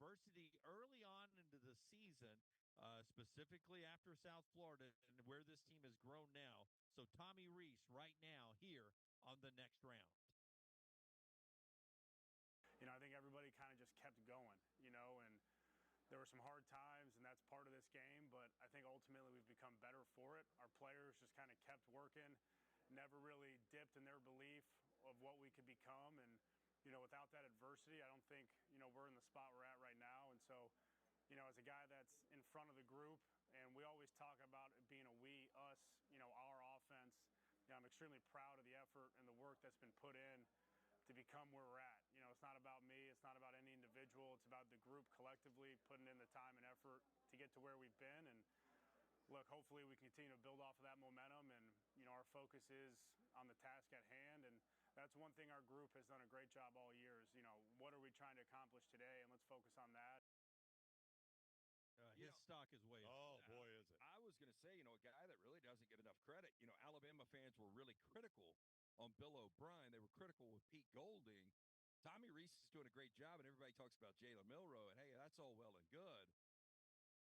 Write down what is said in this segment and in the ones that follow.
adversity early on into the season, specifically after South Florida and where this team has grown now. So Tommy Rees right now here on the next round. I think everybody kind of just kept going, and there were some hard times, and that's part of this game, but I think ultimately we've become better for it. Our players just kind of kept working, never really dipped in their belief of what we could become, and, without that adversity, I don't think, we're in the spot we're at right now. And so, as a guy that's in front of the group, and we always talk about it being a we, us, our offense, I'm extremely proud of the effort and the work that's been put in to become where we're at. It's not about me. It's not about any individual. It's about the group collectively putting in the time and effort to get to where we've been. And look, hopefully we continue to build off of that momentum. And, our focus is on the task at hand. And that's one thing our group has done a great job all year is, what are we trying to accomplish today? And let's focus on that. His stock is way up. Oh, boy, is it. I was going to say, a guy that really doesn't get enough credit. Alabama fans were really critical on Bill O'Brien. They were critical with Pete Golding. Tommy Rees is doing a great job, and everybody talks about Jalen Milroe, and, hey, that's all well and good.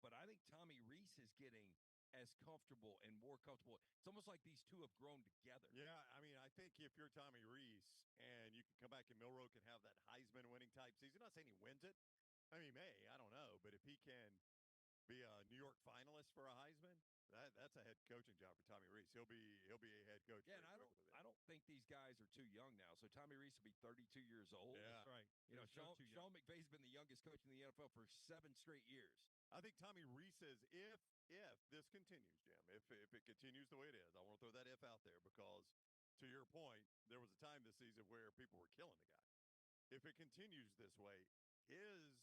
But I think Tommy Rees is getting as comfortable and more comfortable. It's almost like these two have grown together. Yeah, I think if you're Tommy Rees and you can come back and Milroe can have that Heisman-winning type season, I'm not saying he wins it. He may. I don't know. But if he can be a New York finalist for a Heisman, that's a head coaching job for Tommy Rees. He'll be a head coach. Yeah, and I don't think these guys are too young now. So Tommy Rees will be 32 years old. Yeah. That's right. Sean McVay's been the youngest coach in the NFL for 7 straight years. I think Tommy Rees says if this continues, Jim, if it continues the way it is, I want to throw that if out there because, to your point, there was a time this season where people were killing the guy. If it continues this way, his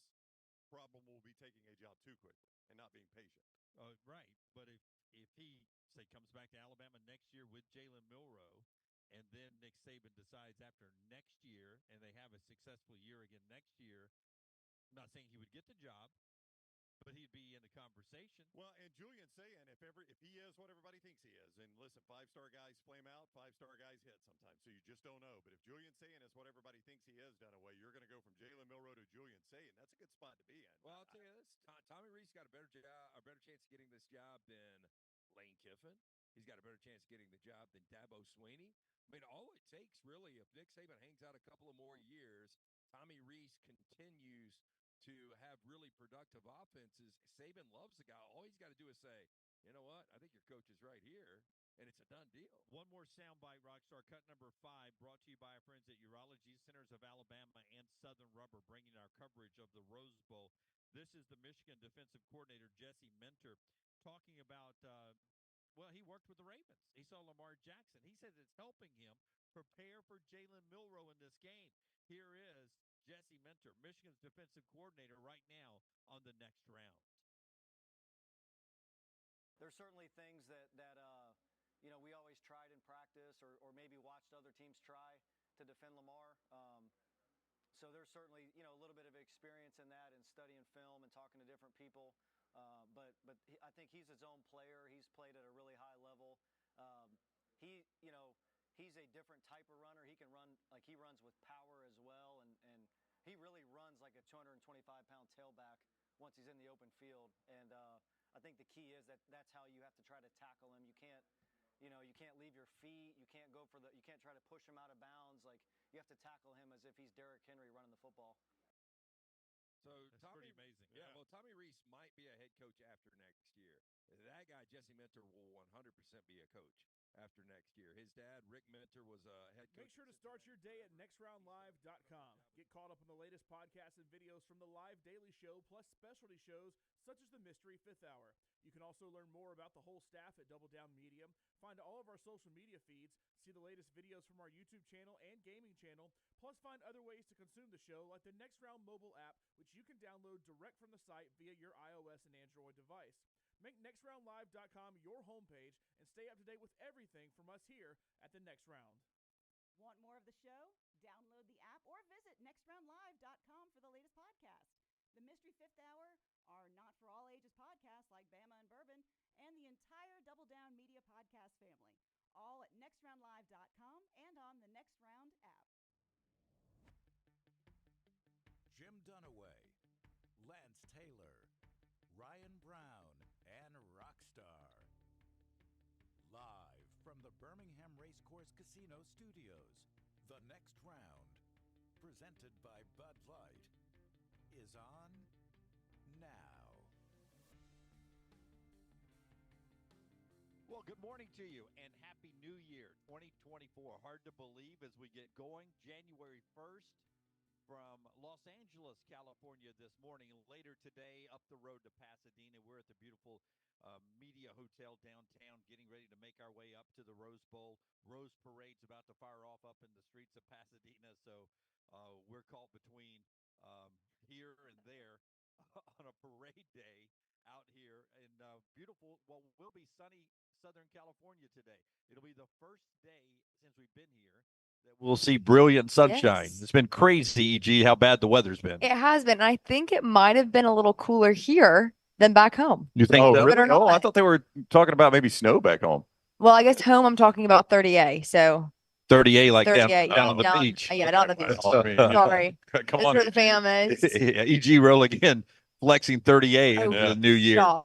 problem will be taking a job too quickly and not being patient. Right. But if he, say, comes back to Alabama next year with Jalen Milroe, and then Nick Saban decides after next year, and they have a successful year again next year, I'm not saying he would get the job, but he'd be in the conversation. Well, and Julian's saying if he is what everybody thinks he is, and listen, 5-star guys flame out, 5-star guys hit sometimes, so you just don't know. But if Julian Sayin is what everybody thinks he is, Dunaway, you're going to go from Jalen Milroe to Julian Sayin. That's a good spot to be in. Well, I'll tell you this: Tommy Rees got a better chance of getting this job than Lane Kiffin. He's got a better chance of getting the job than Dabo Swinney. All it takes really, if Nick Saban hangs out a couple of more years, Tommy Rees continues to have really productive offenses. Saban loves the guy. All he's got to do is say, you know what? I think your coach is right here, and it's a done deal. One more soundbite, Rockstar. Cut number 5, brought to you by our friends at Urology Centers of Alabama and Southern Rubber, bringing our coverage of the Rose Bowl. This is the Michigan defensive coordinator, Jesse Minter, talking about, he worked with the Ravens. He saw Lamar Jackson. He said it's helping him prepare for Jalen Milroe in this game. Here is Jesse Minter, Michigan's defensive coordinator, right now on the next round. There's certainly things that we always tried in practice or maybe watched other teams try to defend Lamar. So there's certainly, a little bit of experience in that and studying film and talking to different people. But I think he's his own player. He's played at a really high level. He's a different type of runner. He can run, he runs with power as well. And he really runs like a 225-pound tailback once he's in the open field. And I think the key is that's how you have to try to tackle him. You can't leave your feet. You can't you can't try to push him out of bounds. You have to tackle him as if he's Derrick Henry running the football. So That's pretty amazing. Yeah, well, Tommy Rees might be a head coach after next year. That guy, Jesse Minter, will 100% be a coach after next year. His dad, Rick Minter, was a head coach. Make sure to start your day at nextroundlive.com. Get caught up on the latest podcasts and videos from the live daily show, plus specialty shows such as the Mystery Fifth Hour. You can also learn more about the whole staff at Double Down Media, find all of our social media feeds, see the latest videos from our YouTube channel and gaming channel, plus find other ways to consume the show like the Next Round mobile app, which you can download direct from the site via your iOS and Android device. Make nextroundlive.com your homepage and stay up to date with everything from us here at the Next Round. Want more of the show? Download the app or visit nextroundlive.com for the latest podcast. The Mystery Fifth Hour, our not-for-all-ages podcasts like Bama and Bourbon, and the entire Double Down Media podcast family, all at nextroundlive.com and on the Next Round app. Jim Dunaway, Birmingham Racecourse Casino Studios. The next round, presented by Bud Light, is on now. Well, good morning to you and Happy New Year 2024. Hard to believe as we get going. January 1st from Los Angeles, California this morning. And later today, up the road to Pasadena. We're at the beautiful Media Hotel downtown, getting ready to make our way up to the Rose Bowl. Rose Parade's about to fire off up in the streets of Pasadena. So we're caught between here and there on a parade day out here in beautiful, well, will be sunny Southern California today. It'll be the first day since we've been here that we'll see brilliant sunshine. Yes. It's been crazy, EG, how bad the weather's been. It has been. And I think it might have been a little cooler here than back home. You think Oh, so? really? Believe it or Oh, I not. thought they were talking about maybe snow back home. Well, I guess home I'm talking about 30A. So 38 like 38, down on the down, beach. yeah, down on the beach. I mean, Sorry. Come That's on. where the fam is. Yeah, EG roll again, flexing 38 into Yeah. the new year. Stop.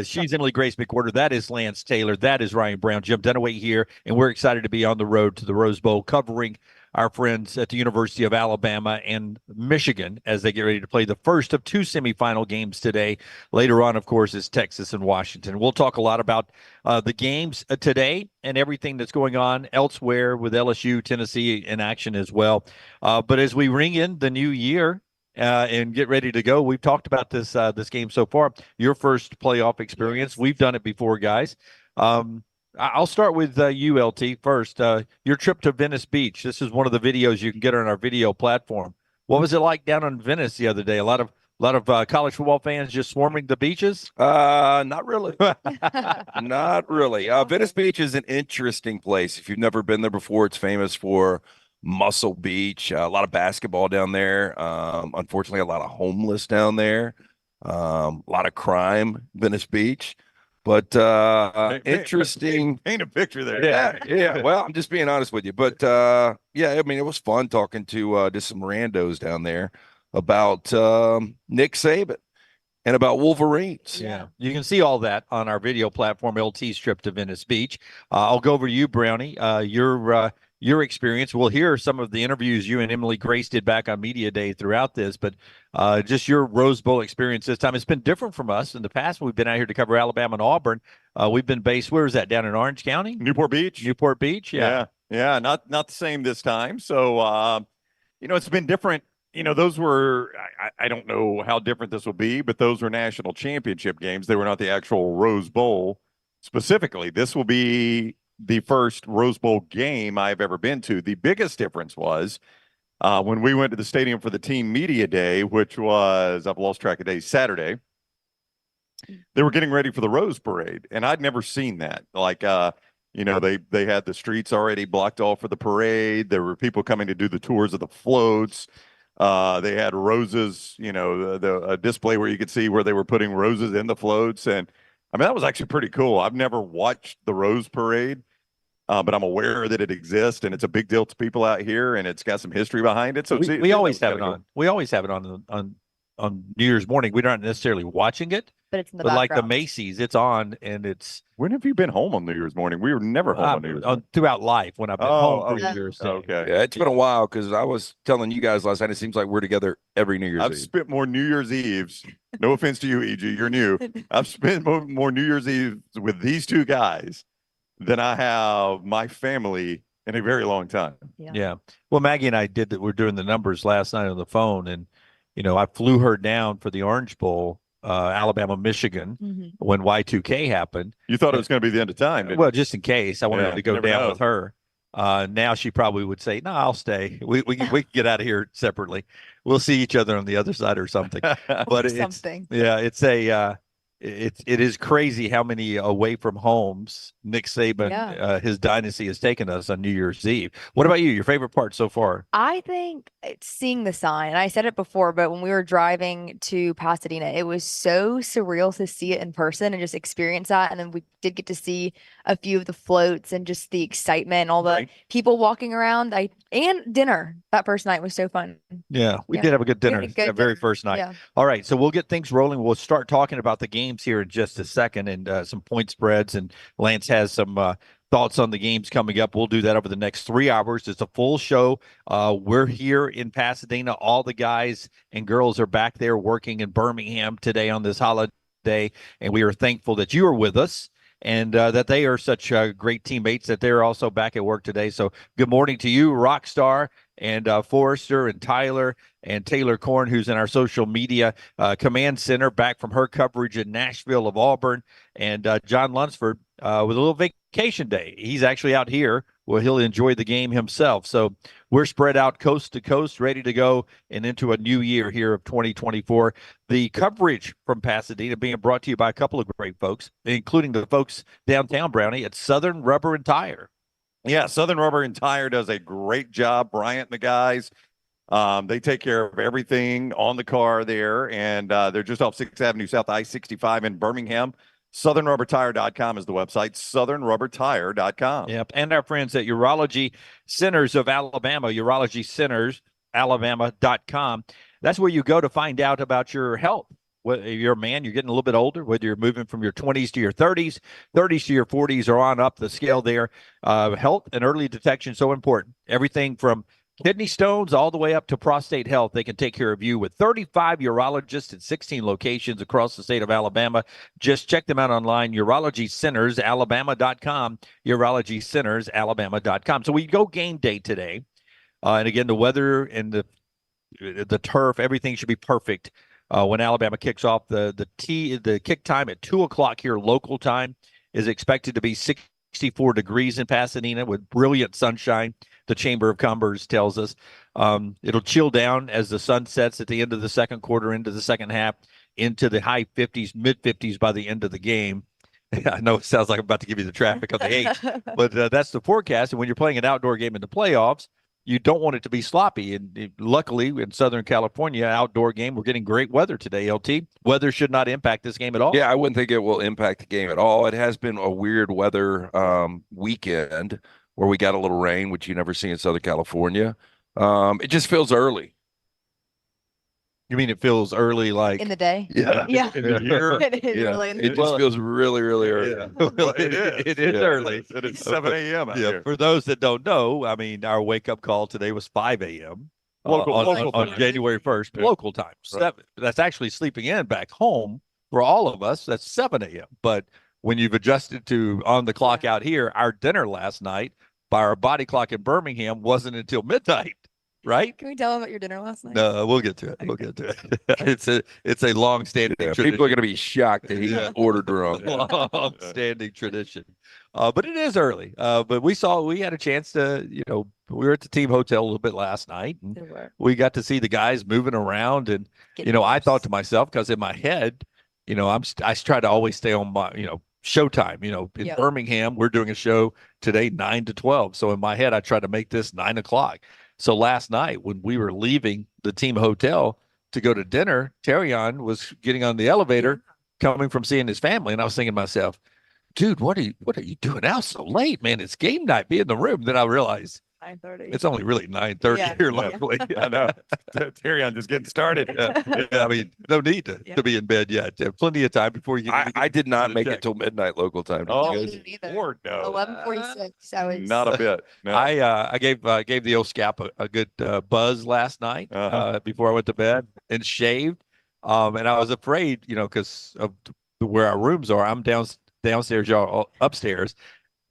She's Emily Grace McWhorter. That is Lance Taylor. That is Ryan Brown. Jim Dunaway here, and we're excited to be on the road to the Rose Bowl, covering our friends at the University of Alabama and Michigan as they get ready to play the first of two semifinal games today. Later on, of course, is Texas and Washington. We'll talk a lot about the games today and everything that's going on elsewhere with LSU, Tennessee in action as well. But as we ring in the new year, and get ready to go. We've talked about this game so far. Your first playoff experience. We've done it before, guys. I'll start with you, LT, first. Your trip to Venice Beach. This is one of the videos you can get on our video platform. What was it like down in Venice the other day? A lot of college football fans just swarming the beaches? Not really. Not really. Venice Beach is an interesting place. If you've never been there before, it's famous for Muscle Beach, a lot of basketball down there. Unfortunately, a lot of homeless down there. A lot of crime, Venice Beach. But interesting. Paint a picture there. Yeah. Well, I'm just being honest with you. But yeah, I mean, it was fun talking to just some randos down there about Nick Saban and about Wolverines. Yeah. You can see all that on our video platform, LT's trip to Venice Beach. I'll go over to you, Brownie. Your experience. We'll hear some of the interviews you and Emily Grace did back on Media Day throughout this, but just your Rose Bowl experience this time. It's been different from us. In the past, we've been out here to cover Alabama and Auburn. We've been based, where is that, down in Orange County? Newport Beach. Newport Beach, yeah. Yeah, not the same this time. So, it's been different. Those were, I don't know how different this will be, but those were national championship games. They were not the actual Rose Bowl specifically. This will be the first Rose Bowl game I've ever been to. The biggest difference was when we went to the stadium for the team media day, which was, I've lost track of days, Saturday. They were getting ready for the Rose Parade, and I'd never seen that. Like, they had the streets already blocked off for the parade. There were people coming to do the tours of the floats. They had roses, a display where you could see where they were putting roses in the floats. And I mean, that was actually pretty cool. I've never watched the Rose Parade, but I'm aware that it exists, and it's a big deal to people out here, and it's got some history behind it. So we always have it on. We always have it on New Year's morning. We're not necessarily watching it, but it's in the but like the background. Macy's, it's on, and it's. When have you been home on New Year's morning? We were never home on New Year's morning. Throughout life when I've been home for New Year's Day. Okay. Yeah, it's been a while because I was telling you guys last night, it seems like we're together every New Year's I've Eve. spent more New Year's Eves. No offense to you, EG. You're new. I've spent more New Year's Eves with these two guys than I have my family in a very long time. Yeah. Well, Maggie and I did that. We're doing the numbers last night on the phone, and I flew her down for the Orange Bowl, Alabama, Michigan, when Y2K happened. You thought it was going to be the end of time. Didn't Well, just in case, I wanted Yeah, to go never down know. with her. Now she probably would say, "No, I'll stay. We can get out of here separately. We'll see each other on the other side or something." But it's Something. yeah, it is crazy how many away from homes Nick Saban, his dynasty, has taken us on New Year's Eve. What about you? Your favorite part so far? I think it's seeing the sign. And I said it before, but when we were driving to Pasadena, it was so surreal to see it in person and just experience that. And then we did get to see a few of the floats and just the excitement, all the people walking around. And dinner that first night was so fun. Yeah, we did have a good dinner that very first night. Yeah. All right, so we'll get things rolling. We'll start talking about the games here in just a second and some point spreads. And Lance has some thoughts on the games coming up. We'll do that over the next 3 hours. It's a full show. We're here in Pasadena. All the guys and girls are back there working in Birmingham today on this holiday, and we are thankful that you are with us and that they are such great teammates that they're also back at work today. So good morning to you, Rockstar, and Forrester and Tyler and Taylor Korn, who's in our social media command center, back from her coverage in Nashville of Auburn, and John Lunsford with a little vacation day. He's actually out here. Well, he'll enjoy the game himself. So we're spread out coast to coast, ready to go and into a new year here of 2024. The coverage from Pasadena being brought to you by a couple of great folks, including the folks downtown, Brownie, at Southern Rubber and Tire. Yeah, Southern Rubber and Tire does a great job. Bryant and the guys, they take care of everything on the car there, and they're just off 6th Avenue South, I-65 in Birmingham. SouthernRubberTire.com is the website, SouthernRubberTire.com. Yep, and our friends at Urology Centers of Alabama, UrologyCentersAlabama.com. That's where you go to find out about your health. Whether you're a man, you're getting a little bit older, whether you're moving from your 20s to your 30s, 30s to your 40s, or on up the scale there. Health and early detection, so important. Everything from kidney stones all the way up to prostate health, they can take care of you with 35 urologists at 16 locations across the state of Alabama. Just check them out online, UrologyCentersAlabama.com, UrologyCentersAlabama.com. So we go game day today. And again, the weather and the turf, everything should be perfect when Alabama kicks off. The kick time at 2 o'clock here, local time, is expected to be 64 degrees in Pasadena with brilliant sunshine. The Chamber of Commerce tells us it'll chill down as the sun sets at the end of the second quarter, into the second half, into the high 50s, mid 50s by the end of the game. I know it sounds like I'm about to give you the traffic on the 8th, but that's the forecast. And when you're playing an outdoor game in the playoffs, you don't want it to be sloppy. And luckily, in Southern California, outdoor game, we're getting great weather today, LT. Weather should not impact this game at all. Yeah, I wouldn't think it will impact the game at all. It has been a weird weather weekend where we got a little rain, which you never see in Southern California. It just feels early. You mean it feels early, like in the day? Yeah. Yeah. in the year? It is really in the It just feels really, really early. Yeah. Well, it is early. It is 7 a.m. out here. For those that don't know, I mean, our wake-up call today was 5 a.m. Local on time. January 1st, Yeah. local time. Right. 7. That's actually sleeping in back home for all of us. That's 7 a.m. But when you've adjusted to on the clock out here, our dinner last night by our body clock in Birmingham wasn't until midnight, right? Can we tell them about your dinner last night? No, we'll get to it. We'll get to it. It's a long-standing tradition. People are going to be shocked that he ordered wrong. Long-standing tradition. But it is early. But we had a chance to, we were at the team hotel a little bit last night, and we got to see the guys moving around. And, I thought to myself, because in my head, I try to always stay on my, showtime. In Birmingham, we're doing a show today, 9 to 12. So in my head, I try to make this 9 o'clock. So last night when we were leaving the team hotel to go to dinner, Terrion was getting on the elevator coming from seeing his family. And I was thinking to myself, dude, what are you doing out so late, man? It's game night. Be in the room. Then I realized 9:30. it's only really 9:30 here, luckily. I know. Terrion just getting started. I mean, no need to be in bed yet. Plenty of time before you. I did not make it till midnight local time. Oh, I didn't either. Lord, no. 11:46. I was Not a bit. No. I gave the old scap a good buzz last night before I went to bed and shaved. And I was afraid, because of where our rooms are. I'm downstairs, y'all upstairs.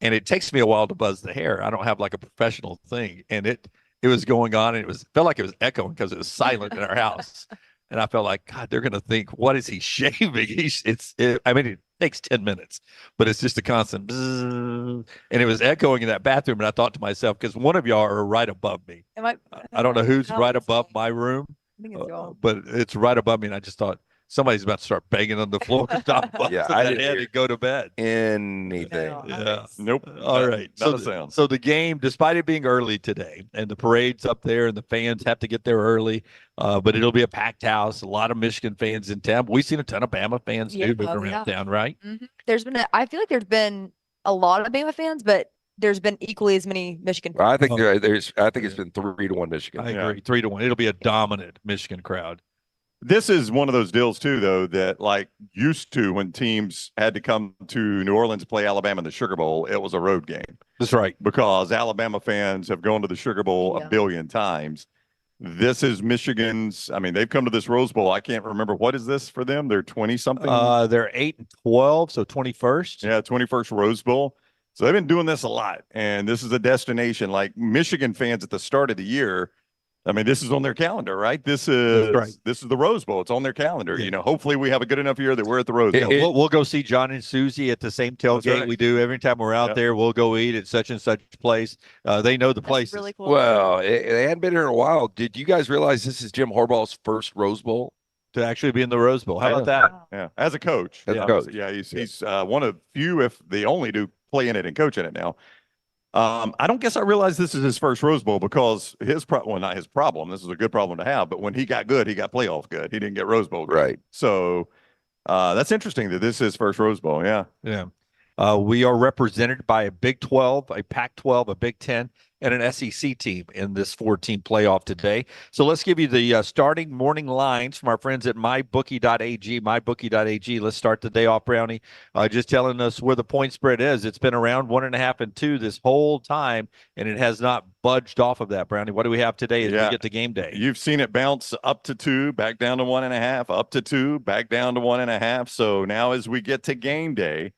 And it takes me a while to buzz the hair. I don't have like a professional thing. And it was going on, and felt like it was echoing because it was silent in our house. And I felt like, God, they're going to think, what is he shaving? It takes 10 minutes, but it's just a constant bzzz. And it was echoing in that bathroom. And I thought to myself, because one of y'all are right above me. I don't know who's right above my room, I think it's y'all. but it's right above me. And I just thought, somebody's about to start banging on the floor. I didn't hear and go to bed. anything. Yeah. Nope. All right. Not a sound. So the game, despite it being early today, and the parade's up there, and the fans have to get there early, but it'll be a packed house. A lot of Michigan fans in town. We've seen a ton of Bama fans too moving around town, right? Mm-hmm. I feel like there's been a lot of Bama fans, but there's been equally as many Michigan fans. I think I think it's been 3-1 Michigan. I agree. 3-1. It'll be a dominant Michigan crowd. This is one of those deals too, though, that like used to when teams had to come to New Orleans to play Alabama in the Sugar Bowl, it was a road game. That's right. Because Alabama fans have gone to the Sugar Bowl a billion times. This is Michigan's. I mean, they've come to this Rose Bowl. I can't remember, what is this for them? They're 20 something. They're 8-12, so 21st. Yeah, 21st Rose Bowl. So they've been doing this a lot, and this is a destination. Like Michigan fans at the start of the year, I mean, this is on their calendar, right? This is the Rose Bowl. It's on their calendar. Yeah. You know, hopefully we have a good enough year that we're at the Rose Bowl. We'll go see John and Susie at the same tailgate we do every time we're out there. We'll go eat at such and such place. They know the place. Really cool. Well, they hadn't been here in a while. Did you guys realize this is Jim Harbaugh's first Rose Bowl? To actually be in the Rose Bowl. How about that? Yeah, as a coach. As a coach. Yeah, he's one of few, if the only, to play in it and coach in it now. I don't guess I realized this is his first Rose Bowl because not his problem. This is a good problem to have. But when he got good, he got playoff good. He didn't get Rose Bowl good. Right. So that's interesting that this is his first Rose Bowl. Yeah. Yeah. We are represented by a Big 12, a Pac-12, a Big 10, and an SEC team in this 4-team playoff today. So let's give you the starting morning lines from our friends at mybookie.ag, mybookie.ag. Let's start the day off, Brownie, just telling us where the point spread is. It's been around 1.5 and 2 this whole time, and it has not budged off of that, Brownie. What do we have today as we get to game day? You've seen it bounce up to 2, back down to 1.5, up to 2, back down to 1.5. So now as we get to game day,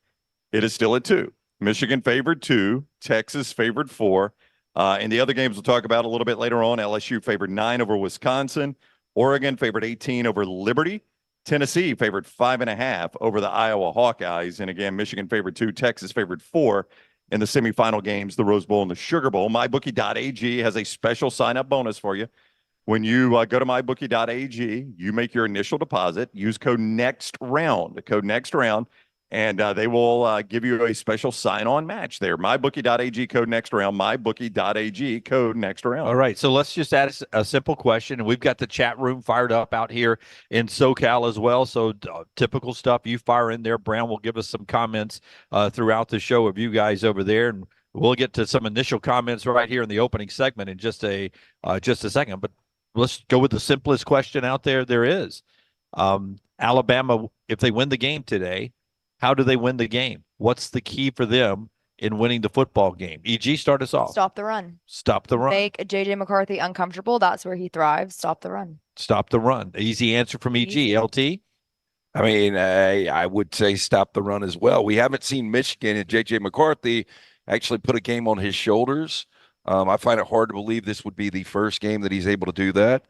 it is still at 2. Michigan favored 2, Texas favored 4. And the other games we'll talk about a little bit later on, LSU favored 9 over Wisconsin. Oregon favored 18 over Liberty. Tennessee favored 5.5 over the Iowa Hawkeyes. And again, Michigan favored 2, Texas favored 4 in the semifinal games, the Rose Bowl and the Sugar Bowl. MyBookie.ag has a special sign-up bonus for you. When you go to MyBookie.ag, you make your initial deposit, use code NEXTROUND, the code NEXTROUND, and they will give you a special sign-on match there. MyBookie.ag, code NEXTROUND, MyBookie.ag, code NEXTROUND. All right, so let's just add a simple question. And we've got the chat room fired up out here in SoCal as well. So typical stuff you fire in there. Brown will give us some comments throughout the show of you guys over there. And we'll get to some initial comments right here in the opening segment in just a second. But let's go with the simplest question out there is. Alabama, if they win the game today, how do they win the game? What's the key for them in winning the football game? EG, start us off. Stop the run. Stop the run. Make JJ McCarthy uncomfortable. That's where he thrives. Stop the run. Stop the run. Easy answer from EG. Easy. LT? I mean, I would say stop the run as well. We haven't seen Michigan and JJ McCarthy actually put a game on his shoulders. I find it hard to believe this would be the first game that he's able to do that.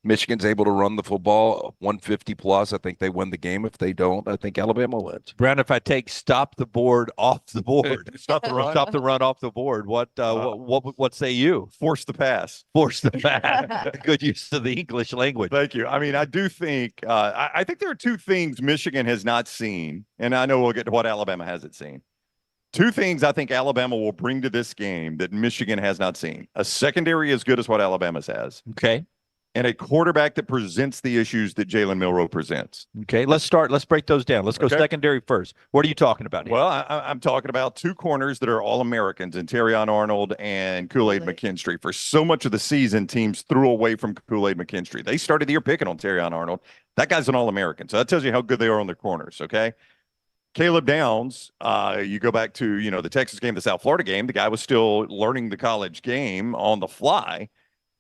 Michigan's able to run the football 150 plus. I think they win the game. If they don't, I think Alabama wins. Brown, if I take stop the board off the board, Stop the run. Stop the run off the board, what say you? Force the pass. Force the pass. Good use of the English language. Thank you. I mean, I do think I think there are 2 things Michigan has not seen, and I know we'll get to what Alabama hasn't seen. 2 things I think Alabama will bring to this game that Michigan has not seen. A secondary as good as what Alabama's has. Okay. And a quarterback that presents the issues that Jalen Milroe presents. Okay, let's break those down. Let's go secondary first. What are you talking about here? Well, I'm talking about 2 corners that are All-Americans in Terrion Arnold and Kool-Aid McKinstry. For so much of the season, teams threw away from Kool-Aid McKinstry. They started the year picking on Terrion Arnold. That guy's an All-American, so that tells you how good they are on their corners, okay? Caleb Downs, you go back to, the Texas game, the South Florida game, the guy was still learning the college game on the fly.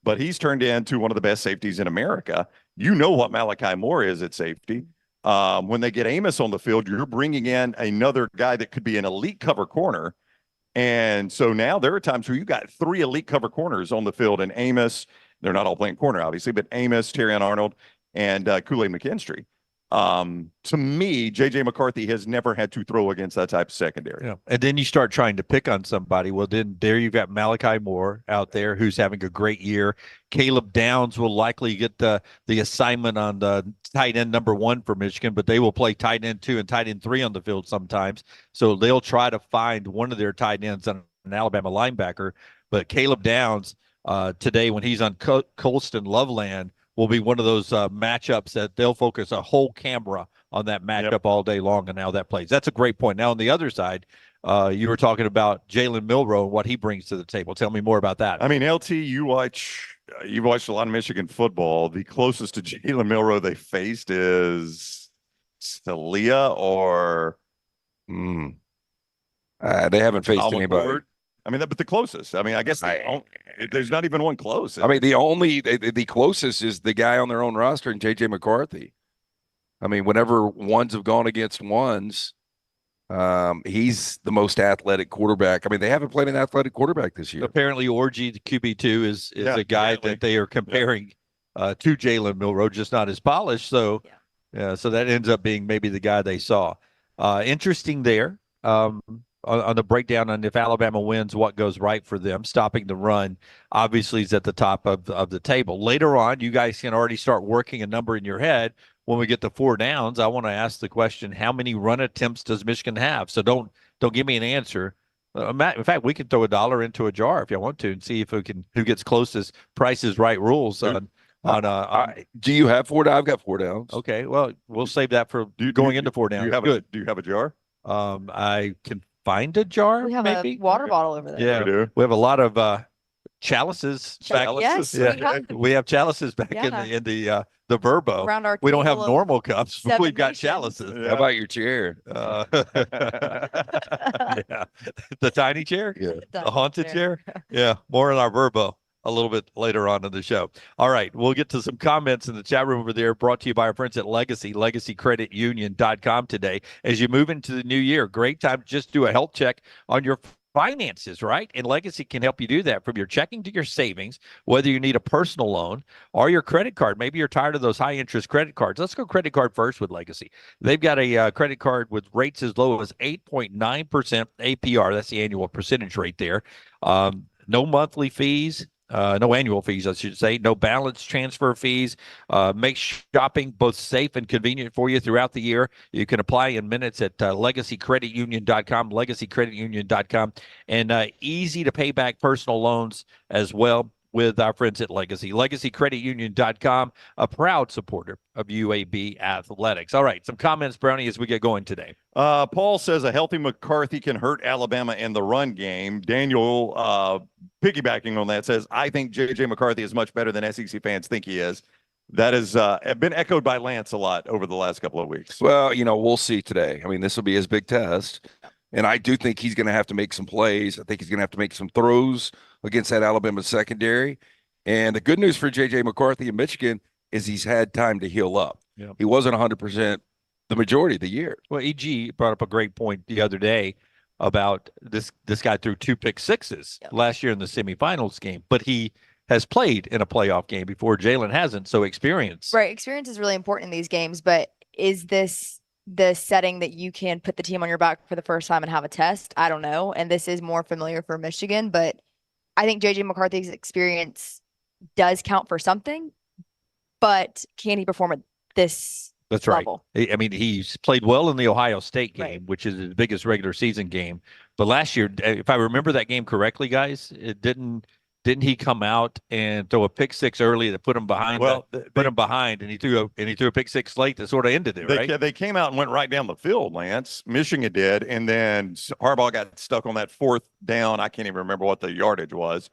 But he's turned into one of the best safeties in America. You know what Malachi Moore is at safety. When they get Amos on the field, you're bringing in another guy that could be an elite cover corner. And so now there are times where you got 3 elite cover corners on the field. And Amos, they're not all playing corner, obviously, but Amos, Terrion Arnold, and Kool-Aid McKinstry. To me, J.J. McCarthy has never had to throw against that type of secondary. Yeah. And then you start trying to pick on somebody. Well, then there you've got Malachi Moore out there who's having a great year. Caleb Downs will likely get the assignment on the tight end number 1 for Michigan, but they will play tight end 2 and tight end 3 on the field sometimes. So they'll try to find one of their tight ends on an Alabama linebacker. But Caleb Downs today, when he's on Colston Loveland, will be one of those matchups that they'll focus a whole camera on that matchup all day long and how that plays. That's a great point. Now, on the other side, you were talking about Jalen Milroe and what he brings to the table. Tell me more about that. I mean, LT, you watch you've watched a lot of Michigan football. The closest to Jalen Milroe they faced is Celia or they haven't faced Alma anybody. Ford. I mean, but the closest. I mean, I guess there's not even one close. I mean, the closest is the guy on their own roster, and J.J. McCarthy. I mean, whenever ones have gone against ones, he's the most athletic quarterback. I mean, they haven't played an athletic quarterback this year. Apparently, Orgy, the QB2, is a guy that they are comparing to Jalen Milroe, just not as polished. So, so that ends up being maybe the guy they saw. Interesting there. On the breakdown on if Alabama wins, what goes right for them. Stopping the run, obviously, is at the top of the table. Later on, you guys can already start working a number in your head. When we get to 4 downs, I want to ask the question, how many run attempts does Michigan have? So don't give me an answer. Matt, in fact, we can throw $1 into a jar if you want to and see if who gets closest Price is Right rules on do you have 4 downs? I've got 4 downs. Okay, well, we'll save that for going into 4 downs. Do you have a jar? I can find a jar. We have maybe? a water bottle over there. Yeah, we have a lot of chalices. Yes, we have chalices back in the Verbo. Around our we don't have table normal cups, but we've got nations. chalices. How about your chair? The tiny chair? Yeah. The haunted chair? Yeah, more in our Verbo a little bit later on in the show. All right, we'll get to some comments in the chat room over there, brought to you by our friends at LegacyCreditUnion.com today. As you move into the new year, great time to just do a health check on your finances, right? And Legacy can help you do that from your checking to your savings, whether you need a personal loan or your credit card. Maybe you're tired of those high interest credit cards. Let's go credit card first with Legacy. They've got a credit card with rates as low as 8.9% APR. That's the annual percentage rate there. No monthly fees. No annual fees, I should say. No balance transfer fees. Make shopping both safe and convenient for you throughout the year. You can apply in minutes at LegacyCreditUnion.com, LegacyCreditUnion.com, and easy to pay back personal loans as well with our friends at Legacy. LegacyCreditUnion.com, a proud supporter of UAB athletics. All right, some comments, Brownie, as we get going today. Paul says a healthy McCarthy can hurt Alabama in the run game. Daniel, piggybacking on that, says, I think J.J. McCarthy is much better than SEC fans think he is. That has been echoed by Lance a lot over the last couple of weeks. Well, we'll see today. I mean, this will be his big test. And I do think he's going to have to make some plays. I think he's going to have to make some throws against that Alabama secondary. And the good news for J.J. McCarthy in Michigan is he's had time to heal up. Yep. He wasn't 100% the majority of the year. Well, E.G. brought up a great point the other day about this guy threw 2 pick sixes last year in the semifinals game, but he has played in a playoff game before. Jalen hasn't, so experience. Right, experience is really important in these games, but is this the setting that you can put the team on your back for the first time and have a test? I don't know. And this is more familiar for Michigan, but I think J.J. McCarthy's experience does count for something, but can he perform at this level? Right. I mean, he's played well in the Ohio State game, which is his biggest regular season game. But last year, if I remember that game correctly, guys, it didn't he come out and throw a pick six early that put him behind? Put him behind, and he threw a pick six late that sort of ended it, right? They came out and went right down the field, Lance. Michigan did, and then Harbaugh got stuck on that 4th down. I can't even remember what the yardage was.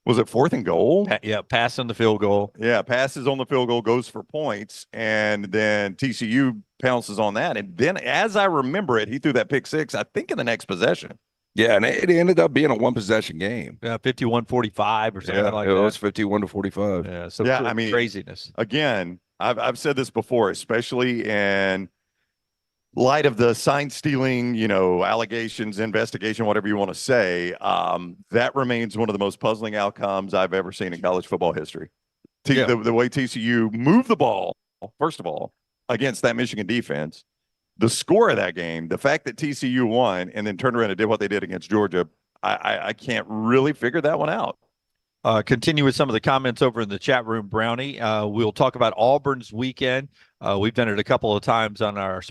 Was it 4th and goal? Pass on the field goal. Yeah, passes on the field goal, goes for points, and then TCU pounces on that. And then, as I remember it, he threw that pick six, I think, in the next possession. Yeah, and it ended up being a 1-possession game. 51-45 or something like that. It was 51-45. Yeah, so I mean, craziness. Again, I've said this before, especially in light of the sign stealing, allegations, investigation, whatever you want to say, that remains one of the most puzzling outcomes I've ever seen in college football history. The way TCU moved the ball, first of all, against that Michigan defense, the score of that game, the fact that TCU won and then turned around and did what they did against Georgia, I can't really figure that one out. Continue with some of the comments over in the chat room, Brownie. We'll talk about Auburn's weekend. We've done it a couple of times on our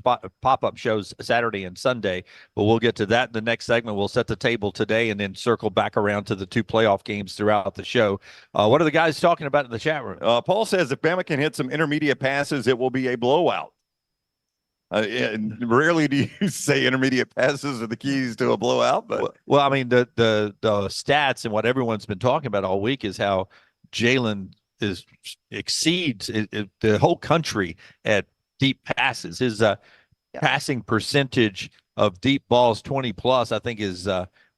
pop-up shows Saturday and Sunday, but we'll get to that in the next segment. We'll set the table today and then circle back around to the 2 playoff games throughout the show. What are the guys talking about in the chat room? Paul says if Bama can hit some intermediate passes, it will be a blowout. Rarely do you say intermediate passes are the keys to a blowout, but well, I mean the stats and what everyone's been talking about all week is how Jalen exceeds the whole country at deep passes. His passing percentage of deep balls 20 plus, I think, is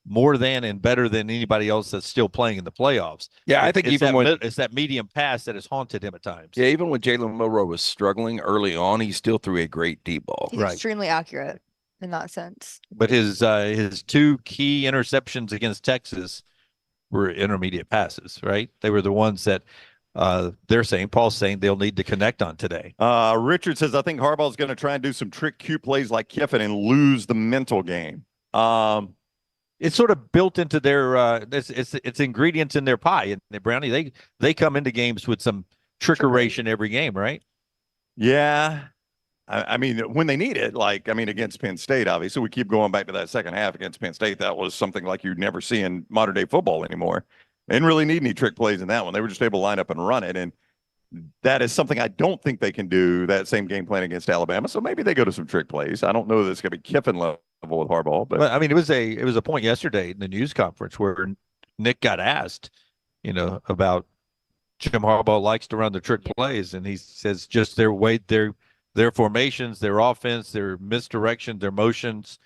more than and better than anybody else that's still playing in the playoffs. Yeah, I think it's that medium pass that has haunted him at times. Yeah, even when Jalen Milroe was struggling early on, he still threw a great deep ball. He's extremely accurate in that sense. But his 2 key interceptions against Texas were intermediate passes, right? They were the ones that Paul's saying they'll need to connect on today. Richard says, I think Harbaugh's going to try and do some trick Q plays like Kiffin and lose the mental game. It's sort of built into their it's ingredients in their pie. And Brownie, they come into games with some trickeration every game, right? Yeah. I mean, when they need it, against Penn State, obviously, we keep going back to that second half against Penn State. That was something like you'd never see in modern day football anymore. They didn't really need any trick plays in that one. They were just able to line up and run it. And that is something I don't think they can do, that same game plan against Alabama. So maybe they go to some trick plays. I don't know that it's going to be Kiffin level with Harbaugh. But I mean, it was a point yesterday in the news conference where Nick got asked, about Jim Harbaugh likes to run the trick plays. And he says just their formations, their offense, their misdirection, their motions.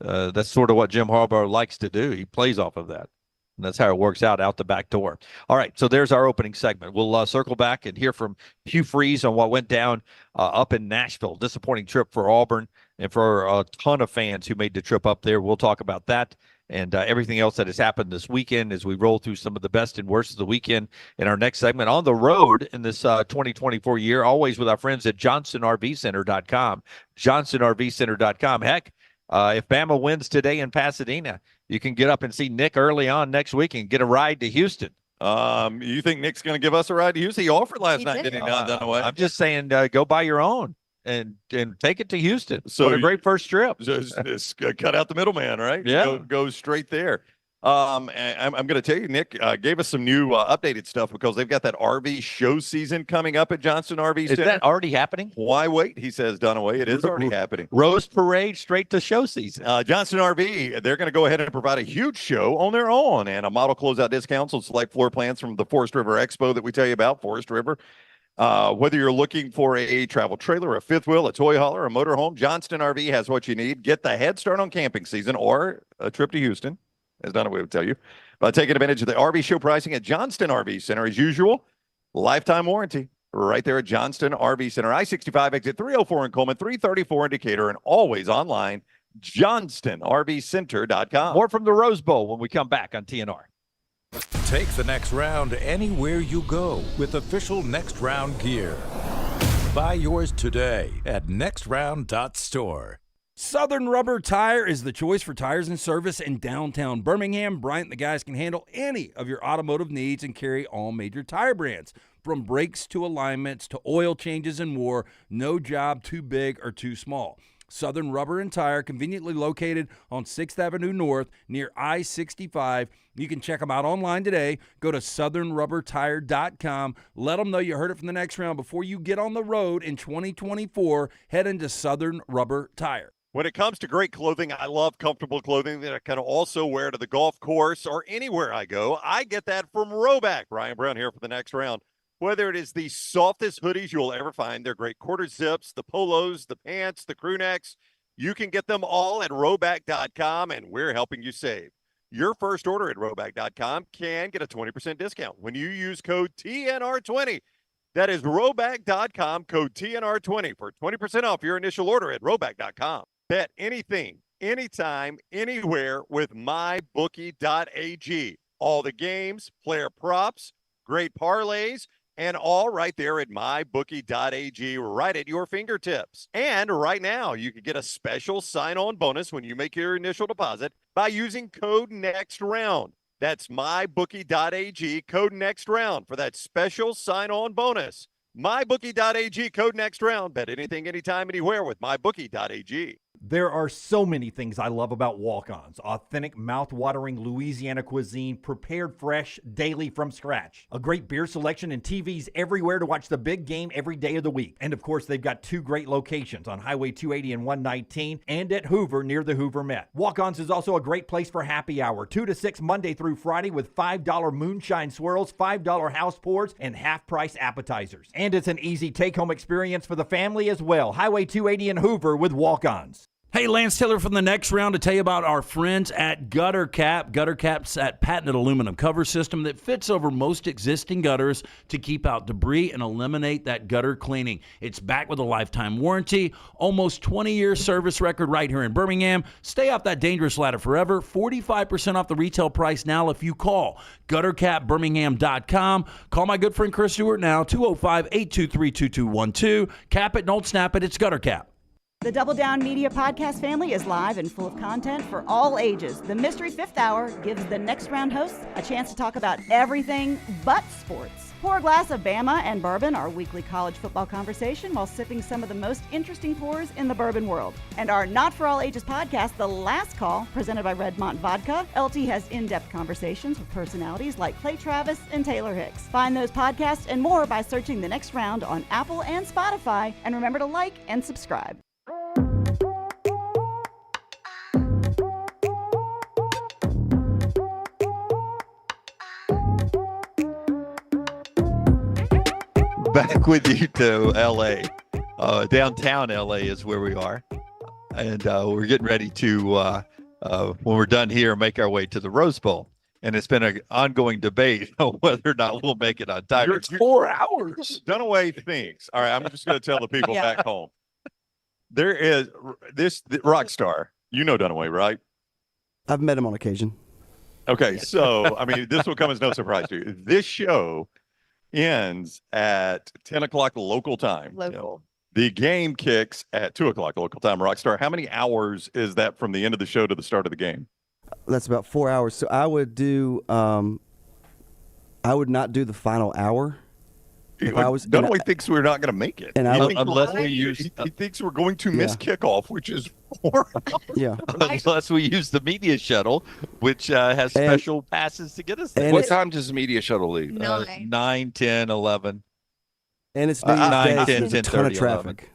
That's sort of what Jim Harbaugh likes to do. He plays off of that. And that's how it works out the back door. All right, so there's our opening segment. We'll circle back and hear from Hugh Freeze on what went down up in Nashville. Disappointing trip for Auburn and for a ton of fans who made the trip up there. We'll talk about that and everything else that has happened this weekend as we roll through some of the best and worst of the weekend in our next segment. On the road in this 2024 year, always with our friends at JohnsonRVCenter.com. JohnsonRVCenter.com. Heck, if Bama wins today in Pasadena, you can get up and see Nick early on next week and get a ride to Houston. You think Nick's going to give us a ride to Houston? He offered last night, didn't he? I'm just saying, go buy your own and take it to Houston. So what a great first trip. Just cut out the middleman, right? Yeah. Go straight there. I'm going to tell you, Nick gave us some new updated stuff because they've got that RV show season coming up at Johnson RV Center. Is that already happening? Why wait? He says, Dunaway. It is already happening. Rose Parade straight to show season. Johnson RV, they're going to go ahead and provide a huge show on their own and a model closeout discounts on select floor plans from the Forest River Expo that we tell you about, Forest River. Whether you're looking for a travel trailer, a fifth wheel, a toy hauler, a motorhome, Johnston RV has what you need. Get the head start on camping season or a trip to Houston, as Dunaway would tell you, by taking advantage of the RV show pricing at Johnston RV Center. As usual, lifetime warranty right there at Johnston RV Center. I-65 exit 304 in Coleman, 334 in Decatur, and always online, JohnstonRVCenter.com. More from the Rose Bowl when we come back on TNR. Take the next round anywhere you go with official Next Round gear. Buy yours today at nextround.store. Southern Rubber Tire is the choice for tires and service in downtown Birmingham. Bryant, the guys can handle any of your automotive needs and carry all major tire brands. From brakes to alignments to oil changes and more, no job too big or too small. Southern Rubber and Tire, conveniently located on 6th Avenue North near I-65. You can check them out online today. Go to southernrubbertire.com. Let them know you heard it from the next round. Before you get on the road in 2024, head into Southern Rubber Tire. When it comes to great clothing, I love comfortable clothing that I can also wear to the golf course or anywhere I go. I get that from Roback. Ryan Brown here for the next round. Whether it is the softest hoodies you'll ever find, they're great quarter zips, the polos, the pants, the crew necks, you can get them all at Roback.com, and we're helping you save. Your first order at Roback.com can get a 20% discount when you use code TNR20. That is Roback.com, code TNR20 for 20% off your initial order at Roback.com. Bet anything, anytime, anywhere with MyBookie.ag. All the games, player props, great parlays, and all right there at MyBookie.ag, right at your fingertips. And right now, you can get a special sign-on bonus when you make your initial deposit by using code NEXTROUND. That's MyBookie.ag, code NEXTROUND for that special sign-on bonus. MyBookie.ag, code NEXTROUND. Bet anything, anytime, anywhere with MyBookie.ag. There are so many things I love about Walk-Ons. Authentic, mouth-watering Louisiana cuisine prepared fresh daily from scratch. A great beer selection and TVs everywhere to watch the big game every day of the week. And of course, they've got 2 great locations on Highway 280 and 119 and at Hoover near the Hoover Met. Walk-Ons is also a great place for happy hour, 2 to 6 Monday through Friday with $5 moonshine swirls, $5 house pours, and half-price appetizers. And it's an easy take-home experience for the family as well. Highway 280 in Hoover with Walk-Ons. Hey, Lance Taylor from the Next Round to tell you about our friends at Gutter Cap. Gutter Cap's that patented aluminum cover system that fits over most existing gutters to keep out debris and eliminate that gutter cleaning. It's backed with a lifetime warranty, almost 20-year service record right here in Birmingham. Stay off that dangerous ladder forever. 45% off the retail price now if you call guttercapbirmingham.com. Call my good friend Chris Stewart now, 205-823-2212. Cap it, don't snap it. It's Gutter Cap. The Double Down Media podcast family is live and full of content for all ages. The Mystery Fifth Hour gives the Next Round hosts a chance to talk about everything but sports. Pour a glass of Bama and bourbon, our weekly college football conversation, while sipping some of the most interesting pours in the bourbon world. And our Not For All Ages podcast, The Last Call, presented by Redmont Vodka. LT has in-depth conversations with personalities like Clay Travis and Taylor Hicks. Find those podcasts and more by searching The Next Round on Apple and Spotify. And remember to like and subscribe. Back with you to L.A. Downtown L.A. is where we are. And we're getting ready to, when we're done here, make our way to the Rose Bowl. And it's been an ongoing debate on whether or not we'll make it on time. It's 4 hours. Dunaway thinks. All right, I'm just going to tell the people back home. There is this rock star. You know Dunaway, right? I've met him on occasion. Okay, so, I mean, this will come as no surprise to you. This show ends at 10 o'clock local time. Local. The game kicks at 2 o'clock local time. Rockstar, how many hours is that from the end of the show to the start of the game? That's about 4 hours. So I would do, I would not do the final hour. Dunaway thinks we're not going to make it. And unless we use, he thinks we're going to miss kickoff, which is 4 hours. Yeah. Unless we use the media shuttle, which has special passes to get us there. What time does the media shuttle leave? 9, 10, 11. And it's New Year's 9, Day, 10, 10, ton of 30, traffic.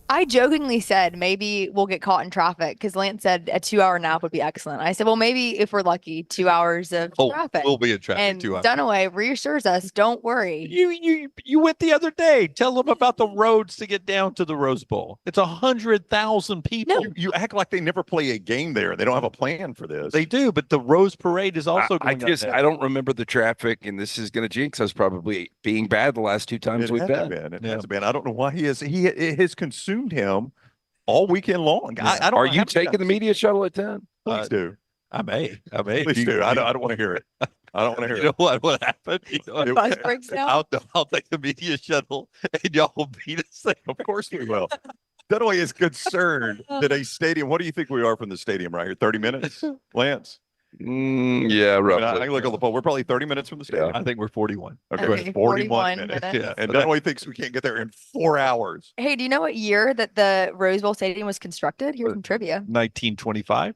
I jokingly said maybe we'll get caught in traffic because Lance said a 2-hour nap would be excellent. I said, well, maybe if we're lucky, 2 hours of traffic. We'll be in traffic and 2 hours. Dunaway reassures us, don't worry. You went the other day. Tell them about the roads to get down to the Rose Bowl. It's 100,000 people. No. You act like they never play a game there. They don't have a plan for this. They do, but the Rose Parade is also going on there. I don't remember the traffic, and this is going to jinx us probably being bad the last 2 times we've been. It has been. I don't know why it has consumed him all weekend long. Yeah. Are you taking the media shuttle at 10? Please do. I may. Please do. I don't want to hear it. I don't want to hear it. What happened? Bus breaks down. I'll take the media shuttle, and y'all will beat us there. Of course we will. Dunaway is concerned that a stadium. What do you think we are from the stadium right here? 30 minutes, Lance? Yeah, roughly. I can look on the phone. We're probably 30 minutes from the stadium. I think we're 41. Okay, 41 minutes. Yeah. And Dunaway thinks we can't get there in 4 hours. Hey, do you know what year that the Rose Bowl Stadium was constructed? Here's some trivia. 1925.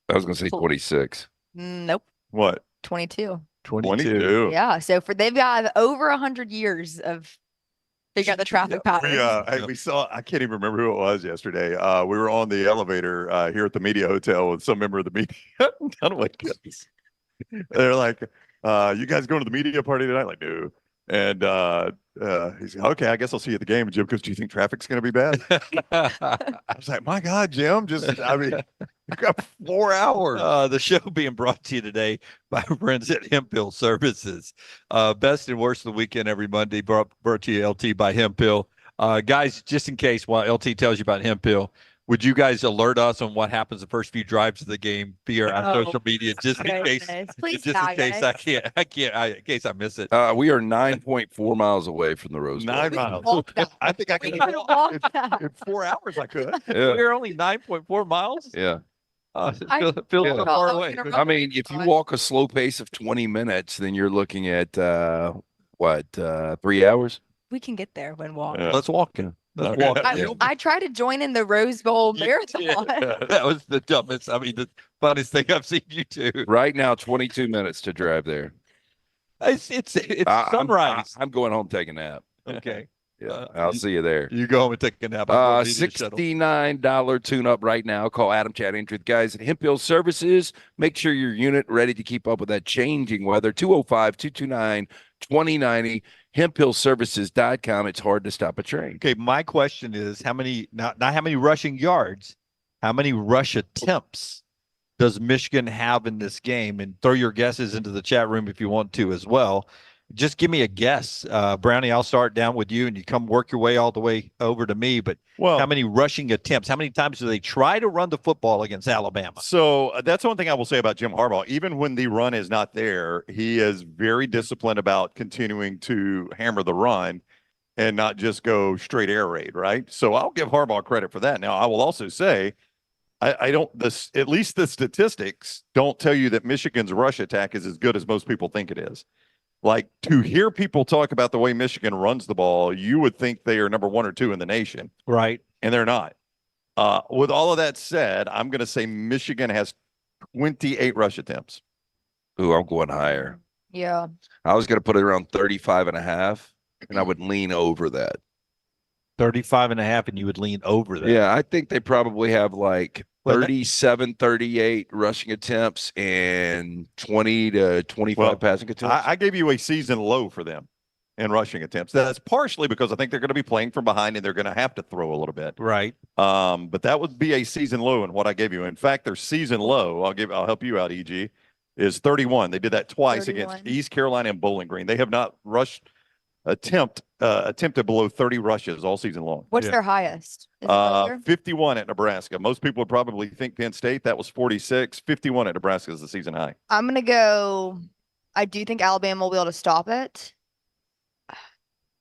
I was going to say 26. Nope. What? 22. 22. Yeah. So they've got over 100 years of figuring out the traffic patterns. We saw, I can't even remember who it was yesterday. We were on the elevator here at the media hotel with some member of the media. They're like, you guys going to the media party tonight? Like, no. And he's like, okay, I guess I'll see you at the game. Jim goes, do you think traffic's going to be bad? I was like, my God, Jim, you got 4 hours. The show being brought to you today by our friends at Hemp Hill Services. Best and worst of the weekend every Monday, brought to you, LT, by Hemp Hill. Guys, just in case while LT tells you about Hemp Hill, would you guys alert us on what happens the first few drives of the game via our social media, just in case? Please, in case I miss it. We are 9.4 miles away from the Rose Bowl. 9 miles. I think I can walk in 4 hours. I could. Yeah. We're only 9.4 miles. Yeah. It feels so far away. I mean, if you walk a slow pace of 20 minutes, then you're looking at 3 hours? We can get there when walking. Yeah. Let's walk. Let's walk. I tried to join in the Rose Bowl marathon. That was the dumbest. I mean, the funniest thing I've seen you do. Right now, 22 minutes to drive there. It's sunrise. I'm going home taking a nap. Okay. Yeah, I'll see you there. You go home and take a nap. I'll go to the shuttle. $69 tune-up right now. Call Adam Chad Andrew, the guys at Hemp Hill Services. Make sure your unit ready to keep up with that changing weather. 205-229-2090. HempHillServices.com. It's hard to stop a train. Okay, my question is how many not how many rushing yards, how many rush attempts does Michigan have in this game? And throw your guesses into the chat room if you want to as well. Just give me a guess. Brownie, I'll start down with you and you come work your way all the way over to me. But how many rushing attempts? How many times do they try to run the football against Alabama? So that's one thing I will say about Jim Harbaugh. Even when the run is not there, he is very disciplined about continuing to hammer the run and not just go straight air raid, right? So I'll give Harbaugh credit for that. Now, I will also say, at least the statistics don't tell you that Michigan's rush attack is as good as most people think it is. Like, to hear people talk about the way Michigan runs the ball, you would think they are number 1 or 2 in the nation. Right. And they're not. With all of that said, I'm going to say Michigan has 28 rush attempts. Ooh, I'm going higher. Yeah. I was going to put it around 35.5, and I would lean over that. 35.5, and you would lean over that. Yeah, I think they probably have like 37, 38 rushing attempts and 20 to 25 passing attempts. I gave you a season low for them in rushing attempts. That's partially because I think they're going to be playing from behind and they're going to have to throw a little bit. Right. But that would be a season low in what I gave you. In fact, their season low, I'll help you out, EG, is 31. They did that twice 31. against East Carolina and Bowling Green. They have not attempted below 30 rushes all season long. What's their highest? Is it 51 at Nebraska. Most people would probably think Penn State. That was 46. 51 at Nebraska is the season high. I'm going to go. I do think Alabama will be able to stop it.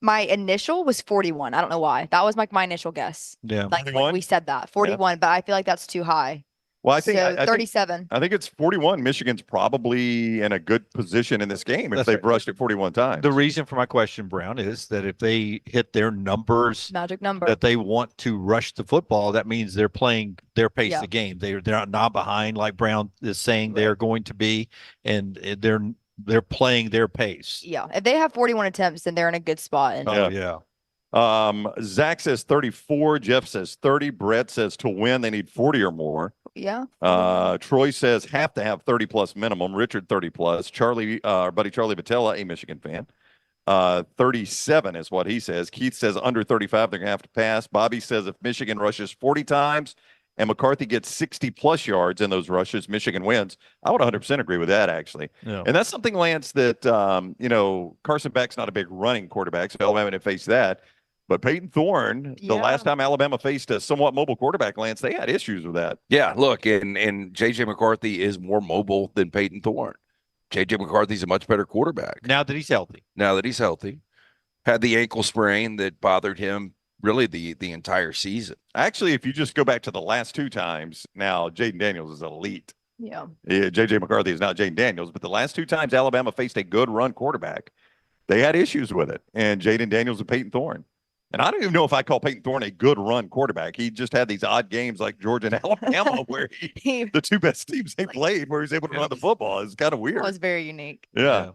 My initial was 41. I don't know why. That was like my initial guess. Yeah. Like when we said that. 41, but I feel like that's too high. Well, I think so 37. I think it's 41. Michigan's probably in a good position in this game if they've rushed it 41 times. The reason for my question, Brown, is that if they hit their numbers, magic number, that they want to rush the football, that means they're playing their pace of the game. They're not behind like Brown is saying they're going to be, and they're playing their pace. Yeah. If they have 41 attempts, then they're in a good spot. And Zach says 34. Jeff says 30. Brett says to win, they need 40 or more. Yeah. Troy says have to have 30 plus minimum. Richard 30 plus. Charlie, our buddy Charlie Batella, a Michigan fan, 37 is what he says. Keith says under 35, they're gonna have to pass. Bobby says if Michigan rushes 40 times and McCarthy gets 60 plus yards in those rushes, Michigan wins. I would 100% agree with that, actually. Yeah. And that's something, Lance, that Carson Beck's not a big running quarterback, so Alabama didn't face that. But Peyton Thorne, the last time Alabama faced a somewhat mobile quarterback, Lance, they had issues with that. Yeah, look, and J.J. McCarthy is more mobile than Peyton Thorne. J.J. McCarthy's a much better quarterback. Now that he's healthy. Had the ankle sprain that bothered him really the entire season. Actually, if you just go back to the last 2 times, now Jaden Daniels is elite. Yeah. J.J. McCarthy is not Jaden Daniels, but the last 2 times Alabama faced a good run quarterback, they had issues with it. And Jaden Daniels and Peyton Thorne. And I don't even know if I call Peyton Thorne a good run quarterback. He just had these odd games like Georgia and Alabama where the 2 best teams they played where he was able to run the football. It's kind of weird. That was very unique. Yeah.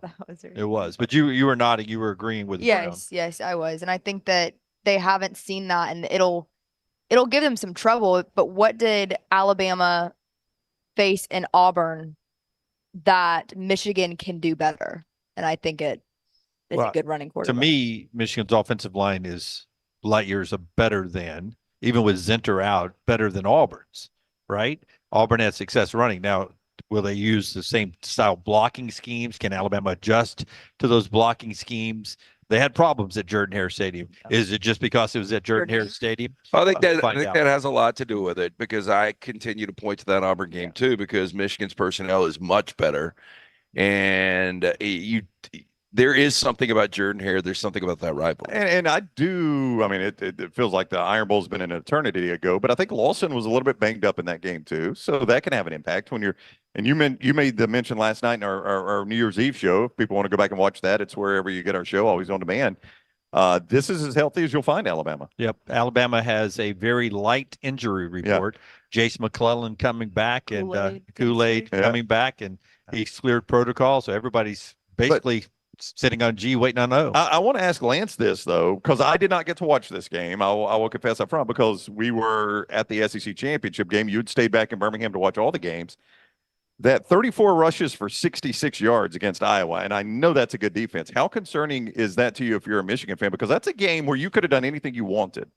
It was. But you were nodding. You were agreeing with Yes, yes, I was. And I think that they haven't seen that, and it'll give them some trouble. But what did Alabama face in Auburn that Michigan can do better? And I think it's a good running quarterback. To me, Michigan's offensive line is light years better than, even with Zinter out, better than Auburn's, right? Auburn had success running. Now, will they use the same style blocking schemes? Can Alabama adjust to those blocking schemes? They had problems at Jordan-Hare Stadium. Is it just because it was at Jordan-Hare Stadium? I think that has a lot to do with it, because I continue to point to that Auburn game too, because Michigan's personnel is much better, and there is something about Jordan-Hare. There's something about that rivalry. And I do. I mean, it feels like the Iron Bowl's been an eternity ago, but I think Lawson was a little bit banged up in that game too, so that can have an impact when you're. And you made the mention last night in our New Year's Eve show. If people want to go back and watch that, it's wherever you get our show, always on demand. This is as healthy as you'll find Alabama. Yep. Alabama has a very light injury report. Jace McClellan coming back and Kool-Aid coming back, and he's cleared protocol. So everybody's basically sitting on G, waiting on O. I want to ask Lance this, though, because I did not get to watch this game. I will confess up front, because we were at the SEC championship game. You had stayed back in Birmingham to watch all the games. That 34 rushes for 66 yards against Iowa, and I know that's a good defense. How concerning is that to you if you're a Michigan fan? Because that's a game where you could have done anything you wanted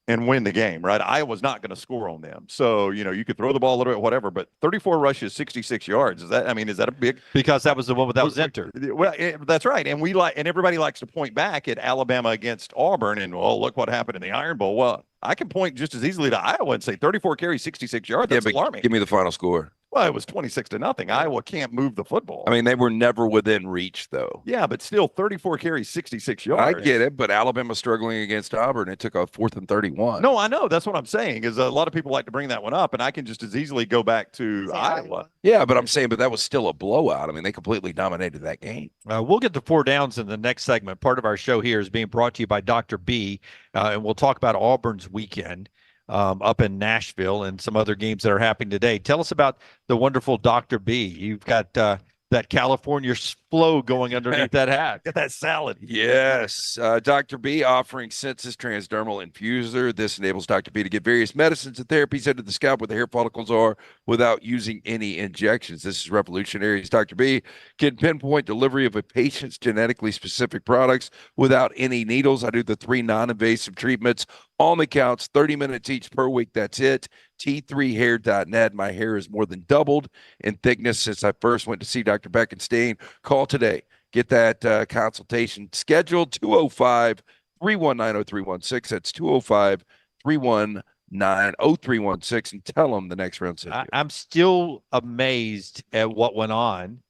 and win the game, right? Iowa's not going to score on them. So, you could throw the ball a little bit, whatever, but 34 rushes, 66 yards. Is that a big? Because that was the one that was entered. Well, that's right. And and everybody likes to point back at Alabama against Auburn and, look what happened in the Iron Bowl. Well, I can point just as easily to Iowa and say 34 carries, 66 yards. That's alarming. Give me the final score. Well, it was 26-0. Iowa can't move the football. I mean, they were never within reach, though. Yeah, but still 34 carries, 66 yards. I get it, but Alabama struggling against Auburn. It took a 4th and 31. No, I know. That's what I'm saying, is a lot of people like to bring that one up, and I can just as easily go back to Iowa. Yeah, but I'm saying, that was still a blowout. I mean, they completely dominated that game. We'll get to 4 downs in the next segment. Part of our show here is being brought to you by Dr. B, and we'll talk about Auburn's weekend up in Nashville and some other games that are happening today. Tell us about the wonderful Dr. B. You've got that California flow going underneath that hat. Get that salad. Yes. Dr. B offering Sensus Transdermal Infuser. This enables Dr. B to get various medicines and therapies into the scalp where the hair follicles are without using any injections. This is revolutionary. Dr. B can pinpoint delivery of a patient's genetically specific products without any needles. I do the 3 non-invasive treatments on the couch, 30 minutes each per week. That's it. T3hair.net. My hair has more than doubled in thickness since I first went to see Dr. Beckenstein. Call today. Get that consultation scheduled. 205-319-0316. That's 205-319-0316. And tell them the next round sent you. I'm still amazed at what went on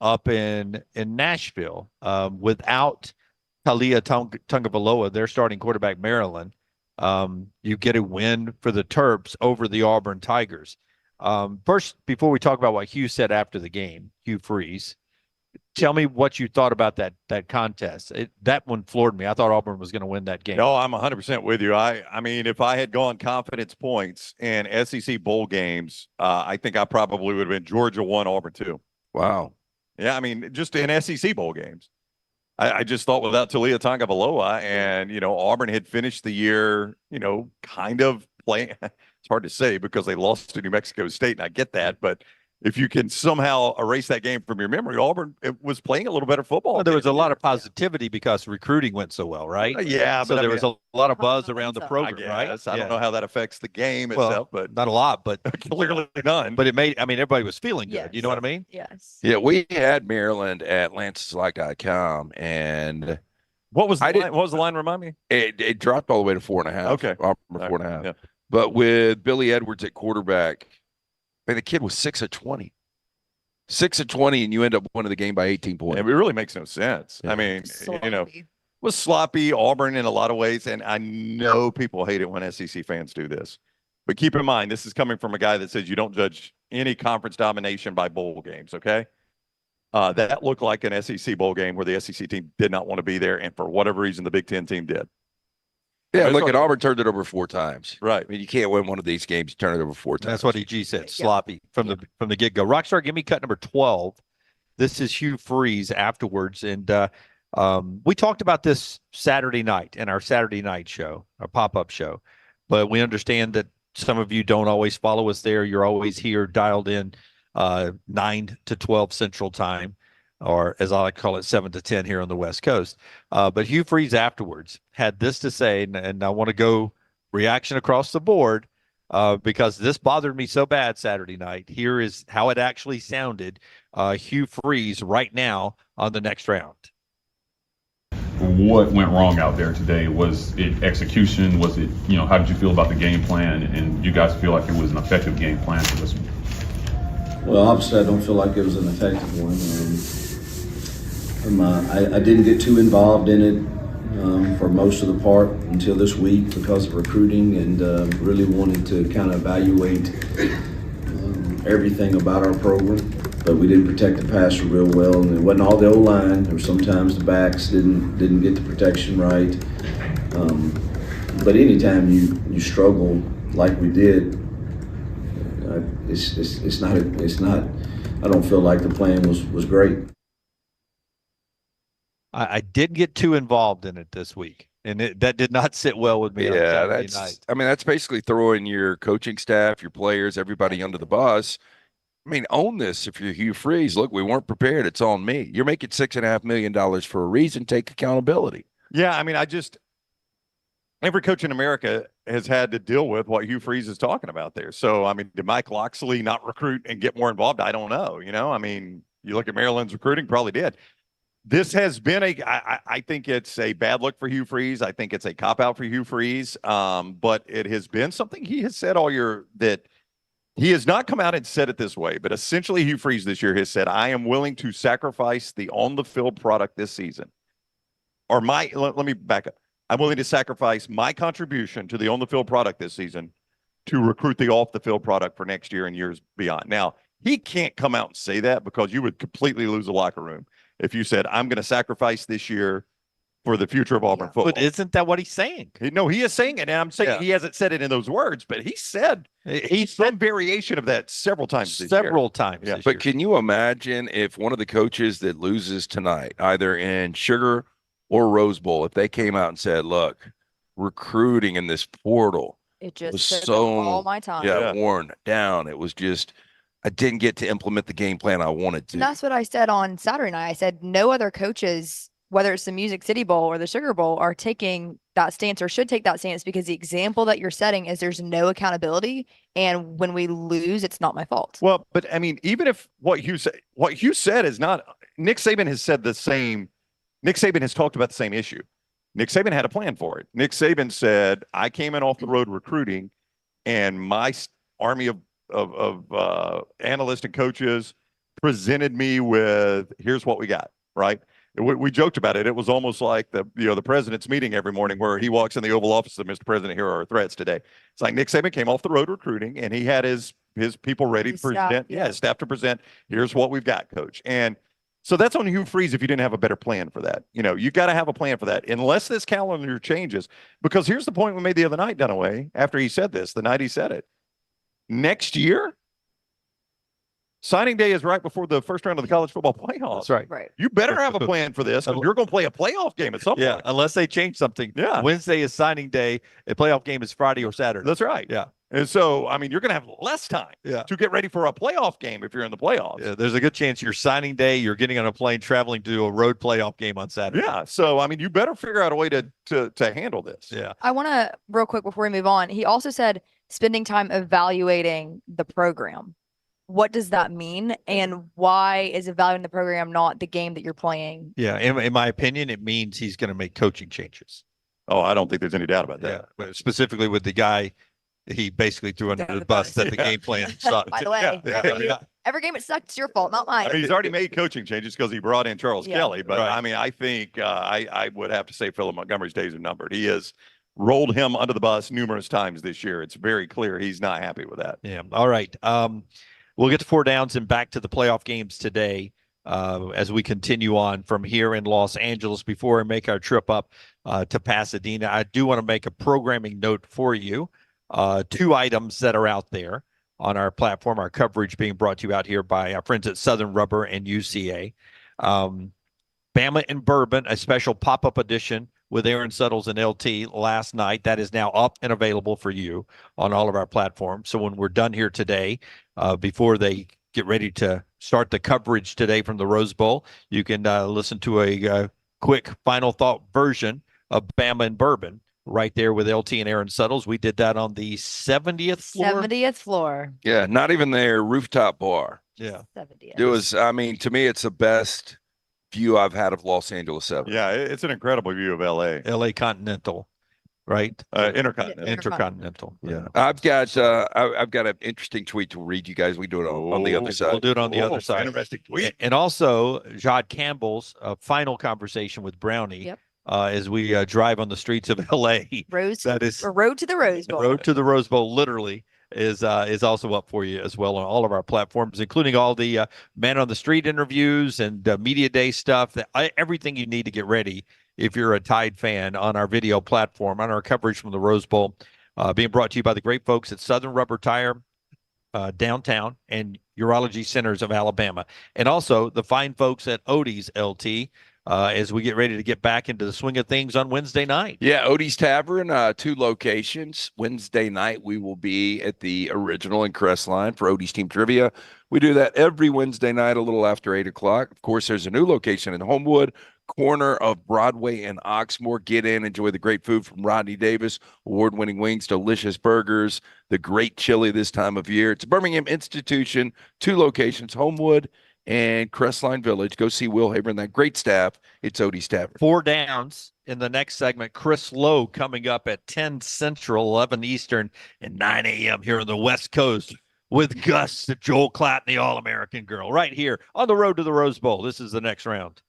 up in Nashville without Talia Tungavaloa, their starting quarterback, Maryland. You get a win for the Terps over the Auburn Tigers. First, before we talk about what Hugh said after the game, Hugh Freeze, tell me what you thought about that contest. That one floored me. I thought Auburn was going to win that game. No, I'm 100% with you. I mean, if I had gone confidence points in SEC bowl games, I think I probably would have been Georgia 1, Auburn 2. Wow. Yeah, I mean, just in SEC bowl games. I just thought without Talia Tungavaloa and, Auburn had finished the year, kind of playing. It's hard to say because they lost to New Mexico State, and I get that. But if you can somehow erase that game from your memory, Auburn was playing a little better football. Well, there was a lot of positivity because recruiting went so well, right? Yeah. So there was a lot of buzz around the program, right? I don't know how that affects the game itself, but not a lot, but clearly none. But everybody was feeling good. Yes. You know what I mean? Yes. Yeah, we had Maryland at Lance'sLike.com, and what was the line? Remind me. It dropped all the way to 4.5. Okay, 4.5. Yeah. But with Billy Edwards at quarterback, the kid was 6 of 20. 6 of 20, and you end up winning the game by 18 points. It really makes no sense. Yeah. I mean, it was sloppy. Auburn in a lot of ways, and I know people hate it when SEC fans do this. But keep in mind, this is coming from a guy that says you don't judge any conference domination by bowl games, okay? That looked like an SEC bowl game where the SEC team did not want to be there, and for whatever reason, the Big Ten team did. Yeah, look at Auburn turned it over 4 times. Right. I mean, you can't win one of these games, turn it over 4 times. That's what EG said. Sloppy from the get go. Rockstar, give me cut number 12. This is Hugh Freeze afterwards, and we talked about this Saturday night in our Saturday night show, our pop-up show. But we understand that some of you don't always follow us there. You're always here dialed in 9 to 12 Central Time, or as I like to call it, 7 to 10 here on the West Coast. But Hugh Freeze afterwards had this to say, and I want to go reaction across the board because this bothered me so bad Saturday night. Here is how it actually sounded, Hugh Freeze right now on the next round. What went wrong out there today? Was it execution? Was it, how did you feel about the game plan? And you guys feel like it was an effective game plan for this one? Well, obviously, I don't feel like it was an effective one. I didn't get too involved in it for most of the part until this week because of recruiting, and really wanted to kind of evaluate everything about our program. but we did protect the passer real well, and it wasn't all the O-line. There were sometimes the backs didn't get the protection right. But anytime you struggle like we did, it's not. I don't feel like the plan was great. I didn't get too involved in it this week, and that did not sit well with me on Saturday night. I mean, that's basically throwing your coaching staff, your players, everybody under the bus. I mean, own this if you're Hugh Freeze. Look, we weren't prepared. It's on me. You're making $6.5 million for a reason. Take accountability. Yeah, I mean, every coach in America has had to deal with what Hugh Freeze is talking about there. So, I mean, did Mike Locksley not recruit and get more involved? I don't know. I mean, you look at Maryland's recruiting, probably did. This has been I think it's a bad look for Hugh Freeze. I think it's a cop-out for Hugh Freeze. But it has been something he has said all year that he has not come out and said it this way. But essentially, Hugh Freeze this year has said, I am willing to sacrifice the on-the-field product this season. Or let me back up. I'm willing to sacrifice my contribution to the on-the-field product this season to recruit the off-the-field product for next year and years beyond. Now, he can't come out and say that because you would completely lose the locker room if you said, I'm going to sacrifice this year for the future of Auburn football. But isn't that what he's saying? No, he is saying it, and I'm saying he hasn't said it in those words, but he said some variation of that several times this year. Several times. Yeah. But can you imagine if one of the coaches that loses tonight, either in Sugar or Rose Bowl, if they came out and said, look, recruiting in this portal It just was took so all my time. worn down. It was just, I didn't get to implement the game plan I wanted to. And that's what I said on Saturday night. I said no other coaches, whether it's the Music City Bowl or the Sugar Bowl, are taking that stance or should take that stance, because the example that you're setting is there's no accountability. And when we lose, it's not my fault. Well, but I mean, even if what Hugh said is not, Nick Saban has said the same. Nick Saban has talked about the same issue. Nick Saban had a plan for it. Nick Saban said, I came in off the road recruiting, and my army of analysts and coaches presented me with, here's what we got, right? We joked about it. It was almost like the president's meeting every morning where he walks in the Oval Office and, Mr. President, here are our threats today. It's like Nick Saban came off the road recruiting, and he had his people ready to present. His staff to present. Here's what we've got, Coach. And so that's on Hugh Freeze if you didn't have a better plan for that. You got to have a plan for that, unless this calendar changes. Because here's the point we made the other night, Dunaway, after he said this, the night he said it. Next year, signing day is right before the first round of the college football playoffs. That's right. You better have a plan for this, because you're going to play a playoff game at some point. Unless they change something. Yeah. Wednesday is signing day. A playoff game is Friday or Saturday. That's right. Yeah. And so, I mean, you're going to have less time to get ready for a playoff game if you're in the playoffs. Yeah, there's a good chance your signing day, you're getting on a plane, traveling to a road playoff game on Saturday. Yeah. So, I mean, you better figure out a way to handle this. Yeah. I want to, real quick before we move on, he also said spending time evaluating the program. What does that mean? And why is evaluating the program not the game that you're playing? Yeah. In my opinion, it means he's going to make coaching changes. Oh, I don't think there's any doubt about that. Yeah. But specifically with the guy he basically threw under the bus that the game plan sucked. By the way, every game it sucked, it's your fault, not mine. I mean, he's already made coaching changes because he brought in Charles Kelly. But, Right. I mean, I think I would have to say Philip Montgomery's days are numbered. He has rolled him under the bus numerous times this year. It's very clear he's not happy with that. Yeah. All right. We'll get to 4 downs and back to the playoff games today as we continue on from here in Los Angeles. Before we make our trip up to Pasadena, I do want to make a programming note for you. 2 items that are out there on our platform, our coverage being brought to you out here by our friends at Southern Rubber and UCA. Bama and Bourbon, a special pop-up edition with Aaron Suttles and LT last night. That is now up and available for you on all of our platforms. So when we're done here today, before they get ready to start the coverage today from the Rose Bowl, you can listen to a quick final thought version of Bama and Bourbon right there with LT and Aaron Suttles. We did that on the 70th floor. 70th floor. Yeah, not even their rooftop bar. Yeah. 70th. It was, I mean, to me, it's the best view I've had of Los Angeles ever. Yeah, it's an incredible view of L.A. L.A. Continental, right? Intercontinental. Intercontinental. Yeah. I've got an interesting tweet to read you guys. We do it on the other side. We'll do it on the other side. Interesting tweet. And also, Jod Campbell's final conversation with Brownie. Yep. As we drive on the streets of L.A. Road to the Rose Bowl. Road to the Rose Bowl, literally, is also up for you as well on all of our platforms, including all the man on the street interviews and media day stuff. Everything you need to get ready if you're a Tide fan on our video platform, on our coverage from the Rose Bowl, being brought to you by the great folks at Southern Rubber Tire downtown and Urology Centers of Alabama, and also the fine folks at Odie's LT. As we get ready to get back into the swing of things on Wednesday night. Yeah, Odie's Tavern, 2 locations. Wednesday night, we will be at the Original in Crestline for Odie's Team Trivia. We do that every Wednesday night a little after 8 o'clock. Of course, there's a new location in Homewood, corner of Broadway and Oxmoor. Get in, enjoy the great food from Rodney Davis, award-winning wings, delicious burgers, the great chili this time of year. It's a Birmingham institution, 2 locations, Homewood and Crestline Village. Go see Will Haber and that great staff. It's Odie's Tavern. 4 downs in the next segment. Chris Lowe coming up at 10 Central, 11 Eastern, and 9 a.m. here on the West Coast with Gus, the Joel Klatt, the All-American Girl, right here on the road to the Rose Bowl. This is the next round.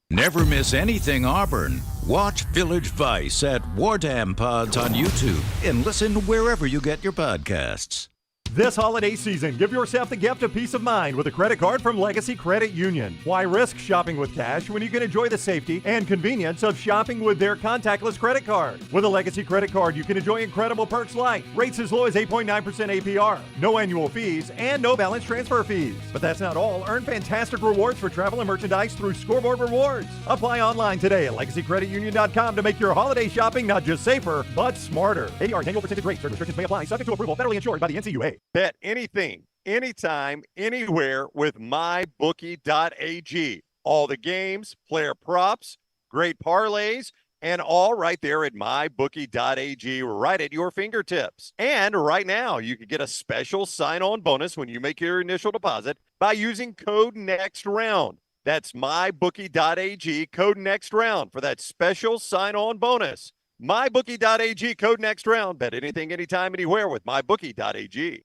Never miss anything Auburn. Watch Village Vice at Wardam Pods on YouTube and listen wherever you get your podcasts. This holiday season, give yourself the gift of peace of mind with a credit card from Legacy Credit Union. Why risk shopping with cash when you can enjoy the safety and convenience of shopping with their contactless credit card? With a Legacy credit card, you can enjoy incredible perks like rates as low as 8.9% APR, no annual fees, and no balance transfer fees. But that's not all. Earn fantastic rewards for travel and merchandise through Scoreboard Rewards. Apply online today at LegacyCreditUnion.com to make your holiday shopping not just safer, but smarter. APR and annual percentage rates. Certain restrictions may apply. Subject to approval. Federally insured by the NCUA. Bet anything, anytime, anywhere with mybookie.ag. All the games, player props, great parlays, and all right there at mybookie.ag, right at your fingertips. And right now, you can get a special sign-on bonus when you make your initial deposit by using code NEXTROUND. That's mybookie.ag, code NEXTROUND for that special sign-on bonus. mybookie.ag, code NEXTROUND. Bet anything, anytime, anywhere with mybookie.ag.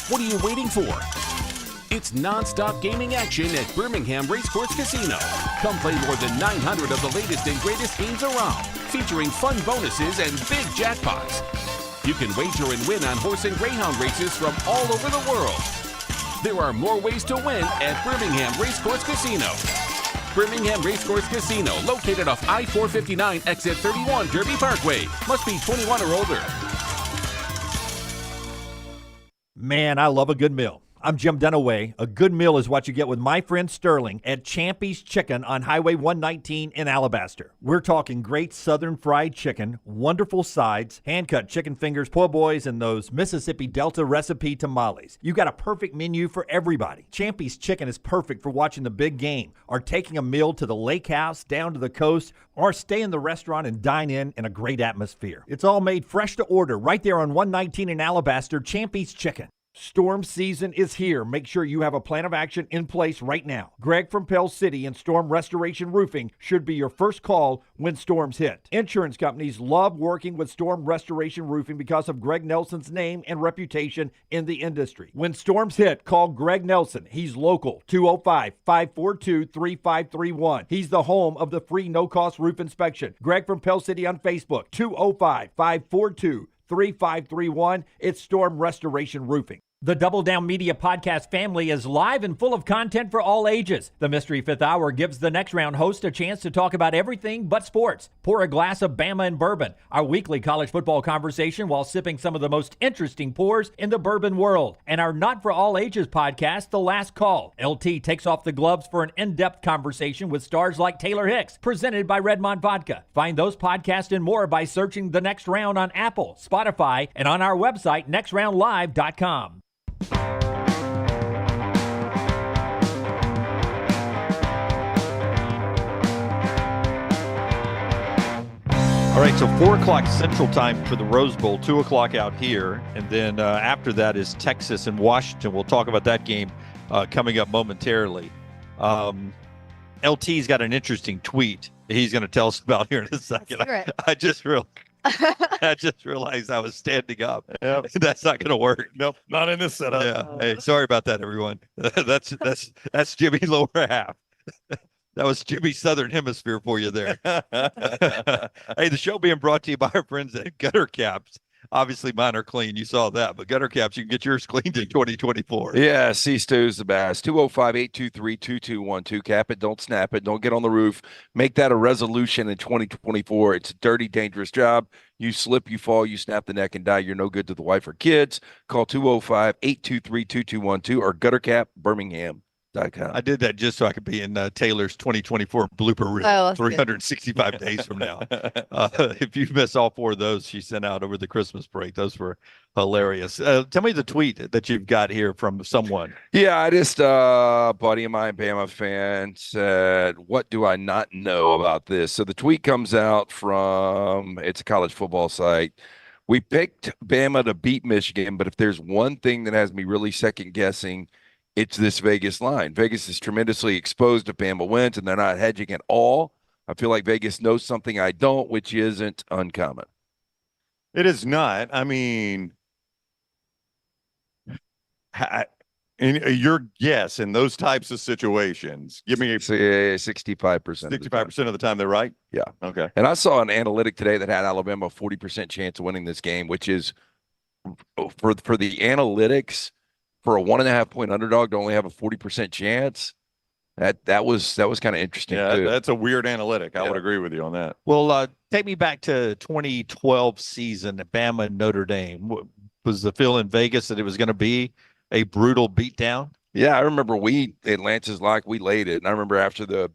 What are you waiting for? It's non-stop gaming action at Birmingham Racecourse Casino. Come play more than 900 of the latest and greatest games around, featuring fun bonuses and big jackpots. You can wager and win on horse and greyhound races from all over the world. There are more ways to win at Birmingham Racecourse Casino. Birmingham Racecourse Casino, located off I-459, exit 31, Derby Parkway. Must be 21 or older. Man, I love a good meal. I'm Jim Dunaway. A good meal is what you get with my friend Sterling at Champy's Chicken on Highway 119 in Alabaster. We're talking great southern fried chicken, wonderful sides, hand-cut chicken fingers, po' boys, and those Mississippi Delta recipe tamales. You got a perfect menu for everybody. Champy's Chicken is perfect for watching the big game or taking a meal to the lake house, down to the coast, or stay in the restaurant and dine in a great atmosphere. It's all made fresh to order right there on 119 in Alabaster, Champy's Chicken. Storm season is here. Make sure you have a plan of action in place right now. Greg from Pell City and Storm Restoration Roofing should be your first call when storms hit. Insurance companies love working with Storm Restoration Roofing because of Greg Nelson's name and reputation in the industry. When storms hit, call Greg Nelson. He's local, 205-542-3531. He's the home of the free no-cost roof inspection. Greg from Pell City on Facebook, 205-542-3531. It's Storm Restoration Roofing. The Double Down Media podcast family is live and full of content for all ages. The Mystery Fifth Hour gives the Next Round host a chance to talk about everything but sports. Pour a glass of Bama and bourbon, our weekly college football conversation while sipping some of the most interesting pours in the bourbon world. And our Not For All Ages podcast, The Last Call. LT takes off the gloves for an in-depth conversation with stars like Taylor Hicks, presented by Redmond Vodka. Find those podcasts and more by searching The Next Round on Apple, Spotify, and on our website, nextroundlive.com. All right, so 4 o'clock Central Time for the Rose Bowl, 2 o'clock out here. And then after that is Texas and Washington. We'll talk about that game coming up momentarily. LT's got an interesting tweet he's going to tell us about here in a second. I just realized I was standing up. Yep. That's not going to work. Nope, not in this setup. Yeah. Hey, sorry about that, everyone. That's Jimmy lower half. That was Jimmy's Southern Hemisphere for you there. Hey, the show being brought to you by our friends at Gutter Caps. Obviously, mine are clean. You saw that. But gutter caps, you can get yours cleaned in 2024. Yeah, C-Stew's the best. 205-823-2212. Cap it, don't snap it, don't get on the roof. Make that a resolution in 2024. It's a dirty, dangerous job. You slip, you fall, you snap the neck and die. You're no good to the wife or kids. Call 205-823-2212 or guttercapbirmingham.com. I did that just so I could be in Taylor's 2024 blooper reel. Oh, 365 days from now. If you miss all 4 of those she sent out over the Christmas break, those were hilarious. Tell me the tweet that you've got here from someone. Yeah, I just buddy of mine, Bama fan, said, "What do I not know about this?" So the tweet comes out from, it's a college football site. We picked Bama to beat Michigan, but if there's one thing that has me really second guessing, it's this Vegas line. Vegas is tremendously exposed if Bama wins, and they're not hedging at all. I feel like Vegas knows something I don't, which isn't uncommon. It is not. I mean, your guess in those types of situations, give me 65%. 65% of the time they're right? Yeah. Okay. And I saw an analytic today that had Alabama a 40% chance of winning this game, which is for the analytics, for a 1.5 point underdog to only have a 40% chance. That was kind of interesting. Yeah, too. That's a weird analytic. I would agree with you on that. Well, take me back to 2012 season at Bama and Notre Dame. Was the feel in Vegas that it was going to be a brutal beatdown? Yeah, I remember at Lance's Lock, we laid it. And I remember after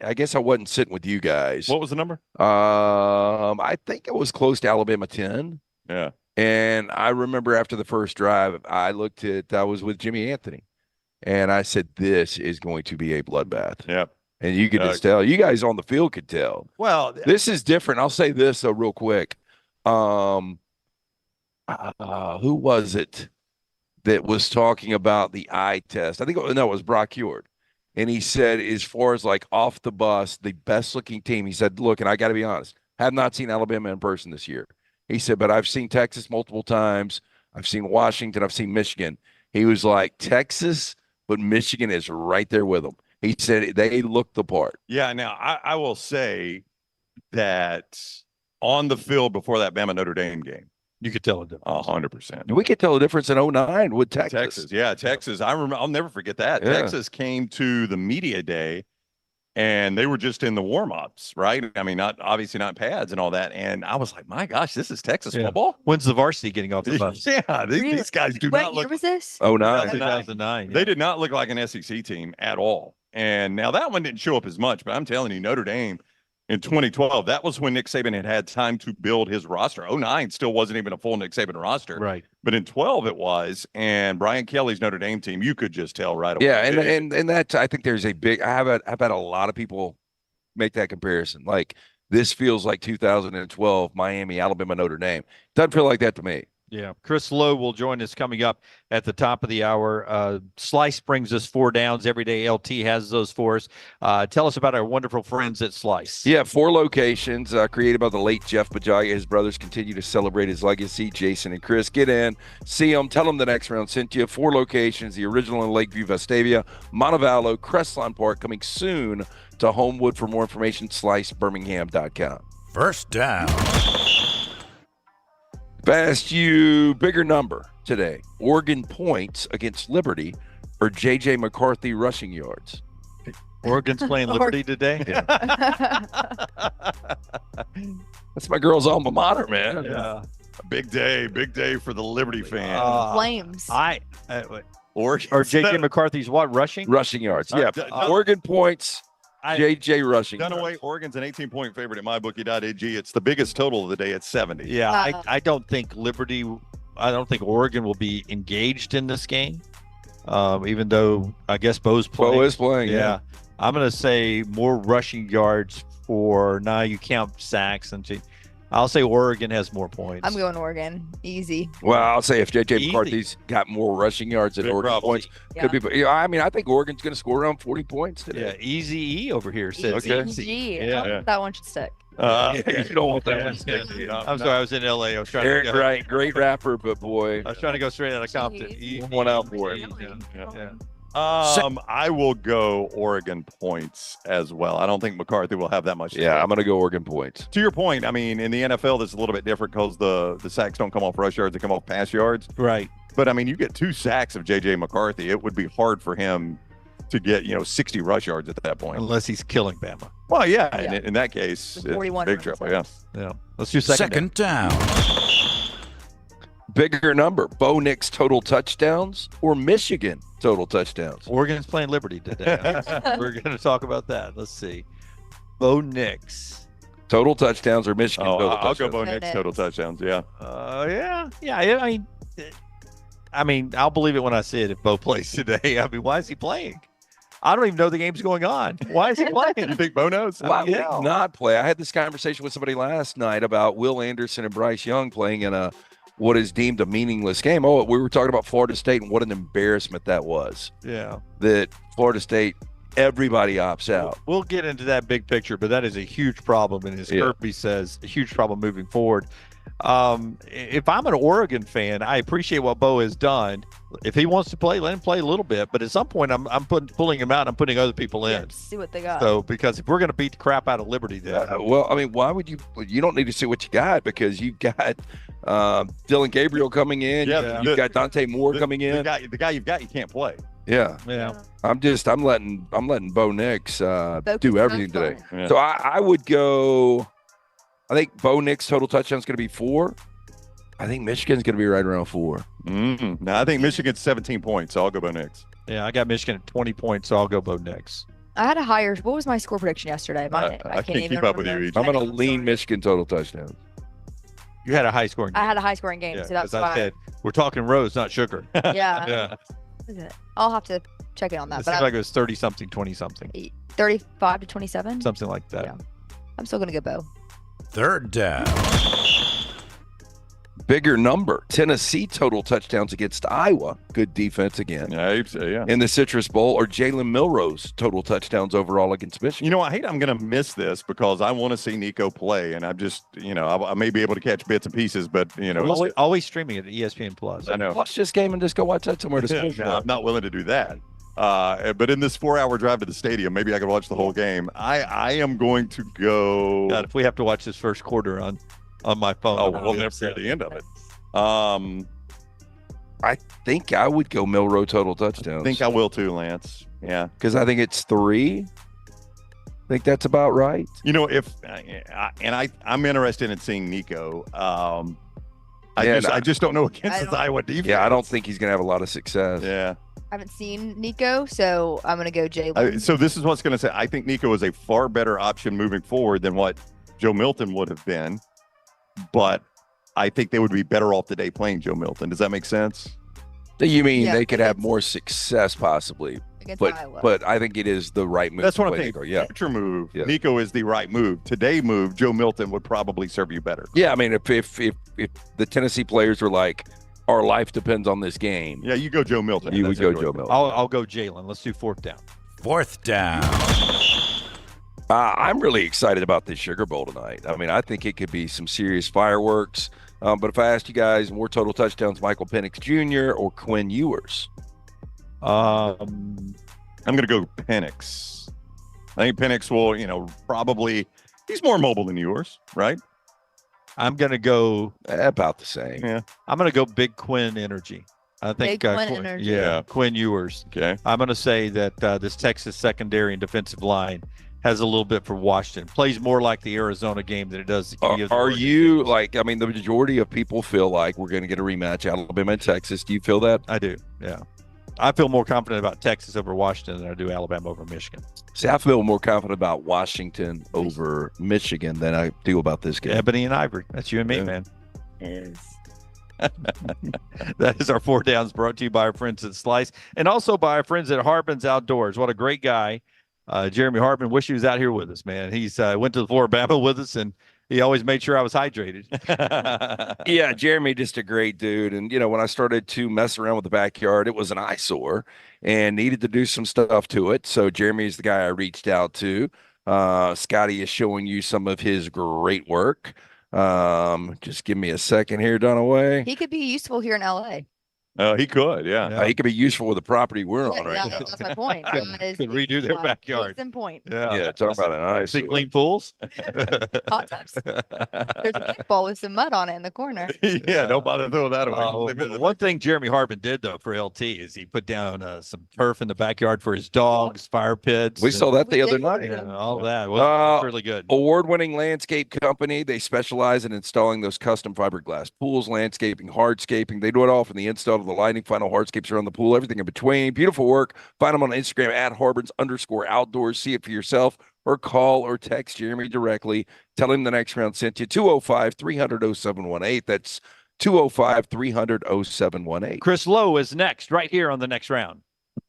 I guess I wasn't sitting with you guys. What was the number? I think it was close to Alabama 10. Yeah. And I remember after the first drive, I was with Jimmy Anthony, and I said, this is going to be a bloodbath. Yep. And you could just tell. You guys on the field could tell. Well, this is different. I'll say this, though, real quick. Who was it that was talking about the eye test? I think it was Brock Heward. And he said, as far as like off the bus, the best-looking team, he said, look, and I got to be honest, have not seen Alabama in person this year. He said, but I've seen Texas multiple times. I've seen Washington. I've seen Michigan. He was like, Texas, but Michigan is right there with them. He said they look the part. Yeah, now I will say that on the field before that Bama Notre Dame game, you could tell a difference. 100%. We could tell the difference in 2009 with Texas. Texas. I remember. I'll never forget that. Yeah. Texas came to the media day, and they were just in the warm-ups, right? I mean, obviously not pads and all that. And I was like, my gosh, this is Texas football. When's the varsity getting off the bus? Yeah, these guys do What not year look. was this? 2009. They did not look like an SEC team at all. And now that one didn't show up as much, but I'm telling you, Notre Dame in 2012, that was when Nick Saban had time to build his roster. 2009 still wasn't even a full Nick Saban roster. Right. But in 12 it was. And Brian Kelly's Notre Dame team, you could just tell right away. Yeah, and that, I think there's a big, I've had a lot of people make that comparison. Like, this feels like 2012 Miami, Alabama, Notre Dame. Doesn't feel like that to me. Yeah. Chris Lowe will join us coming up at the top of the hour. Slice brings us 4 downs every day. LT has those for us. Tell us about our wonderful friends at Slice. Yeah, 4 locations created by the late Jeff Bajaga. His brothers continue to celebrate his legacy. Jason and Chris, get in, see them, tell them the next round sent you. 4 locations, the original in Lakeview, Vestavia, Montevallo, Crestline Park, coming soon to Homewood. For more information, slicebirmingham.com. First down. Fast you bigger number today. Oregon points against Liberty or J.J. McCarthy rushing yards? Oregon's playing Liberty today? Yeah. That's my girl's alma mater, man. Yeah. Big day for the Liberty fan. Flames. Oregon or J.J. McCarthy's what, rushing? Rushing yards, yeah. Oregon points, J.J. rushing. Dunaway, Oregon's an 18-point favorite at mybookie.ag. It's the biggest total of the day at 70. Yeah, I don't think Oregon will be engaged in this game, even though I guess Bo's playing. Bo is playing, yeah. I'm going to say more rushing yards for, now you count sacks. I'll say Oregon has more points. I'm going Oregon. Easy. Well, I'll say if J.J. McCarthy's got more rushing yards than Oregon points, could be. Yeah, I mean, I think Oregon's going to score around 40 points today. Yeah, Easy E over here says. Easy. Yeah. That one should stick. You don't want that one stick. I'm sorry, I was in L.A. I was trying Eric Wright, great rapper, but boy. I was trying to go straight out of Compton. One out for it. Yeah. I will go Oregon points as well. I don't think McCarthy will have that much. Yeah, I'm going to go Oregon points. To your point, I mean, in the NFL, this is a little bit different because the sacks don't come off rush yards; they come off pass yards. Right. But I mean, you get 2 sacks of J.J. McCarthy, it would be hard for him to get 60 rush yards at that point, unless he's killing Bama. Well, yeah. In that case, it's 41 big trouble. Yeah. Let's do second down. Bigger number: Bo Nix total touchdowns or Michigan total touchdowns? Oregon's playing Liberty today. We're going to talk about that. Let's see. Bo Nix total touchdowns or Michigan total I'll touchdowns? go Bo Nix total touchdowns. Yeah. Yeah. I mean, I'll believe it when I see it if Bo plays today. I mean, why is he playing? I don't even know the game's going on. Why is he playing? You think Bo knows? Why would he not play? I had this conversation with somebody last night about Will Anderson and Bryce Young playing in what is deemed a meaningless game. Oh, we were talking about Florida State and what an embarrassment that was. Yeah. That Florida State, everybody opts out. We'll get into that big picture, but that is a huge problem. And as Kirby says, a huge problem moving forward. If I'm an Oregon fan, I appreciate what Bo has done. If he wants to play, let him play a little bit. But at some point, I'm pulling him out and I'm putting other people in. See what they got. So, because if we're going to beat the crap out of Liberty, then well, I mean, why would you? You don't need to see what you got because you've got Dylan Gabriel coming in. Yeah, you've got Dante Moore coming in. The guy you've got, you can't play. Yeah. I'm letting Bo Nix do everything today. Yeah. So I would go. I think Bo Nix total touchdown is going to be 4. I think Michigan's going to be right around 4. No, I think Michigan's 17 points, so I'll go Bo Nix. Yeah, I got Michigan at 20 points, so I'll go Bo Nix. I had a higher. What was my score prediction yesterday? I can't keep up with you. I'm going to lean Michigan total touchdown. You had a high scoring game. I had a high scoring game, so that's why. I said, we're talking rows, not sugar. Yeah. I'll have to check it on that. It seems like it was 30-something, 20-something. 35 to 27? Something like that. Yeah. I'm still going to go Bo. Third down. Bigger number: Tennessee total touchdowns against Iowa. Good defense again. Yeah. In the Citrus Bowl, or Jalen Milrose total touchdowns overall against Michigan. I hate I'm going to miss this because I want to see Nico play, and I'm just, I may be able to catch bits and pieces, but always streaming it at ESPN Plus. I know. Watch this game and just go watch that somewhere to school. No, I'm not willing to do that. But in this 4-hour drive to the stadium, maybe I could watch the whole game. I am going to go. God, if we have to watch this first quarter on my phone, we'll never see the end of it. I think I would go Milroe total touchdowns. I think I will too, Lance. Yeah, because I think it's 3. I think that's about right. I'm interested in seeing Nico. I just don't know against this Iowa defense. Yeah, I don't think he's going to have a lot of success. Yeah. I haven't seen Nico, so I'm going to go Jalen. So this is what's going to say. I think Nico is a far better option moving forward than what Joe Milton would have been. But I think they would be better off today playing Joe Milton. Does that make sense? You mean they could have more success possibly? But I think it is the right move. That's what I'm thinking. Yeah. Future move. Yeah. Nico is the right move. Today move, Joe Milton would probably serve you better. Yeah, I mean, if the Tennessee players were like, our life depends on this game. Yeah, you go Joe Milton. You would go Joe Milton. I'll go Jalen. Let's do fourth down. Fourth down. I'm really excited about this Sugar Bowl tonight. I mean, I think it could be some serious fireworks. But if I asked you guys more total touchdowns, Michael Penix Jr. or Quinn Ewers? I'm going to go Penix. I think Penix will, probably – he's more mobile than Ewers, right? I'm going to go about the same. Yeah. I'm going to go big Quinn energy. I think Quinn energy. Yeah, Quinn Ewers. Okay. I'm going to say that this Texas secondary and defensive line has a little bit for Washington. Plays more like the Arizona game than it does. Are you like? I mean, the majority of people feel like we're going to get a rematch, Alabama and Texas. Do you feel that? I do. Yeah. I feel more confident about Texas over Washington than I do Alabama over Michigan. See, I feel more confident about Washington over Michigan than I do about this game. Ebony and Ivory. That's you and me, man. Is. That is our 4 downs, brought to you by our friends at Slice and also by our friends at Harbin's Outdoors. What a great guy. Jeremy Harbin. Wish he was out here with us, man. He's went to the Florida with us, and he always made sure I was hydrated. Yeah, Jeremy, just a great dude. And, when I started to mess around with the backyard, it was an eyesore and needed to do some stuff to it. So Jeremy is the guy I reached out to. Scotty is showing you some of his great work. Just give me a second here, Dunaway. He could be useful here in LA. He could, yeah. He could be useful with the property we're on right now. That's my point. Could redo their backyard. Case in point. Yeah, talk about an ice. Big clean pools. Hot tubs. There's a kickball with some mud on it in the corner. Yeah, don't bother throwing that away. One thing Jeremy Harbin did, though, for LT is he put down some turf in the backyard for his dogs, fire pits. We saw that the other night. Yeah, all that. Was really good. Award-winning landscape company. They specialize in installing those custom fiberglass pools, landscaping, hardscaping. They do it all from the install to the lighting, final hardscapes around the pool, everything in between. Beautiful work. Find them on Instagram at Harbins_outdoors. See it for yourself or call or text Jeremy directly. Tell him the next round sent you. 205-300-0718. That's 205-300-0718. Chris Lowe is next, right here on the next round.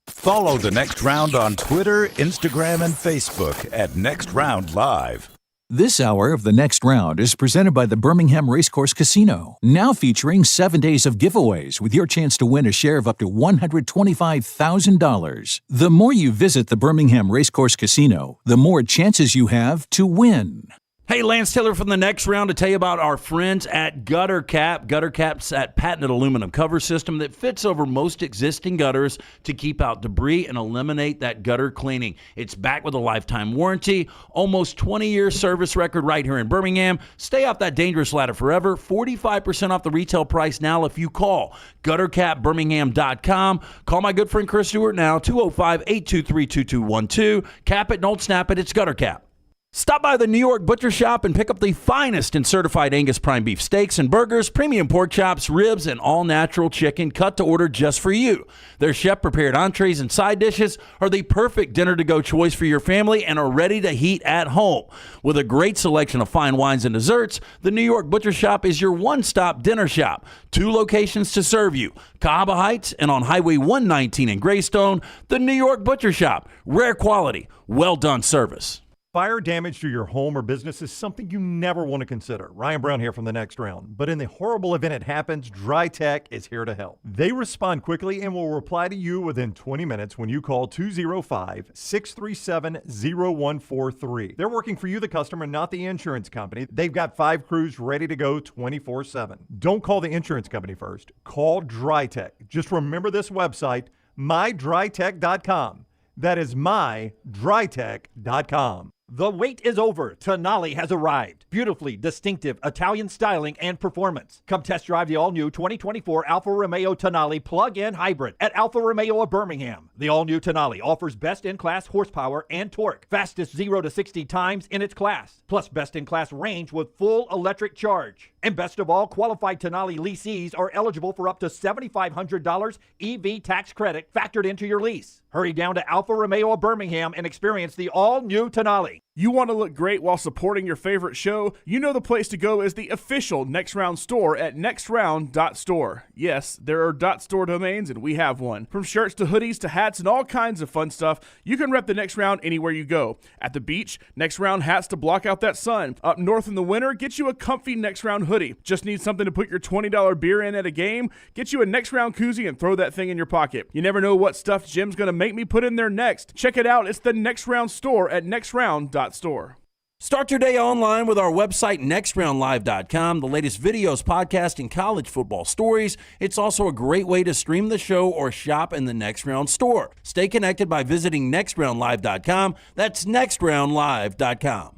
Follow the Next Round on Twitter, Instagram, and Facebook at Next Round Live. This hour of The Next Round is presented by the Birmingham Racecourse Casino, now featuring 7 days of giveaways with your chance to win a share of up to $125,000. The more you visit the Birmingham Racecourse Casino, the more chances you have to win. Hey, Lance Taylor from the next round to tell you about our friends at Gutter Cap. Gutter Cap's that patented aluminum cover system that fits over most existing gutters to keep out debris and eliminate that gutter cleaning. It's backed with a lifetime warranty, almost 20-year service record right here in Birmingham. Stay off that dangerous ladder forever. 45% off the retail price now if you call guttercapbirmingham.com. Call my good friend Chris Stewart now, 205-823-2212. Cap it, don't snap it. It's Gutter Cap. Stop by the New York Butcher Shop and pick up the finest in certified Angus prime beef steaks and burgers, premium pork chops, ribs, and all-natural chicken cut to order just for you. Their chef-prepared entrees and side dishes are the perfect dinner-to-go choice for your family and are ready to heat at home. With a great selection of fine wines and desserts, the New York Butcher Shop is your one-stop dinner shop. 2 locations to serve you, Cahaba Heights and on Highway 119 in Greystone. The New York Butcher Shop, rare quality, well-done service. Fire damage to your home or business is something you never want to consider. Ryan Brown here from the next round. But in the horrible event it happens, Dry Tech is here to help. They respond quickly and will reply to you within 20 minutes when you call 205-637-0143. They're working for you, the customer, not the insurance company. They've got 5 crews ready to go 24/7. Don't call the insurance company first. Call Dry Tech. Just remember this website, mydrytech.com. That is mydrytech.com. The wait is over. Tonali has arrived. Beautifully distinctive Italian styling and performance. Come test drive the all-new 2024 Alfa Romeo Tonali plug-in hybrid at Alfa Romeo of Birmingham. The all-new Tonali offers best-in-class horsepower and torque, fastest 0 to 60 times in its class, plus best-in-class range with full electric charge. And best of all, qualified Tonali leasees are eligible for up to $7,500 EV tax credit factored into your lease. Hurry down to Alfa Romeo of Birmingham and experience the all-new Tonali. You want to look great while supporting your favorite show? You know the place to go is the official Next Round store at nextround.store. Yes, there are .store domains, and we have one. From shirts to hoodies to hats and all kinds of fun stuff, you can rep the Next Round anywhere you go. At the beach, Next Round hats to block out that sun. Up north in the winter, get you a comfy Next Round hoodie. Just need something to put your $20 beer in at a game? Get you a Next Round koozie and throw that thing in your pocket. You never know what stuff Jim's going to make me put in there next. Check it out. It's the Next Round store at nextround.store. Start your day online with our website, nextroundlive.com, the latest videos, podcasts, and college football stories. It's also a great way to stream the show or shop in the Next Round store. Stay connected by visiting nextroundlive.com. That's nextroundlive.com.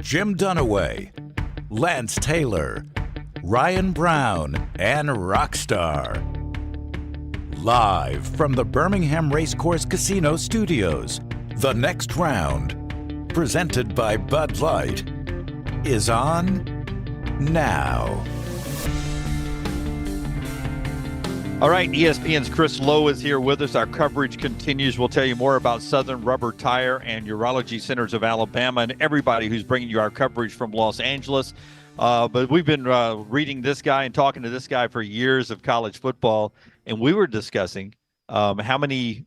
Jim Dunaway, Lance Taylor, Ryan Brown, and Rockstar. Live from the Birmingham Racecourse Casino Studios, The Next Round, presented by Bud Light, is on now. All right, ESPN's Chris Lowe is here with us. Our coverage continues. We'll tell you more about Southern Rubber Tire and Urology Centers of Alabama and everybody who's bringing you our coverage from Los Angeles. But we've been reading this guy and talking to this guy for years of college football, and we were discussing how many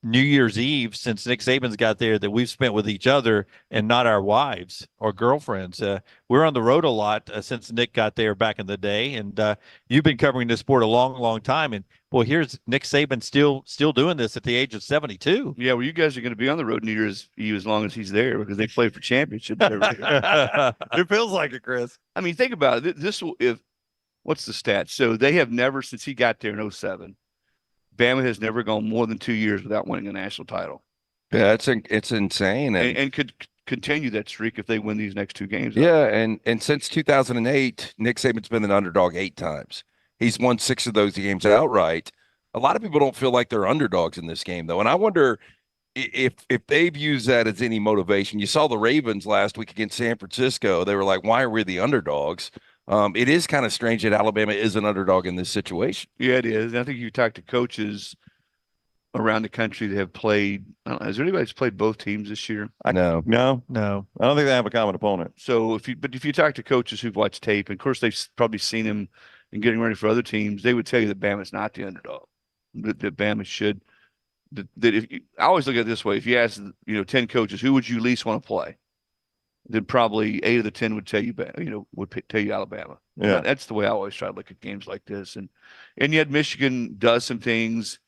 New Year's Eve since Nick Saban's got there that we've spent with each other and not our wives or girlfriends. We're on the road a lot since Nick got there back in the day, and you've been covering this sport a long, long time. And well, here's Nick Saban still doing this at the age of 72. Yeah, well, you guys are going to be on the road New Year's Eve as long as he's there because they play for championships every year. It feels like it, Chris. I mean, think about it. This will, if what's the stat? So they have never, since he got there in 07, Bama has never gone more than 2 years without winning a national title. Yeah, it's insane, and could continue that streak if they win these next 2 games. Yeah, and since 2008, Nick Saban's been an underdog 8 times. He's won 6 of those games outright. A lot of people don't feel like they're underdogs in this game, though, and I wonder if they've used that as any motivation. You saw the Ravens last week against San Francisco. They were like, "Why are we the underdogs?" It is kind of strange that Alabama is an underdog in this situation. Yeah, it is. And I think you talk to coaches around the country that have played. I don't know, has there anybody that's played both teams this year? No. I don't think they have a common opponent. So if you talk to coaches who've watched tape, and of course they've probably seen him and getting ready for other teams, they would tell you that Bama's not the underdog. That Bama should. That if I always look at it this way: if you ask 10 coaches, who would you least want to play? Then probably 8 of the 10 would tell you, tell you Alabama. Yeah, that's the way I always try to look at games like this. And yet Michigan does some things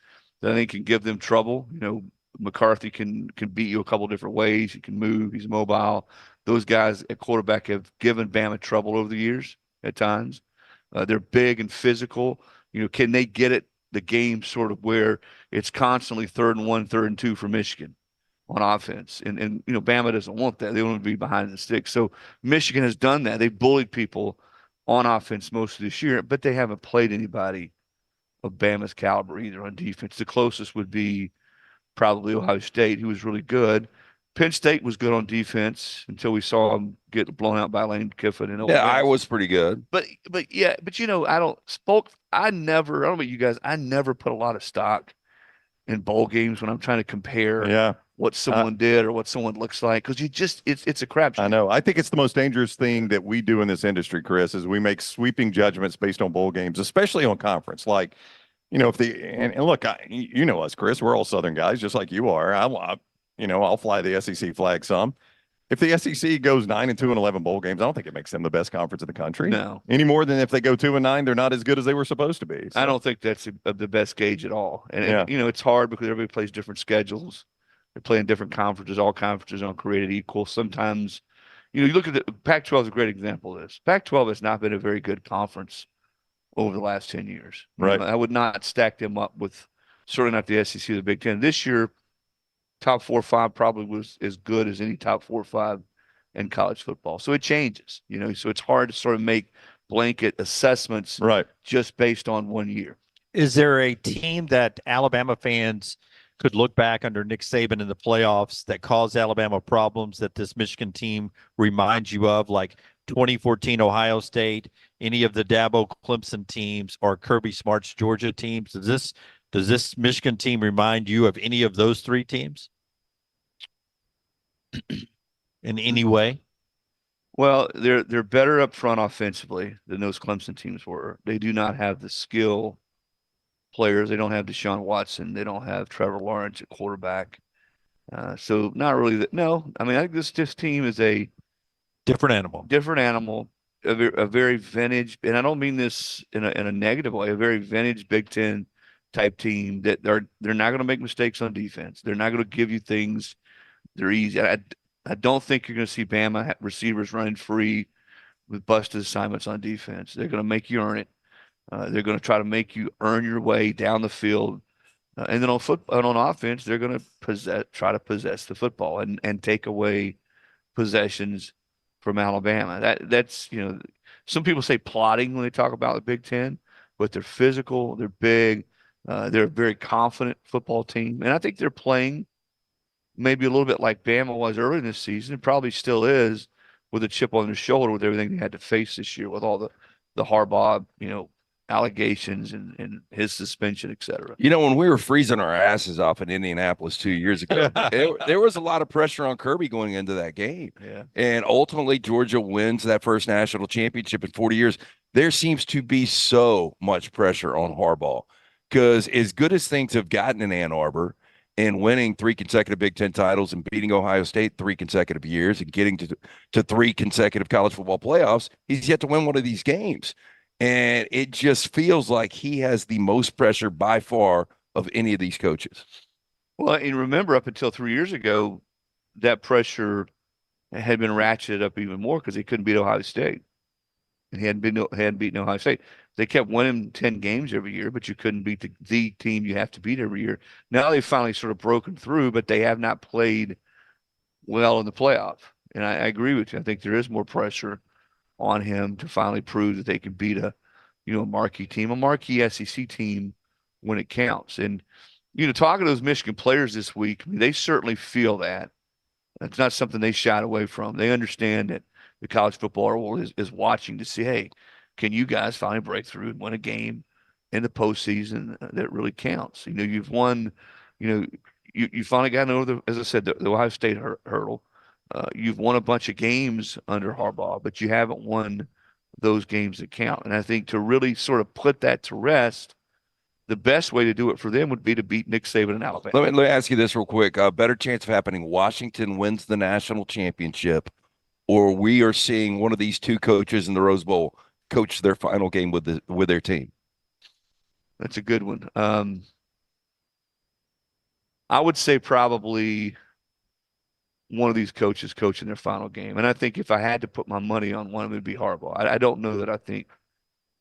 that I think can give them trouble. McCarthy can beat you a couple different ways. He can move. He's mobile. Those guys at quarterback have given Bama trouble over the years at times. They're big and physical. Can they get it? The game sort of where it's constantly 3rd and 1, 3rd and 2 for Michigan on offense. And Bama doesn't want that. They want to be behind the sticks. So Michigan has done that. They've bullied people on offense most of this year, but they haven't played anybody of Bama's caliber either on defense. The closest would be probably Ohio State, who was really good. Penn State was good on defense until we saw them get blown out by Lane Kiffin. And Iowa's pretty good. But I don't know about you guys. I never put a lot of stock in bowl games when I'm trying to compare what someone did or what someone looks like, because it's a crapshoot. I know. I think it's the most dangerous thing that we do in this industry, Chris, is we make sweeping judgments based on bowl games, especially on conference. Like, if and look, you know us, Chris, we're all Southern guys, just like you are. I'll fly the SEC flag some. If the SEC goes 9-2 in 11 bowl games, I don't think it makes them the best conference in the country. No, any more than if they go 2-9, they're not as good as they were supposed to be. So. I don't think that's the best gauge at all. And it's hard because everybody plays different schedules. They play in different conferences. All conferences aren't created equal. Sometimes, you look at the Pac-12 is a great example of this. Pac-12 has not been a very good conference over the last 10 years. Right. I would not stack them up with certainly not the SEC or the Big Ten. This year, top 4 or 5 probably was as good as any top 4 or 5 in college football. So it changes, so it's hard to sort of make blanket assessments just based on 1 year. Is there a team that Alabama fans could look back under Nick Saban in the playoffs that caused Alabama problems that this Michigan team reminds you of, like 2014 Ohio State, any of the Dabo Clemson teams, or Kirby Smart's Georgia teams? Does this Michigan team remind you of any of those 3 teams in any way? Well, they're better up front offensively than those Clemson teams were. They do not have the skill players. They don't have Deshaun Watson. They don't have Trevor Lawrence at quarterback. So not really. No, I mean, I think this team is a different animal. A very vintage, and I don't mean this in a negative way. A very vintage Big Ten type team that they're not going to make mistakes on defense. They're not going to give you things. They're easy. I don't think you're going to see Bama receivers running free with busted assignments on defense. They're going to make you earn it. They're going to try to make you earn your way down the field. And then on offense, they're going to try to possess the football and take away possessions from Alabama. That's some people say plotting when they talk about the Big Ten, but they're physical, they're big, they're a very confident football team, and I think they're playing maybe a little bit like Bama was early in this season. It probably still is, with a chip on their shoulder with everything they had to face this year, with all the Harbaugh, allegations and his suspension, et cetera. When we were freezing our asses off in Indianapolis 2 years ago, there was a lot of pressure on Kirby going into that game. Yeah. And ultimately, Georgia wins that first national championship in 40 years. There seems to be so much pressure on Harbaugh, because as good as things have gotten in Ann Arbor, and winning 3 consecutive Big Ten titles and beating Ohio State 3 consecutive years and getting to 3 consecutive college football playoffs, he's yet to win one of these games. And it just feels like he has the most pressure by far of any of these coaches. Well, and remember, up until 3 years ago, that pressure had been ratcheted up even more because he couldn't beat Ohio State. And he hadn't beaten Ohio State. They kept winning 10 games every year, but you couldn't beat the team you have to beat every year. Now they've finally sort of broken through, but they have not played well in the playoff. And I agree with you. I think there is more pressure on him to finally prove that they can beat a marquee team, a marquee SEC team when it counts. And, talking to those Michigan players this week, I mean, they certainly feel that. It's not something they shied away from. They understand that the college football world is watching to see, hey, can you guys finally break through and win a game in the postseason that really counts? You've won, you finally got over as I said, the Ohio State hurdle. You've won a bunch of games under Harbaugh, but you haven't won those games that count. And I think to really sort of put that to rest, the best way to do it for them would be to beat Nick Saban in Alabama. Let me ask you this real quick. Better chance of happening, Washington wins the national championship, or we are seeing one of these two coaches in the Rose Bowl coach their final game with their team? That's a good one. I would say probably one of these coaches coaching their final game. And I think if I had to put my money on one, it would be Harbaugh. I don't know that I think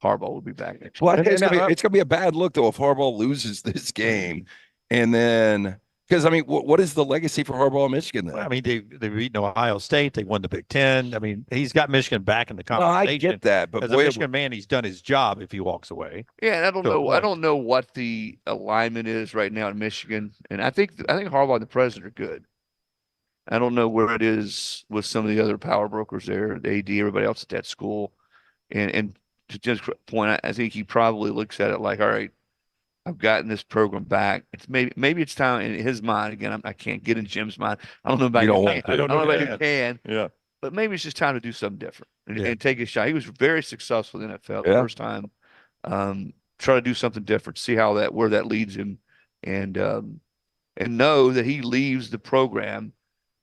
Harbaugh will be back next year. Well, it's going to be a bad look, though, if Harbaugh loses this game. And then, because, I mean, what is the legacy for Harbaugh in Michigan then? I mean, they've beaten Ohio State. They won the Big Ten. I mean, he's got Michigan back in the No, conversation. I get that. But as a Michigan man, he's done his job if he walks away. Yeah, and I don't know what the alignment is right now in Michigan. And I think Harbaugh and the president are good. I don't know where it is with some of the other power brokers there, the AD, everybody else at that school. And to just point, I think he probably looks at it like, all right, I've gotten this program back. It's maybe it's time in his mind again. I can't get in Jim's mind. I don't know about you. I don't know about you can. Yeah. But maybe it's just time to do something different and take a shot. He was very successful in the NFL the first time. Try to do something different, see where that leads him, and know that he leaves the program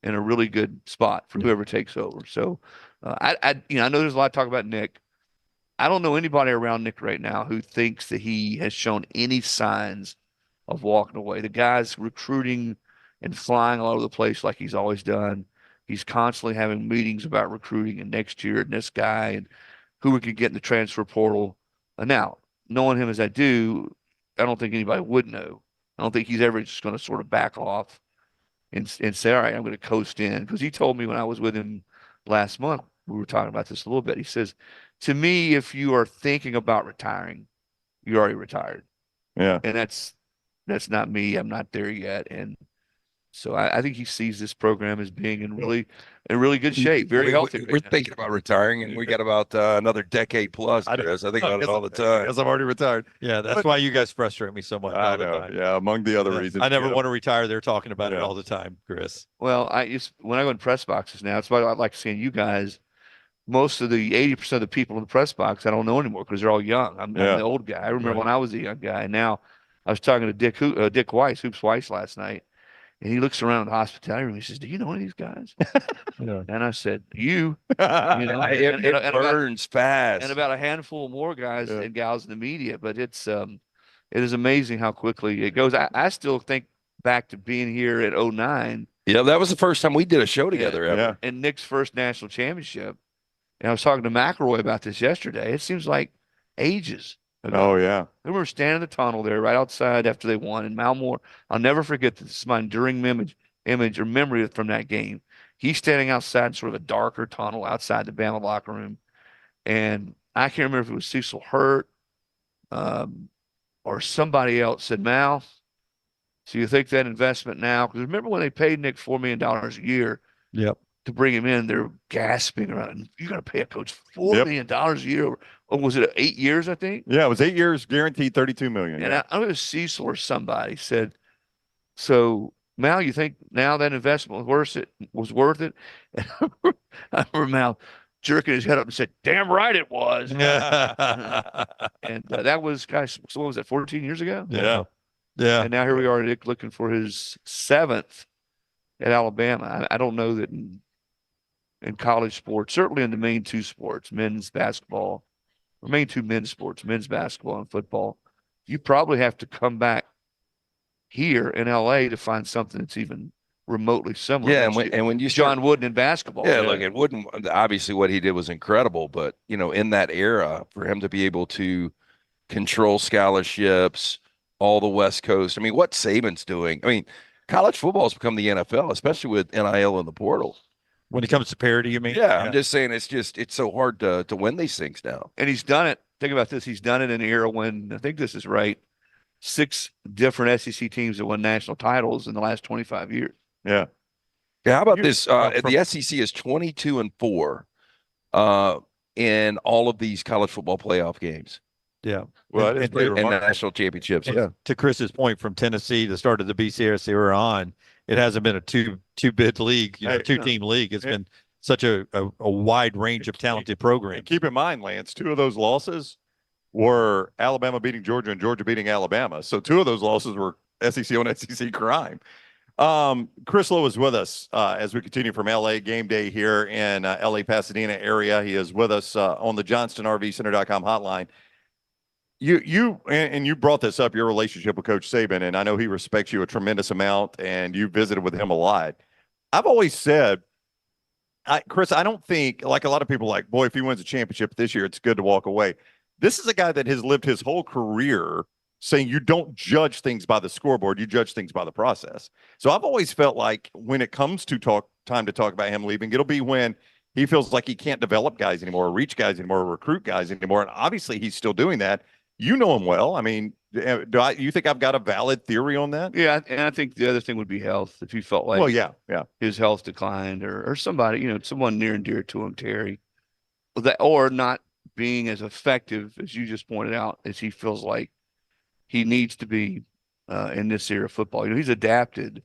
in a really good spot for whoever takes over. So I know there's a lot of talk about Nick. I don't know anybody around Nick right now who thinks that he has shown any signs of walking away. The guy's recruiting and flying all over the place like he's always done. He's constantly having meetings about recruiting and next year and this guy and who we could get in the transfer portal. And now, knowing him as I do, I don't think anybody would know. I don't think he's ever just going to sort of back off and say, all right, I'm going to coast in. Because he told me when I was with him last month, we were talking about this a little bit. He says, to me, if you are thinking about retiring, you're already retired. Yeah. And that's not me. I'm not there yet. And so I think he sees this program as being in really good shape, very healthy. We're thinking about retiring, and we got about another decade plus, Chris. I think about it all the time. Because I'm already retired. Yeah, that's why you guys frustrate me so much. I know. Yeah, among the other reasons. I never want to retire. They're talking about it all the time, Chris. Well, when I go in press boxes now, it's why I like seeing you guys. Most of the 80% of the people in the press box I don't know anymore because they're all young. I'm the old guy. I remember when I was a young guy. And now I was talking to Dick Weiss, Hoops Weiss, last night, and he looks around the hospitality room. He says, "Do you know any of these guys?" And I said, "You." It burns fast. And about a handful more guys and gals in the media. But it is amazing how quickly it goes. I still think back to being here at 2009. Yeah, that was the first time we did a show together ever. And Nick's first national championship. And I was talking to McElroy about this yesterday. It seems like ages ago. Oh, yeah. I remember standing in the tunnel there right outside after they won. And Malmore, I'll never forget this. This is my enduring image or memory from that game. He's standing outside in sort of a darker tunnel outside the Bama locker room. And I can't remember if it was Cecil Hurt or somebody else said, "Mal, so you think that investment now?" Because remember when they paid Nick $4 million a year? Yep. To bring him in, they're gasping around. You're going to pay a coach $4 million a year. Or was it 8 years, I think? Yeah, it was 8 years, guaranteed $32 million. And I was Cecil or somebody said, so Mal, you think now that investment was worth it? And I remember Mal jerking his head up and said, "Damn right it was." And that was, gosh, what was that, 14 years ago? Yeah. And now here we are, Nick, looking for his 7th at Alabama. I don't know that in college sports, certainly in the main two sports, men's basketball, or main two men's sports, men's basketball and football, you probably have to come back here in LA to find something that's even remotely similar. Yeah, and when you John Wooden in basketball. Yeah, look, and Wooden, obviously what he did was incredible, but in that era, for him to be able to control scholarships, all the West Coast. I mean, what Saban's doing. I mean, college football has become the NFL, especially with NIL and the portal. When it comes to parity, you mean? Yeah, I'm just saying it's so hard to win these things now. And he's done it. Think about this. He's done it in an era when, I think this is right, 6 different SEC teams have won national titles in the last 25 years. Yeah. Yeah, how about this? The SEC is 22-4 in all of these college football playoff games. Yeah. Well, and national championships. And yeah. To Chris's point, from Tennessee, the start of the BCS era on, it hasn't been a two-bid league, two-team league. It's been such a wide range of talented programs. And keep in mind, Lance, 2 of those losses were Alabama beating Georgia and Georgia beating Alabama. So 2 of those losses were SEC on SEC crime. Chris Lowe is with us as we continue from LA game day here in LA Pasadena area. He is with us on the JohnstonRVCenter.com hotline. You brought this up, your relationship with Coach Saban, and I know he respects you a tremendous amount, and you visited with him a lot. I've always said, Chris, I don't think, like a lot of people like, boy, if he wins a championship this year, it's good to walk away. This is a guy that has lived his whole career saying you don't judge things by the scoreboard, you judge things by the process. So I've always felt like when it comes to time to talk about him leaving, it'll be when he feels like he can't develop guys anymore, or reach guys anymore, or recruit guys anymore. And obviously he's still doing that. You know him well. I mean, you think I've got a valid theory on that? Yeah, and I think the other thing would be health. If you felt like his health declined, or somebody, someone near and dear to him, Terry, or not being as effective as you just pointed out as he feels like he needs to be in this era of football. He's adapted.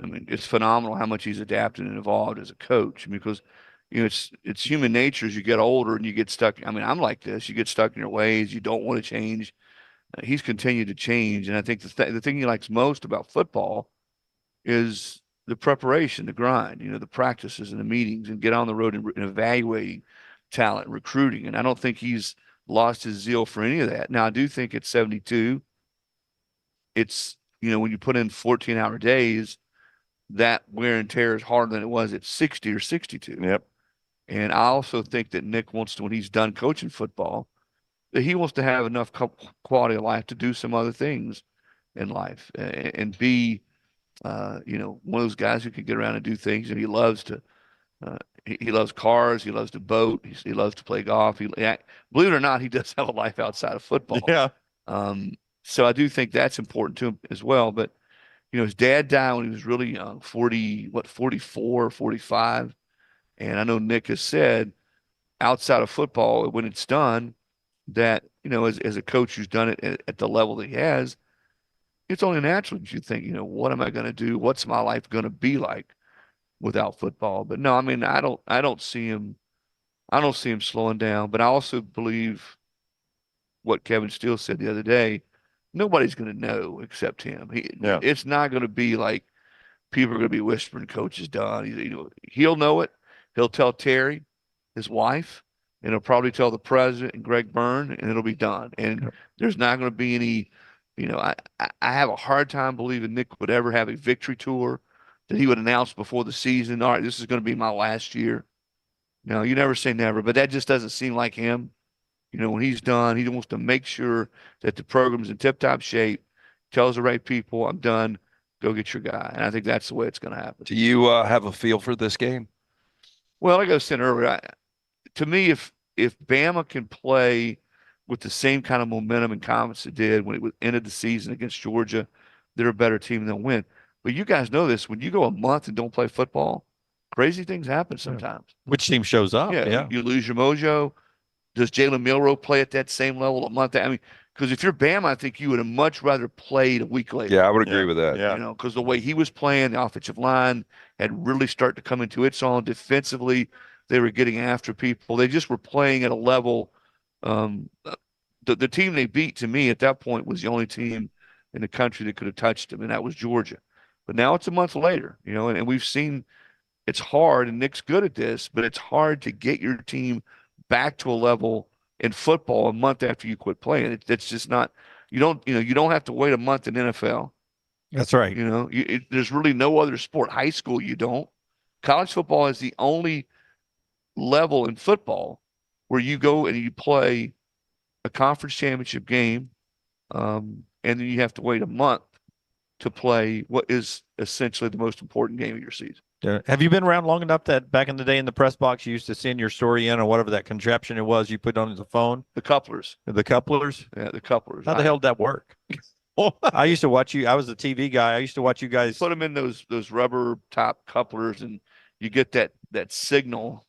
I mean, it's phenomenal how much he's adapted and evolved as a coach, because it's human nature as you get older and you get stuck. I mean, I'm like this. You get stuck in your ways. You don't want to change. He's continued to change. And I think the thing he likes most about football is the preparation, the grind, the practices and the meetings, and get on the road and evaluating talent, recruiting. And I don't think he's lost his zeal for any of that. Now, I do think at 72, it's, when you put in 14-hour days, that wear and tear is harder than it was at 60 or 62. Yep. And I also think that Nick wants to, when he's done coaching football, that he wants to have enough quality of life to do some other things in life and be, one of those guys who can get around and do things. And he loves to, he loves cars. He loves to boat. He loves to play golf. Believe it or not, he does have a life outside of football. Yeah. So I do think that's important to him as well. But, his dad died when he was really young, 44, 45. And I know Nick has said outside of football, when it's done, that, as a coach who's done it at the level that he has, it's only natural that you think, what am I going to do? What's my life going to be like without football? But no, I mean, I don't see him slowing down. But I also believe what Kevin Steele said the other day. Nobody's going to know except him. It's not going to be like people are going to be whispering, "Coach is done." He'll know it. He'll tell Terry, his wife, and he'll probably tell the president and Greg Byrne, and it'll be done. And there's not going to be any. I have a hard time believing Nick would ever have a victory tour that he would announce before the season. All right, this is going to be my last year. No, you never say never, but that just doesn't seem like him. When he's done, he wants to make sure that the program's in tip-top shape, tells the right people, I'm done, go get your guy. And I think that's the way it's going to happen. Do you have a feel for this game? Well, like I was saying earlier, to me, if Bama can play with the same kind of momentum and confidence it did when it ended the season against Georgia, they're a better team, they'll win. But you guys know this. When you go a month and don't play football, crazy things happen sometimes. Which team shows up? Yeah. You lose your mojo. Does Jalen Milroe play at that same level a month? I mean, because if you're Bama, I think you would have much rather played a week later. Yeah, I would agree with that. Yeah. Because the way he was playing, the offensive line had really started to come into its own. Defensively, they were getting after people. They just were playing at a level. The team they beat, to me, at that point, was the only team in the country that could have touched them, and that was Georgia. But now it's a month later, and we've seen it's hard, and Nick's good at this, but it's hard to get your team back to a level in football a month after you quit playing. It's just not. You don't have to wait a month in NFL. That's right. There's really no other sport. High school, you don't. College football is the only level in football where you go and you play a conference championship game, and then you have to wait a month to play what is essentially the most important game of your season. Have you been around long enough that back in the day in the press box you used to send your story in or whatever that contraption it was you put on the phone? The couplers. The couplers? Yeah, the couplers. How the hell did that work? I used to watch you. I was a TV guy. I used to watch you guys. Put them in those rubber top couplers, and you get that signal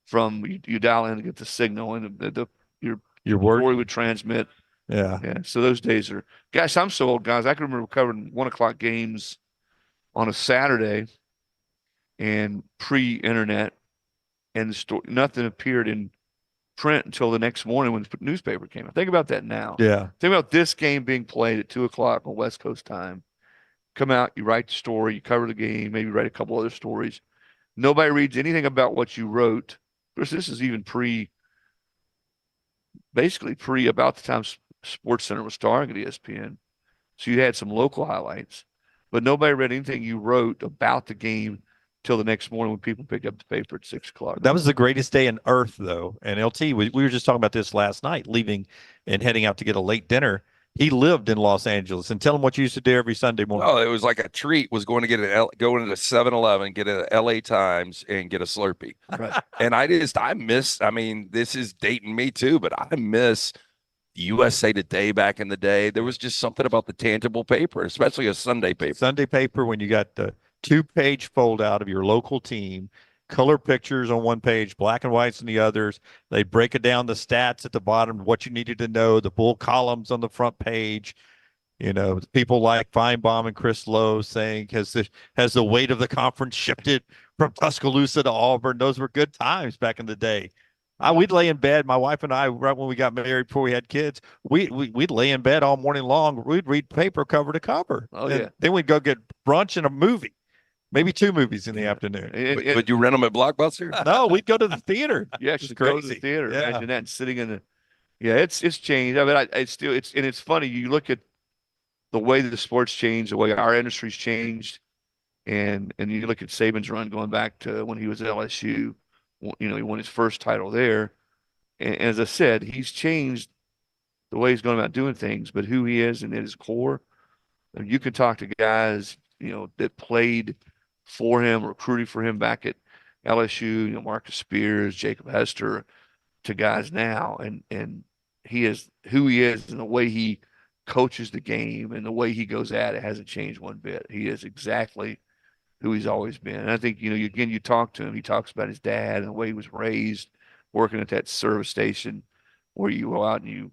from you dial in to get the signal, and your word story would transmit. Yeah. Yeah. So those days are, gosh, I'm so old, guys. I can remember covering 1 o'clock games on a Saturday and pre-internet, and the story, nothing appeared in print until the next morning when the newspaper came out. Think about that now. Yeah. Think about this game being played at 2 o'clock on West Coast time. Come out, you write the story, you cover the game, maybe write a couple other stories. Nobody reads anything about what you wrote. Of course, this is even basically pre about the time Sports Center was starring at ESPN. So you had some local highlights, but nobody read anything you wrote about the game till the next morning when people picked up the paper at 6 o'clock. That was the greatest day on earth, though. And LT, we were just talking about this last night, leaving and heading out to get a late dinner. He lived in Los Angeles, and tell him what you used to do every Sunday morning. Oh, it was like a treat. Was going to get go into 7-Eleven, get an LA Times, and get a Slurpee. Right. And I miss. I mean, this is dating me too, but I miss USA Today back in the day. There was just something about the tangible paper, especially a Sunday paper. Sunday paper, when you got the 2-page fold out of your local team, color pictures on one page, black and whites on the others. They break it down, the stats at the bottom, what you needed to know, the bull columns on the front page. You know, people like Feinbaum and Chris Lowe saying, has the weight of the conference shifted from Tuscaloosa to Auburn? Those were good times back in the day. We'd lay in bed, my wife and I, right when we got married before we had kids, we'd lay in bed all morning long. We'd read paper cover to cover. Oh, yeah. Then we'd go get brunch and a movie. Maybe 2 movies in the afternoon. But you rent them at Blockbuster? No, we'd go to the theater. You actually go to the theater. Yeah. Imagine that, sitting in the. Yeah, it's changed. I mean, it's funny. You look at the way that the sport's changed, the way our industry's changed, and you look at Saban's run going back to when he was at LSU. You know, he won his first title there, and as I said, he's changed the way he's going about doing things. But who he is and at his core, and you can talk to guys, you know, that played for him, recruiting for him back at LSU, you know, Marcus Spears, Jacob Hester, to guys now, and he is who he is, and the way he coaches the game and the way he goes at it hasn't changed one bit. He is exactly who he's always been. And I think, you know, again, you talk to him, he talks about his dad and the way he was raised, working at that service station where you go out and you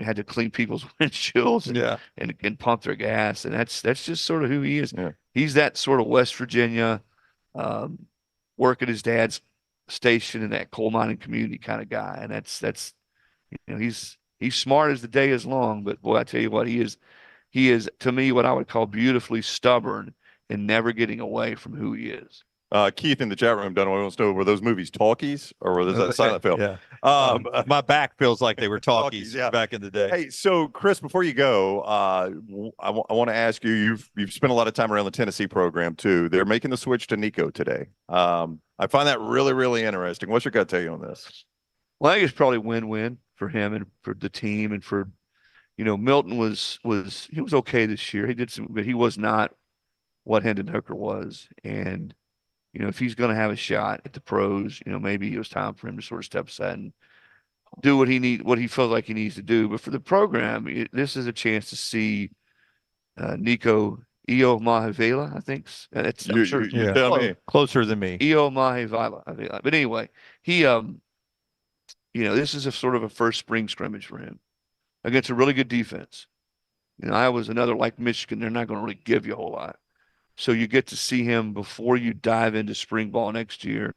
had to clean people's windshields and pump their gas. And that's just sort of who he is. Yeah. He's that sort of West Virginia, work at his dad's station in that coal mining community kind of guy. And that's, you know, he's smart as the day is long, but boy, I tell you what, he is to me, what I would call beautifully stubborn and never getting away from who he is. Keith in the chat room, Dunaway wants to know, were those movies talkies or was that silent film? Yeah. My back feels like they were talkies back in the day. Hey, so Chris, before you go, I want to ask you, you've spent a lot of time around the Tennessee program too. They're making the switch to Nico today. I find that really, really interesting. What's your gut tell you on this? Well, I think it's probably win-win for him and for the team, and for, you know, Milton was okay this year. He did some, but he was not what Hendon Hooker was. And, you know, if he's going to have a shot at the pros, you know, maybe it was time for him to sort of step aside and do what he feels like he needs to do. But for the program, this is a chance to see Nico Iamaleava, I think. I'm sure you tell me. Closer than me. Iamaleava. But anyway, he, you know, this is a sort of a first spring scrimmage for him against a really good defense. You know, Iowa's another, like Michigan, they're not going to really give you a whole lot. So you get to see him before you dive into spring ball next year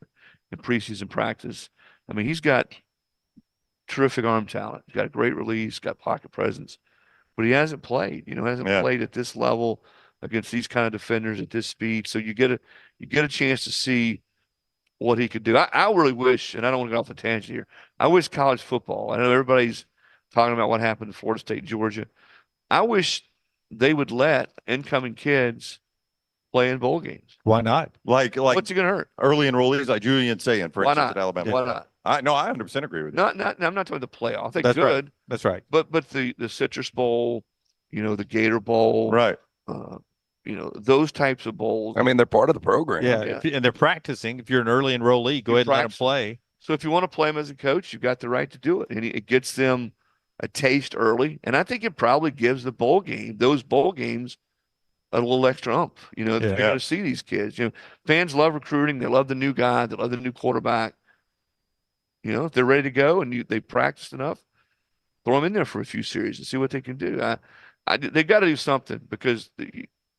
in preseason practice. I mean, he's got terrific arm talent. He's got a great release, got pocket presence, but he hasn't played. You know, hasn't played at this level against these kind of defenders at this speed. So you get a chance to see what he could do. I really wish, and I don't want to get off the tangent here, I wish college football, I know everybody's talking about what happened to Florida State, Georgia. I wish they would let incoming kids play in bowl games. Why not? Like what's it going to hurt? Early enrollees like Julian saying, for Why instance, not? at Alabama. Why not? I 100% agree with you. I'm not talking the playoff. They're That's good. right. That's right. But the Citrus Bowl, the Gator Bowl, right? Those types of bowls. I mean, they're part of the program. Yeah, and they're practicing. If you're an early enrollee, go ahead and let them play. So if you want to play them as a coach, you've got the right to do it, and it gets them a taste early. And I think it probably gives those bowl games, a little extra oomph. They're going to see these kids. Fans love recruiting. They love the new guy. They love the new quarterback. If they're ready to go and they practiced enough, throw them in there for a few series and see what they can do. They got to do something, because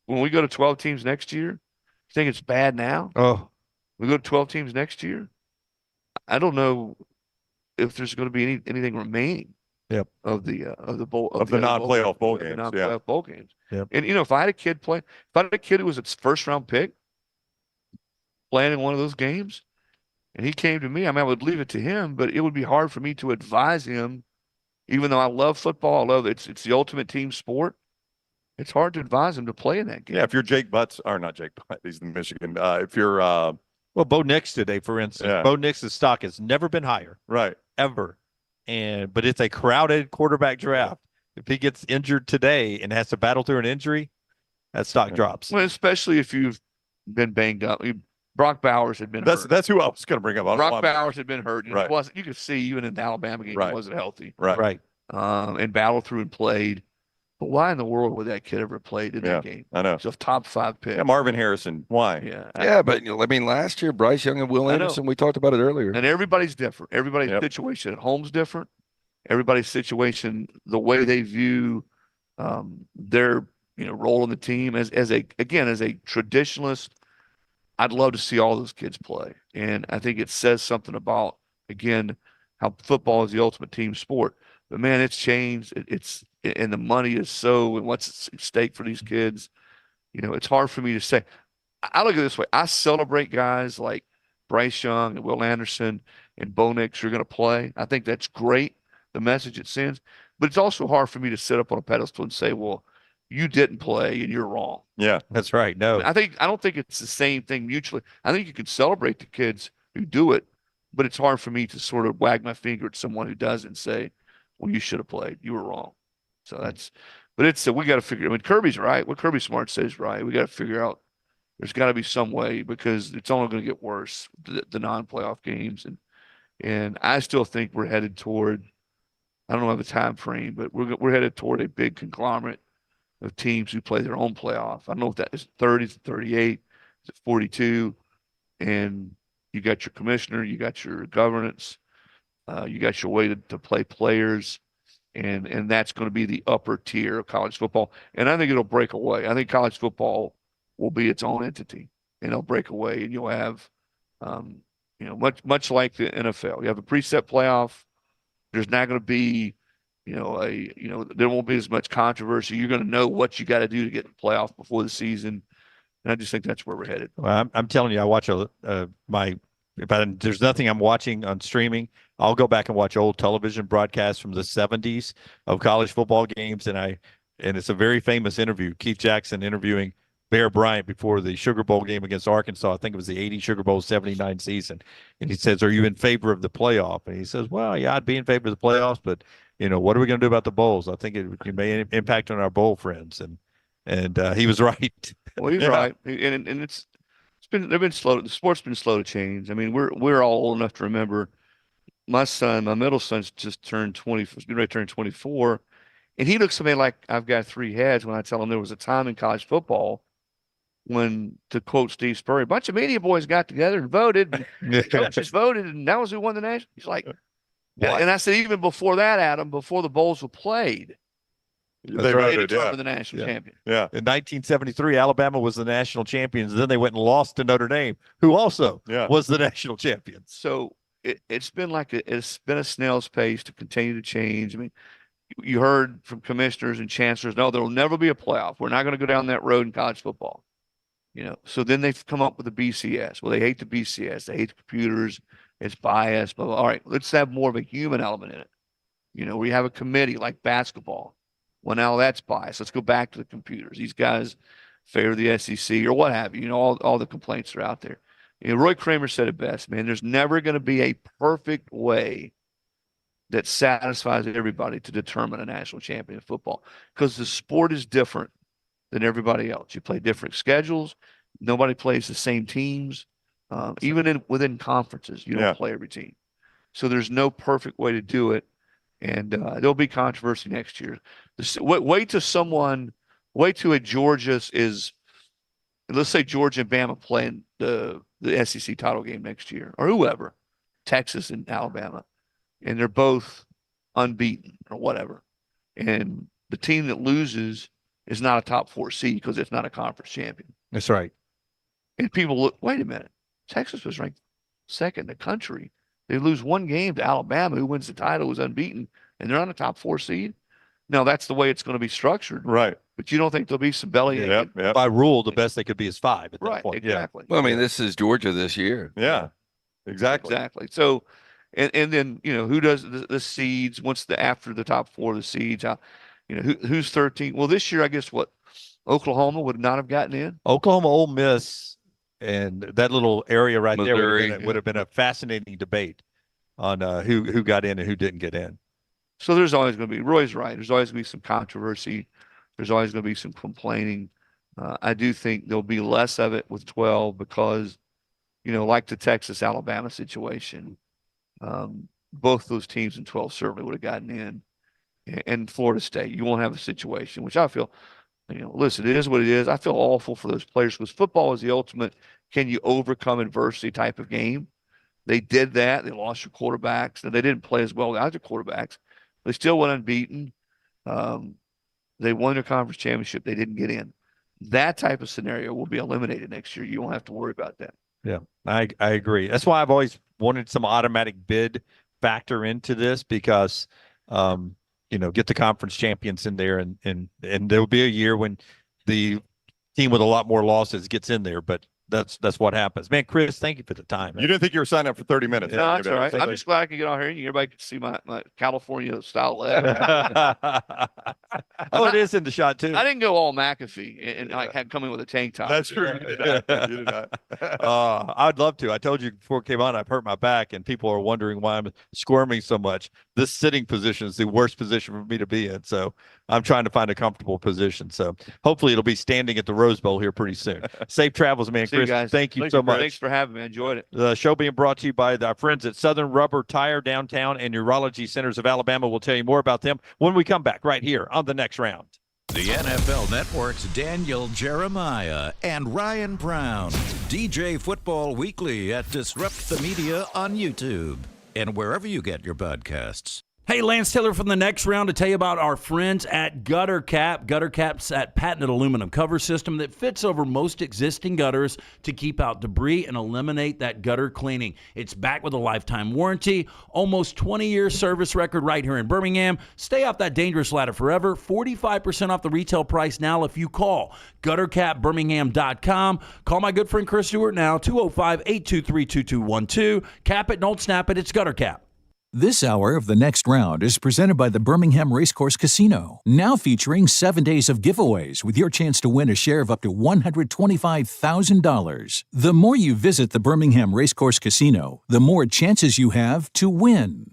when we go to 12 teams next year, you think it's bad now? Oh, we go to 12 teams next year. I don't know if there's going to be anything remaining. Yep. Of the bowl of the non-playoff bowl games. Non-playoff bowl games. Yep. And if I had a kid who was its first round pick playing in one of those games, and he came to me, I would leave it to him, but it would be hard for me to advise him, even though I love football. I love it's the ultimate team sport. It's hard to advise him to play in that game. Yeah, if you're Jake Butts, or not Jake Butts, he's in Michigan. If you're well, Bo Nix today, for instance, Bo Nix's stock has never been higher, right? Ever. But it's a crowded quarterback draft. If he gets injured today and has to battle through an injury, that stock drops. Well, especially if you've been banged up. Brock Bowers had been hurt. That's who I was going to bring up. Brock Bowers had been hurt. Right. You could see even in the Alabama game, he wasn't healthy. Right. And battled through and played. But why in the world would that kid ever played in that game? I know. So top 5 pick. Yeah, Marvin Harrison. Why? Yeah. But last year, Bryce Young and Will Anderson, we talked about it earlier. And everybody's different. Everybody's situation at home's different. Everybody's situation, the way they view their role in the team as a traditionalist. I'd love to see all those kids play, and I think it says something about, again, how football is the ultimate team sport. But man, it's changed. And the money is and what's at stake for these kids. It's hard for me to say. I look at it this way: I celebrate guys like Bryce Young and Will Anderson and Bo Nix who are going to play. I think that's great, the message it sends. But it's also hard for me to sit up on a pedestal and say, well, you didn't play and you're wrong. Yeah, that's right. No, I don't think it's the same thing mutually. I think you can celebrate the kids who do it, but it's hard for me to sort of wag my finger at someone who doesn't and say, well, you should have played. You were wrong. So we got to figure. Kirby's right. What Kirby Smart says is right. We got to figure out. There's got to be some way, because it's only going to get worse, the non-playoff games, and I still think we're headed toward. I don't have a time frame, but we're headed toward a big conglomerate of teams who play their own playoff. I don't know if that is 30, 38, 42, and you got your commissioner, you got your governance, you got your way to play players, and that's going to be the upper tier of college football. And I think it'll break away. I think college football will be its own entity, and it'll break away, and you'll have, much like the NFL. You have a preset playoff. There's not going to be, there won't be as much controversy. You're going to know what you got to do to get in the playoff before the season. And I just think that's where we're headed. Well, I'm telling you, I watch there's nothing I'm watching on streaming, I'll go back and watch old television broadcasts from the 70s of college football games. And it's a very famous interview, Keith Jackson interviewing Bear Bryant before the Sugar Bowl game against Arkansas. I think it was the 80 Sugar Bowl 79 season. And he says, are you in favor of the playoff? And he says, well, yeah, I'd be in favor of the playoffs, but what are we going to do about the bowls? I think it may impact on our bowl friends. And he was right. Well, he's right. And the sport's been slow to change. I mean, we're all old enough to remember. My middle son's just turned 20, getting ready to turn 24. And he looks at me like I've got 3 heads when I tell him there was a time in college football when, to quote Steve Spurrier, a bunch of media boys got together and voted, and coaches voted, and that was who won the national. He's like, and I said, even before that, Adam, before the bowls were played, they determined the national champion. Yeah. In 1973, Alabama was the national champions. And then they went and lost to Notre Dame, who also was the national champions. So it's been a snail's pace to continue to change. I mean, you heard from commissioners and chancellors, no, there will never be a playoff. We're not going to go down that road in college football. So then they've come up with the BCS. Well, they hate the BCS. They hate the computers. It's biased. But all right, let's have more of a human element in it. We have a committee like basketball. Well, now that's biased. Let's go back to the computers. These guys favor the SEC or what have you. All the complaints are out there. Roy Kramer said it best, man. There's never going to be a perfect way that satisfies everybody to determine a national champion in football, because the sport is different than everybody else. You play different schedules. Nobody plays the same teams. Even within conferences, you don't play every team. So there's no perfect way to do it. And there'll be controversy next year. Wait till a Georgia is, let's say Georgia and Bama playing the SEC title game next year, or whoever, Texas and Alabama, and they're both unbeaten or whatever. And the team that loses is not a top 4 seed because it's not a conference champion. That's right. And people look, wait a minute, Texas was ranked second in the country. They lose one game to Alabama, who wins the title, who's unbeaten, and they're on a top 4 seed. Now, that's the way it's going to be structured. Right. But you don't think there'll be some belly? By rule, the best they could be is 5 at that point. Exactly. Well, I mean, this is Georgia this year. Yeah, exactly. So, and then, who does the seeds after the top 4 of the seeds? Who's 13? Well, this year, I guess Oklahoma would not have gotten in. Oklahoma, Ole Miss, and that little area right Missouri, there would have been a fascinating debate on who got in and who didn't get in. So there's always going to be, Roy's right, there's always going to be some controversy. There's always going to be some complaining. I do think there'll be less of it with 12 because, like the Texas-Alabama situation, both those teams in 12 certainly would have gotten in. And Florida State, you won't have a situation, which I feel, listen, it is what it is. I feel awful for those players because football is the ultimate, can you overcome adversity type of game. They did that. They lost their quarterbacks. And they didn't play as well without their quarterbacks. They still went unbeaten. They won their conference championship. They didn't get in. That type of scenario will be eliminated next year. You won't have to worry about that. Yeah, I agree. That's why I've always wanted some automatic bid factor into this because, get the conference champions in there and there'll be a year when the team with a lot more losses gets in there, but that's what happens. Man, Chris, thank you for the time. You didn't think you were signing up for 30 minutes. No, that's all right. I'm just glad I can get on here and everybody can see my California style leg. It is in the shot too. I didn't go all McAfee and had come in with a tank top. That's true. You did not. I'd love to. I told you before it came on, I've hurt my back and people are wondering why I'm squirming so much. This sitting position is the worst position for me to be in. So I'm trying to find a comfortable position. So hopefully it'll be standing at the Rose Bowl here pretty soon. Safe travels, man. See Chris, you guys. thank you so much. Thanks for having me. I enjoyed it. The show being brought to you by our friends at Southern Rubber Tire Downtown and Urology Centers of Alabama. We'll tell you more about them when we come back right here on The Next Round. The NFL Network's Daniel Jeremiah and Ryan Brown. DJ Football Weekly at Disrupt the Media on YouTube and wherever you get your podcasts. Hey, Lance Taylor from The Next Round to tell you about our friends at Gutter Cap. Gutter Cap's that patented aluminum cover system that fits over most existing gutters to keep out debris and eliminate that gutter cleaning. It's backed with a lifetime warranty, almost 20-year service record right here in Birmingham. Stay off that dangerous ladder forever. 45% off the retail price now if you call guttercapbirmingham.com. Call my good friend Chris Stewart now, 205-823-2212. Cap it, don't snap it. It's Gutter Cap. This hour of The Next Round is presented by the Birmingham Racecourse Casino, now featuring 7 days of giveaways with your chance to win a share of up to $125,000. The more you visit the Birmingham Racecourse Casino, the more chances you have to win.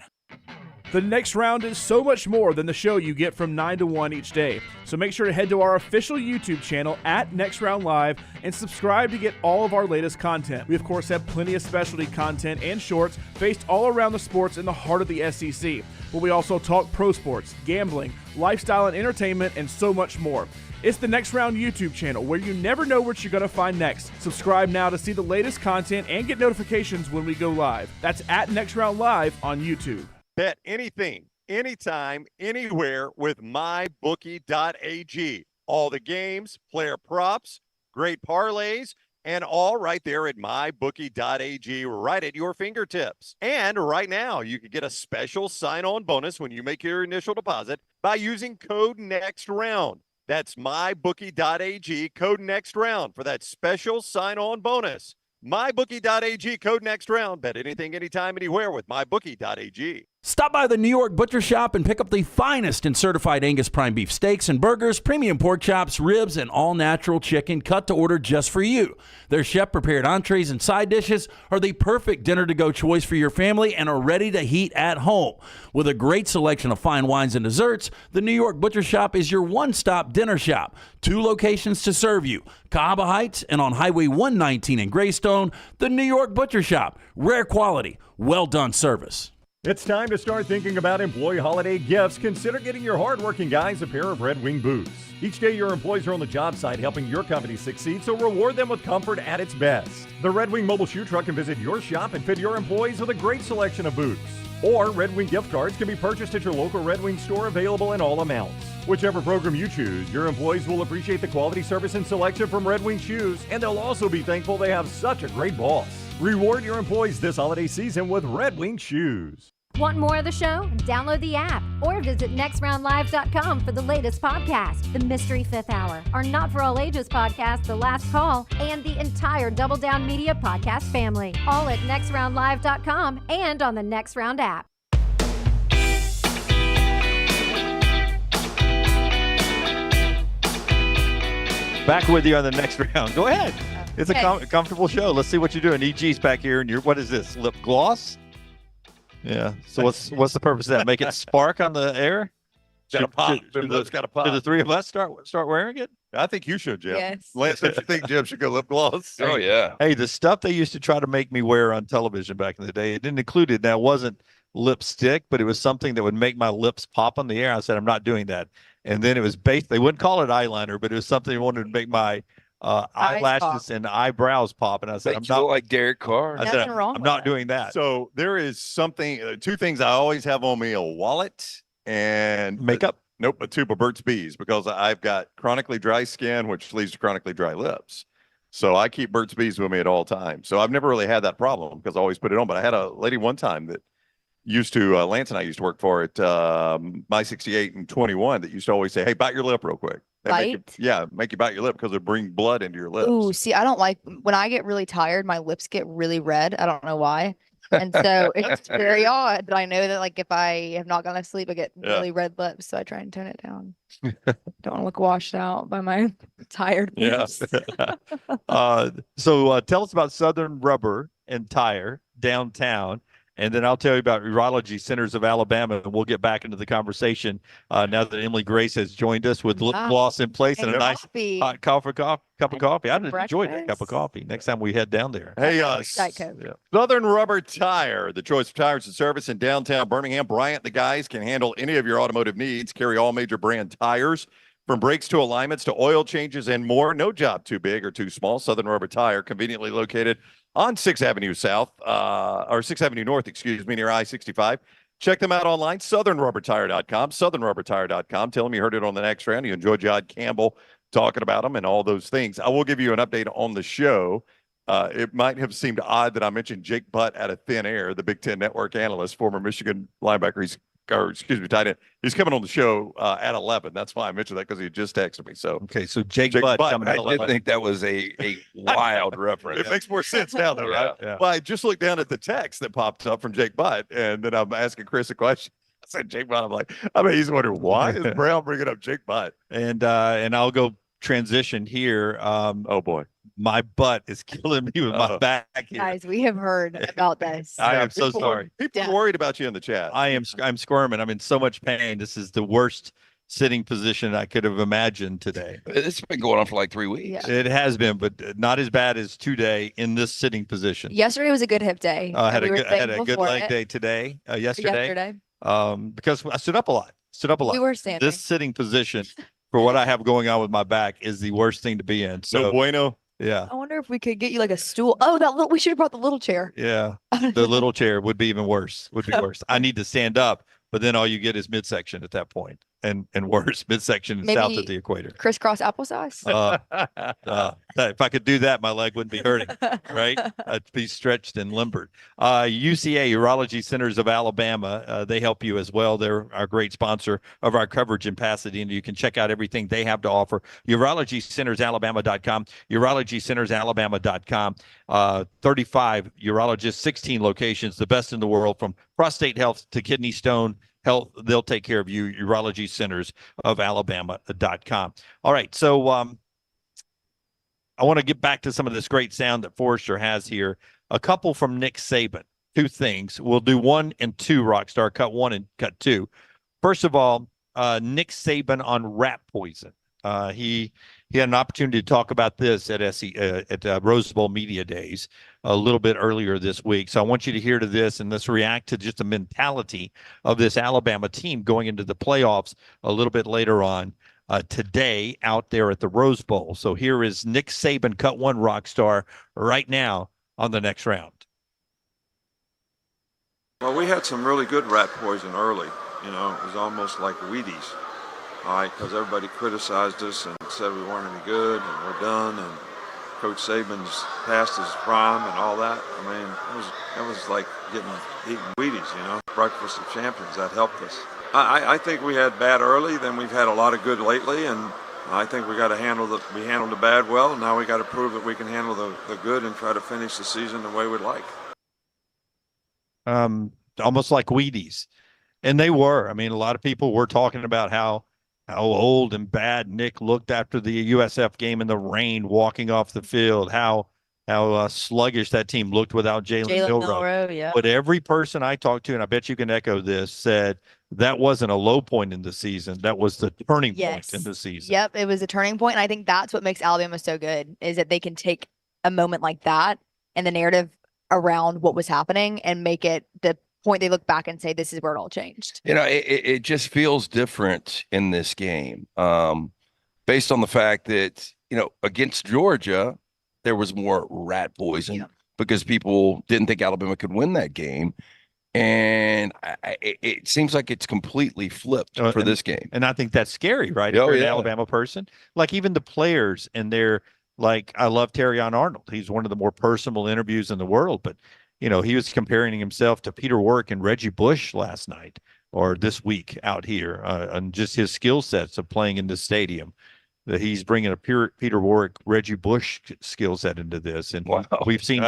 The Next Round is so much more than the show you get from 9 to 1 each day. So make sure to head to our official YouTube channel at Next Round Live and subscribe to get all of our latest content. We, of course, have plenty of specialty content and shorts based all around the sports in the heart of the SEC. But we also talk pro sports, gambling, lifestyle and entertainment, and so much more. It's the Next Round YouTube channel where you never know what you're going to find next. Subscribe now to see the latest content and get notifications when we go live. That's at Next Round Live on YouTube. Bet anything, anytime, anywhere with mybookie.ag. All the games, player props, great parlays, and all right there at mybookie.ag, right at your fingertips. And right now, you can get a special sign-on bonus when you make your initial deposit by using code NEXTROUND. That's mybookie.ag, code NEXTROUND for that special sign-on bonus. mybookie.ag, code NEXTROUND. Bet anything, anytime, anywhere with mybookie.ag. Stop by the New York Butcher Shop and pick up the finest in certified Angus prime beef steaks and burgers, premium pork chops, ribs, and all-natural chicken cut to order just for you. Their chef-prepared entrees and side dishes are the perfect dinner-to-go choice for your family and are ready to heat at home. With a great selection of fine wines and desserts, the New York Butcher Shop is your one-stop dinner shop. 2 locations to serve you, Cahaba Heights and on Highway 119 in Greystone. The New York Butcher Shop. Rare quality, well-done service. It's time to start thinking about employee holiday gifts. Consider getting your hardworking guys a pair of Red Wing boots. Each day, your employees are on the job site helping your company succeed, so reward them with comfort at its best. The Red Wing mobile shoe truck can visit your shop and fit your employees with a great selection of boots. Or Red Wing gift cards can be purchased at your local Red Wing store, available in all amounts. Whichever program you choose, your employees will appreciate the quality, service, and selection from Red Wing shoes, and they'll also be thankful they have such a great boss. Reward your employees this holiday season with Red Wing shoes. Want more of the show? Download the app or visit nextroundlive.com for the latest podcast, The Mystery Fifth Hour, our Not For All Ages podcast, The Last Call, and the entire Double Down Media podcast family. All at nextroundlive.com and on the Next Round app. Back with you on the next round. Go ahead. It's a comfortable show. Let's see what you're doing. EG's back here, and what is this? Lip gloss? Yeah. So what's the purpose of that? Make it spark on the air? Got to pop. Got to pop. Should the three of us start wearing it? I think you should, Jim. Yes. Lance, don't you think Jim should go lip gloss? Oh, yeah. Hey, the stuff they used to try to make me wear on television back in the day, it didn't include it. Now, it wasn't lipstick, but it was something that would make my lips pop on the air. I said, I'm not doing that. And then it was based, they wouldn't call it eyeliner, but it was something they wanted to make my eyelashes and eyebrows pop. And I said, I'm not like Derek Carr. I said, I'm not doing that. So there is something, 2 things I always have on me: a wallet and makeup. Nope, a tube of Burt's Bees, because I've got chronically dry skin, which leads to chronically dry lips. So I keep Burt's Bees with me at all times. So I've never really had that problem because I always put it on. But I had a lady one time that used to, Lance and I used to work for at My 68 and 21, that used to always say, hey, bite your lip real quick. Make you bite your lip because it bring blood into your lips. Ooh, see, I don't like when I get really tired, my lips get really red. I don't know why. And so it's very odd, but I know that like if I have not gone to sleep, I get really red lips. So I try and tone it down. Don't want to look washed out by my tired lips. So tell us about Southern Rubber and Tire downtown. And then I'll tell you about Urology Centers of Alabama, and we'll get back into the conversation now that Emily Grace has joined us with lip gloss in place and a nice hot cup of coffee. I enjoyed that cup of coffee. Next time we head down there. Hey, Southern Rubber Tire, the choice of tires and service in downtown Birmingham. Bryant, the guys can handle any of your automotive needs, carry all major brand tires, from brakes to alignments to oil changes and more. No job too big or too small. Southern Rubber Tire, conveniently located on 6th Avenue South, or 6th Avenue North, near I-65. Check them out online, southernrubbertire.com, southernrubbertire.com. Tell them you heard it on the next round. You enjoyed John Campbell talking about them and all those things. I will give you an update on the show. It might have seemed odd that I mentioned Jake Butt out of thin air, the Big Ten Network analyst, former Michigan linebacker. Tight end. He's coming on the show at 11. That's why I mentioned that, because he just texted me. So okay, so Jake Butt coming at 11. I did think that was a wild reference. It makes more sense now, though, right? Yeah. Well, I just looked down at the text that popped up from Jake Butt, and then I'm asking Chris a question. I said Jake Butt. I'm like, I mean, he's wondering why is Brown bringing up Jake Butt? And I'll go transition here. Oh boy. My butt is killing me with my back here. Guys, we have heard about this. I am so sorry. People are worried about you in the chat. I'm squirming. I'm in so much pain. This is the worst sitting position I could have imagined today. It's been going on for like 3 weeks. Yeah. It has been, but not as bad as today in this sitting position. Yesterday was a good hip day. I had a good leg day today. Yesterday. Because I stood up a lot. We were standing. This sitting position for what I have going on with my back is the worst thing to be in. So no bueno. Yeah. I wonder if we could get you like a stool. Oh, we should have brought the little chair. Yeah. The little chair would be even worse. I need to stand up, but then all you get is midsection at that point. and worse, midsection and Maybe south of the equator. crisscross applesauce. If I could do that, my leg wouldn't be hurting, right? I'd be stretched and limbered. UCA, Urology Centers of Alabama, they help you as well. They're our great sponsor of our coverage in Pasadena. You can check out everything they have to offer. UrologyCentersAlabama.com, UrologyCentersAlabama.com. 35 urologists, 16 locations, the best in the world, from prostate health to kidney stone health. They'll take care of you. Urology Centers of Alabama.com. All right. So I want to get back to some of this great sound that Forrester has here. A couple from Nick Saban. Two things. We'll do 1 and 2, Rockstar. Cut 1 and cut 2. First of all, Nick Saban on rat poison. He had an opportunity to talk about this at Rose Bowl Media Days a little bit earlier this week. So I want you to hear to this, and let's react to just the mentality of this Alabama team going into the playoffs a little bit later on today out there at the Rose Bowl. So here is Nick Saban, cut 1, Rockstar, right now on the next round. Well, we had some really good rat poison early. You know, it was almost like Wheaties. All right, because everybody criticized us and said we weren't any good and we're done, and Coach Saban's past his prime and all that. I mean, it was like eating Wheaties, you know, breakfast of champions. That helped us. I think we had bad early, then we've had a lot of good lately, and I think we handled the bad well, and now we got to prove that we can handle the good and try to finish the season the way we'd like. Almost like Wheaties, and they were. I mean, a lot of people were talking about how old and bad Nick looked after the USF game in the rain, walking off the field, how sluggish that team looked without Jalen Milroe. Yeah. But every person I talked to, and I bet you can echo this, said that wasn't a low point in the season. That was the turning point in the season. Yep, it was a turning point, and I think that's what makes Alabama so good, is that they can take a moment like that and the narrative around what was happening and make it the point they look back and say, this is where it all changed. You know, it just feels different in this game, based on the fact that, you know, against Georgia, there was more rat poison because people didn't think Alabama could win that game. And it seems like it's completely flipped for this game. And I think that's scary, right? If you're an Alabama person, like even the players, and they're like, I love Terrion Arnold. He's one of the more personal interviews in the world, but you know, he was comparing himself to Peter Warrick and Reggie Bush last night or this week out here, and just his skill sets of playing in the stadium. That he's bringing a Peter Warrick, Reggie Bush skill set into this, and we've seen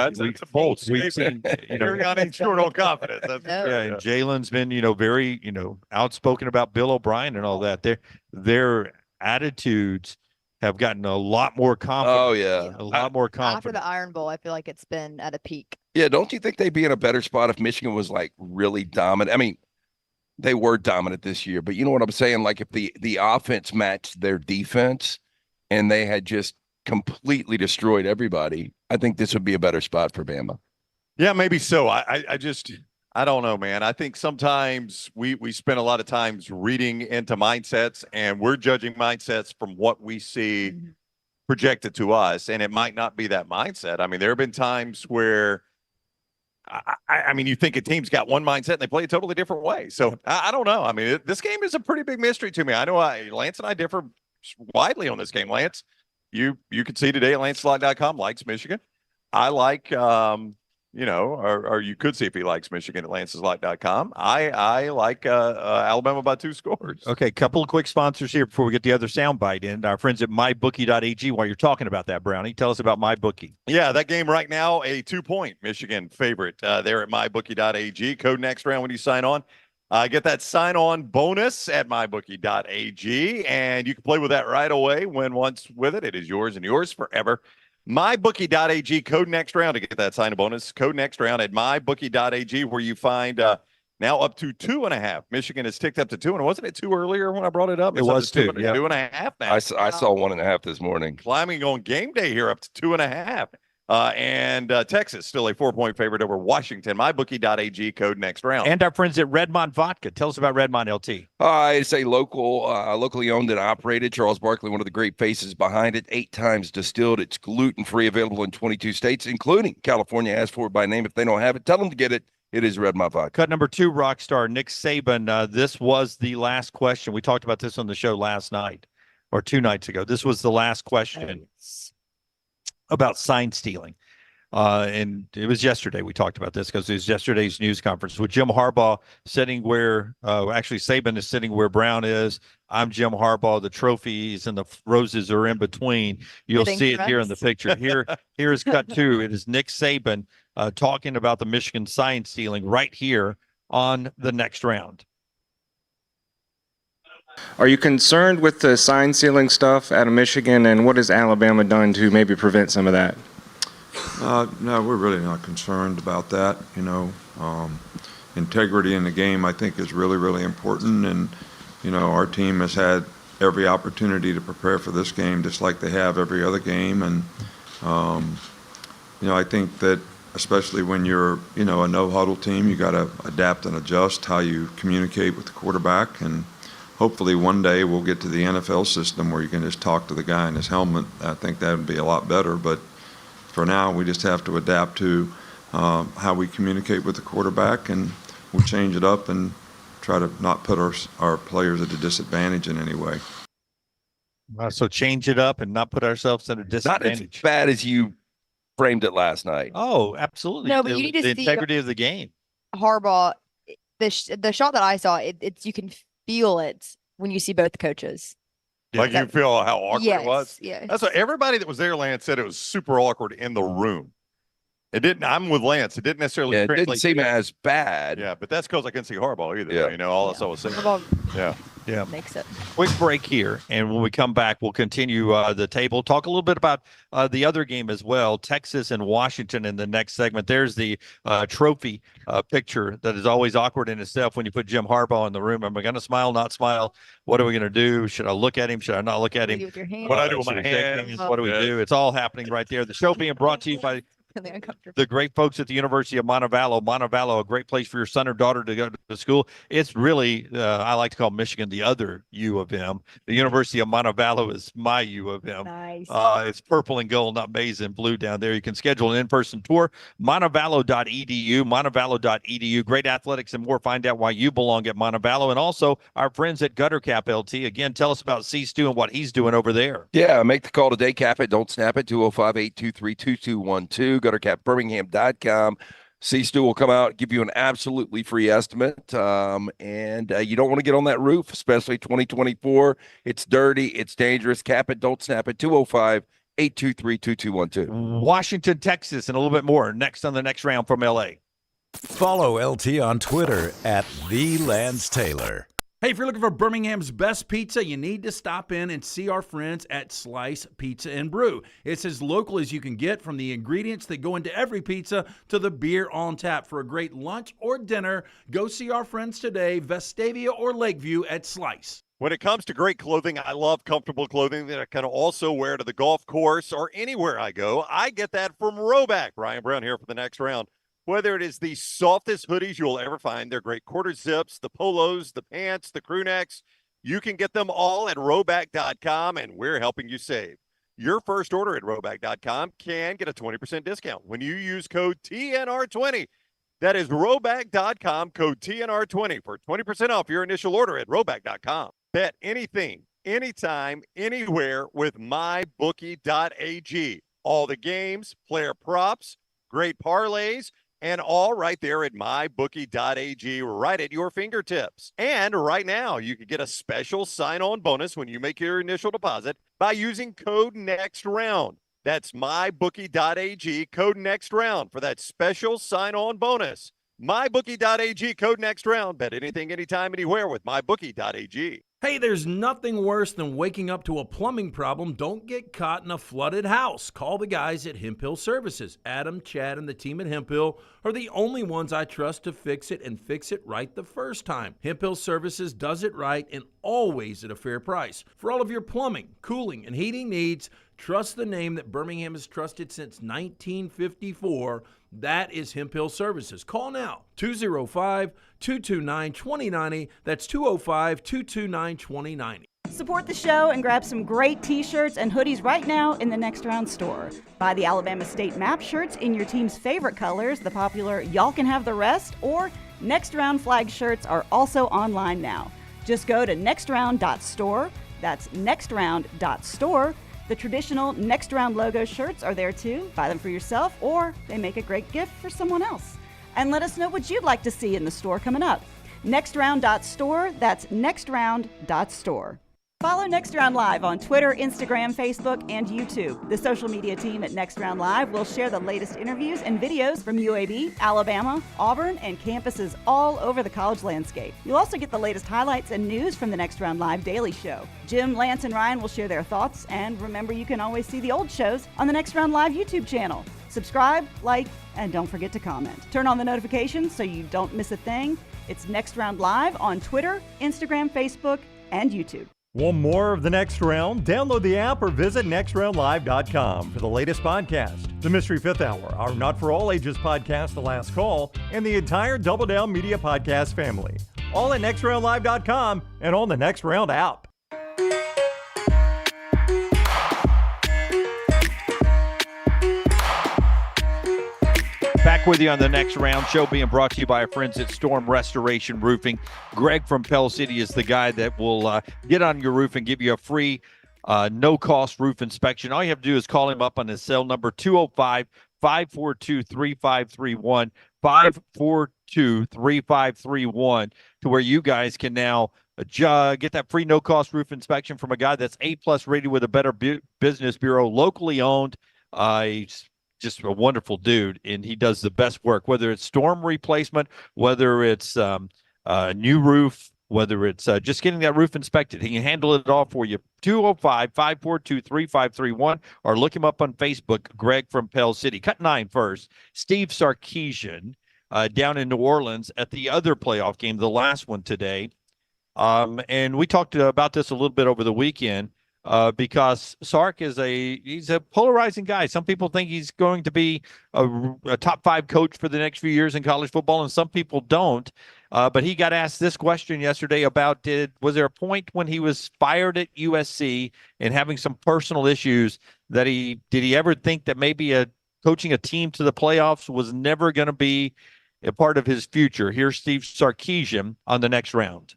both. We've seen, you know, you're not short on confidence. And Jalen's been, you know, very, you know, outspoken about Bill O'Brien and all that. Their attitudes have gotten a lot more confident. Oh yeah, a lot more confident. After the Iron Bowl, I feel like it's been at a peak. Yeah, don't you think they'd be in a better spot if Michigan was like really dominant? I mean, they were dominant this year, but you know what I'm saying? Like if the offense matched their defense and they had just completely destroyed everybody, I think this would be a better spot for Bama. Yeah, maybe so. I don't know, man. I think sometimes we spend a lot of times reading into mindsets, and we're judging mindsets from what we see projected to us, and it might not be that mindset. I mean, there have been times where I mean, you think a team's got one mindset and they play a totally different way. So I don't know. I mean, this game is a pretty big mystery to me. I know Lance and I differ widely on this game. Lance, you can see today at lancelock.com likes Michigan. I like you know, or you could see if he likes Michigan at lanceslock.com. I like Alabama by 2 scores. Okay, couple of quick sponsors here before we get the other soundbite in. Our friends at mybookie.ag. While you're talking about that, Brownie, tell us about MyBookie. Yeah, that game right now, a 2-point Michigan favorite there at mybookie.ag. Code next round when you sign on. Get that sign-on bonus at mybookie.ag, and you can play with that right away. Win once with it. It is yours and yours forever. MyBookie.ag, code next round to get that sign-on bonus. Code next round at MyBookie.ag, where you find now up to 2.5. Michigan has ticked up to 2, and wasn't it 2 earlier when I brought it up? It was 2. 2.5 now. I saw 1.5 this morning. Climbing on game day here up to 2.5. And Texas still a 4-point favorite over Washington. MyBookie.ag, code next round. And our friends at Redmond Vodka. Tell us about Redmond, LT. It's a locally owned and operated. Charles Barkley, one of the great faces behind it. 8 times distilled. It's gluten-free, available in 22 states, including California. Ask for it by name. If they don't have it, tell them to get it It is Red My Vodka. Cut number 2, Rockstar, Nick Saban. This was the last question. We talked about this on the show last night or 2 nights ago. This was the last question about sign stealing. And it was yesterday we talked about this because it was yesterday's news conference with Jim Harbaugh sitting where actually Saban is sitting where Brown is. I'm Jim Harbaugh. The trophies and the roses are in between. You'll see it here in the picture. Here is cut 2. It is Nick Saban talking about the Michigan sign stealing right here on the next round. Are you concerned with the sign stealing stuff out of Michigan, and what has Alabama done to maybe prevent some of that? No, we're really not concerned about that. Integrity in the game, I think, is really, really important. And, our team has had every opportunity to prepare for this game just like they have every other game. And, I think that especially when you're, a no-huddle team, you got to adapt and adjust how you communicate with the quarterback. And hopefully one day we'll get to the NFL system where you can just talk to the guy in his helmet. I think that would be a lot better. But for now, we just have to adapt to how we communicate with the quarterback, and we'll change it up and try to not put our players at a disadvantage in any way. So change it up and not put ourselves at a disadvantage. Not as bad as you framed it last night. Oh, absolutely. No, but you need to the see integrity of the game. Harbaugh, the shot that I saw, it's you can feel it when you see both coaches. Like you feel how awkward it was? Yes. That's what everybody that was there, Lance, said it was super awkward in the room. It didn't. I'm with Lance. It didn't necessarily. Yeah, it didn't seem as bad. Yeah, but that's because I couldn't see Harbaugh either. Yeah. All I saw was saying. Yeah. Makes it. Quick break here, and when we come back, we'll continue the table. Talk a little bit about the other game as well, Texas and Washington in the next segment. There's the trophy picture that is always awkward in itself when you put Jim Harbaugh in the room. Am I going to smile, not smile? What are we going to do? Should I look at him? Should I not look at him? With your hand. What I do with my hands? What do we do? It's all happening right there. The show being brought to you by the great folks at the University of Montevallo. Montevallo, a great place for your son or daughter to go to school. It's really, I like to call Michigan the other U of M. The University of Montevallo is my U of M. Nice. It's purple and gold, not maize and blue down there. You can schedule an in-person tour. Montevallo.edu, Montevallo.edu. Great athletics and more. Find out why you belong at Montevallo. And also our friends at Gutter Cap LT. Again, tell us about C-Stu and what he's doing over there. Yeah, make the call today. Cap it. Don't snap it. 205-823-2212. GutterCapBirmingham.com. C-Stu will come out, give you an absolutely free estimate. And you don't want to get on that roof, especially 2024. It's dirty. It's dangerous. Cap it. Don't snap it. 205-823-2212. Washington, Texas, and a little bit more next on the next round from L.A. Follow LT on Twitter at @TheLanceTaylor. Hey, if you're looking for Birmingham's best pizza, you need to stop in and see our friends at Slice Pizza and Brew. It's as local as you can get, from the ingredients that go into every pizza to the beer on tap. For a great lunch or dinner, go see our friends today, Vestavia or Lakeview at Slice. When it comes to great clothing, I love comfortable clothing that I can also wear to the golf course or anywhere I go. I get that from Roback. Ryan Brown here for the next round. Whether it is the softest hoodies you'll ever find, they're great quarter zips, the polos, the pants, the crew necks, you can get them all at Roback.com, and we're helping you save. Your first order at Roback.com can get a 20% discount when you use code TNR20. That is Roback.com, code TNR20 for 20% off your initial order at Roback.com. Bet anything, anytime, anywhere with MyBookie.ag. All the games, player props, great parlays, and all right there at MyBookie.ag, right at your fingertips. And right now, you can get a special sign-on bonus when you make your initial deposit by using code NEXTROUND. That's MyBookie.ag, code NEXTROUND for that special sign-on bonus. MyBookie.ag, code NEXTROUND. Bet anything, anytime, anywhere with MyBookie.ag. Hey, there's nothing worse than waking up to a plumbing problem. Don't get caught in a flooded house. Call the guys at Hemp Hill Services. Adam, Chad, and the team at Hemp Hill are the only ones I trust to fix it and fix it right the first time. Hemp Hill Services does it right and always at a fair price. For all of your plumbing, cooling, and heating needs, trust the name that Birmingham has trusted since 1954. That is Hemp Hill Services. Call now, 205-229-2090. That's 205-229-2090. Support the show and grab some great t-shirts and hoodies right now in the Next Round store. Buy the Alabama State map shirts in your team's favorite colors, the popular Y'all Can Have the Rest, or Next Round flag shirts are also online now. Just go to nextround.store. That's nextround.store. The traditional Next Round logo shirts are there too. Buy them for yourself, or they make a great gift for someone else. And let us know what you'd like to see in the store coming up. Nextround.store. That's nextround.store. Follow Next Round Live on Twitter, Instagram, Facebook, and YouTube. The social media team at Next Round Live will share the latest interviews and videos from UAB, Alabama, Auburn, and campuses all over the college landscape. You'll also get the latest highlights and news from the Next Round Live Daily Show. Jim, Lance, and Ryan will share their thoughts, and remember, you can always see the old shows on the Next Round Live YouTube channel. Subscribe, like, and don't forget to comment. Turn on the notifications so you don't miss a thing. It's Next Round Live on Twitter, Instagram, Facebook, and YouTube. Want more of the Next Round? Download the app or visit nextroundlive.com for the latest podcast, the Mystery Fifth Hour, our Not For All Ages podcast, The Last Call, and the entire Double Down Media podcast family. All at nextroundlive.com and on the Next Round app. Back with you on the Next Round show, being brought to you by our friends at Storm Restoration Roofing. Greg from Pell City is the guy that will get on your roof and give you a free, no-cost roof inspection. All you have to do is call him up on his cell number, 205-542-3531, 542-3531, to where you guys can now get that free no-cost roof inspection from a guy that's A-plus rated with a Better Business Bureau, locally owned. He's just a wonderful dude, and he does the best work, whether it's storm replacement, whether it's a new roof, whether it's just getting that roof inspected. He can handle it all for you. 205-542-3531, or look him up on Facebook, Greg from Pell City. Cut 9 first. Steve Sarkeesian down in New Orleans at the other playoff game, the last one today. And we talked about this a little bit over the weekend. Because Sark is he's a polarizing guy. Some people think he's going to be a top 5 coach for the next few years in college football, and some people don't. But he got asked this question yesterday about was there a point when he was fired at USC and having some personal issues that did he ever think that maybe coaching a team to the playoffs was never going to be a part of his future? Here's Steve Sarkeesian on the Next Round.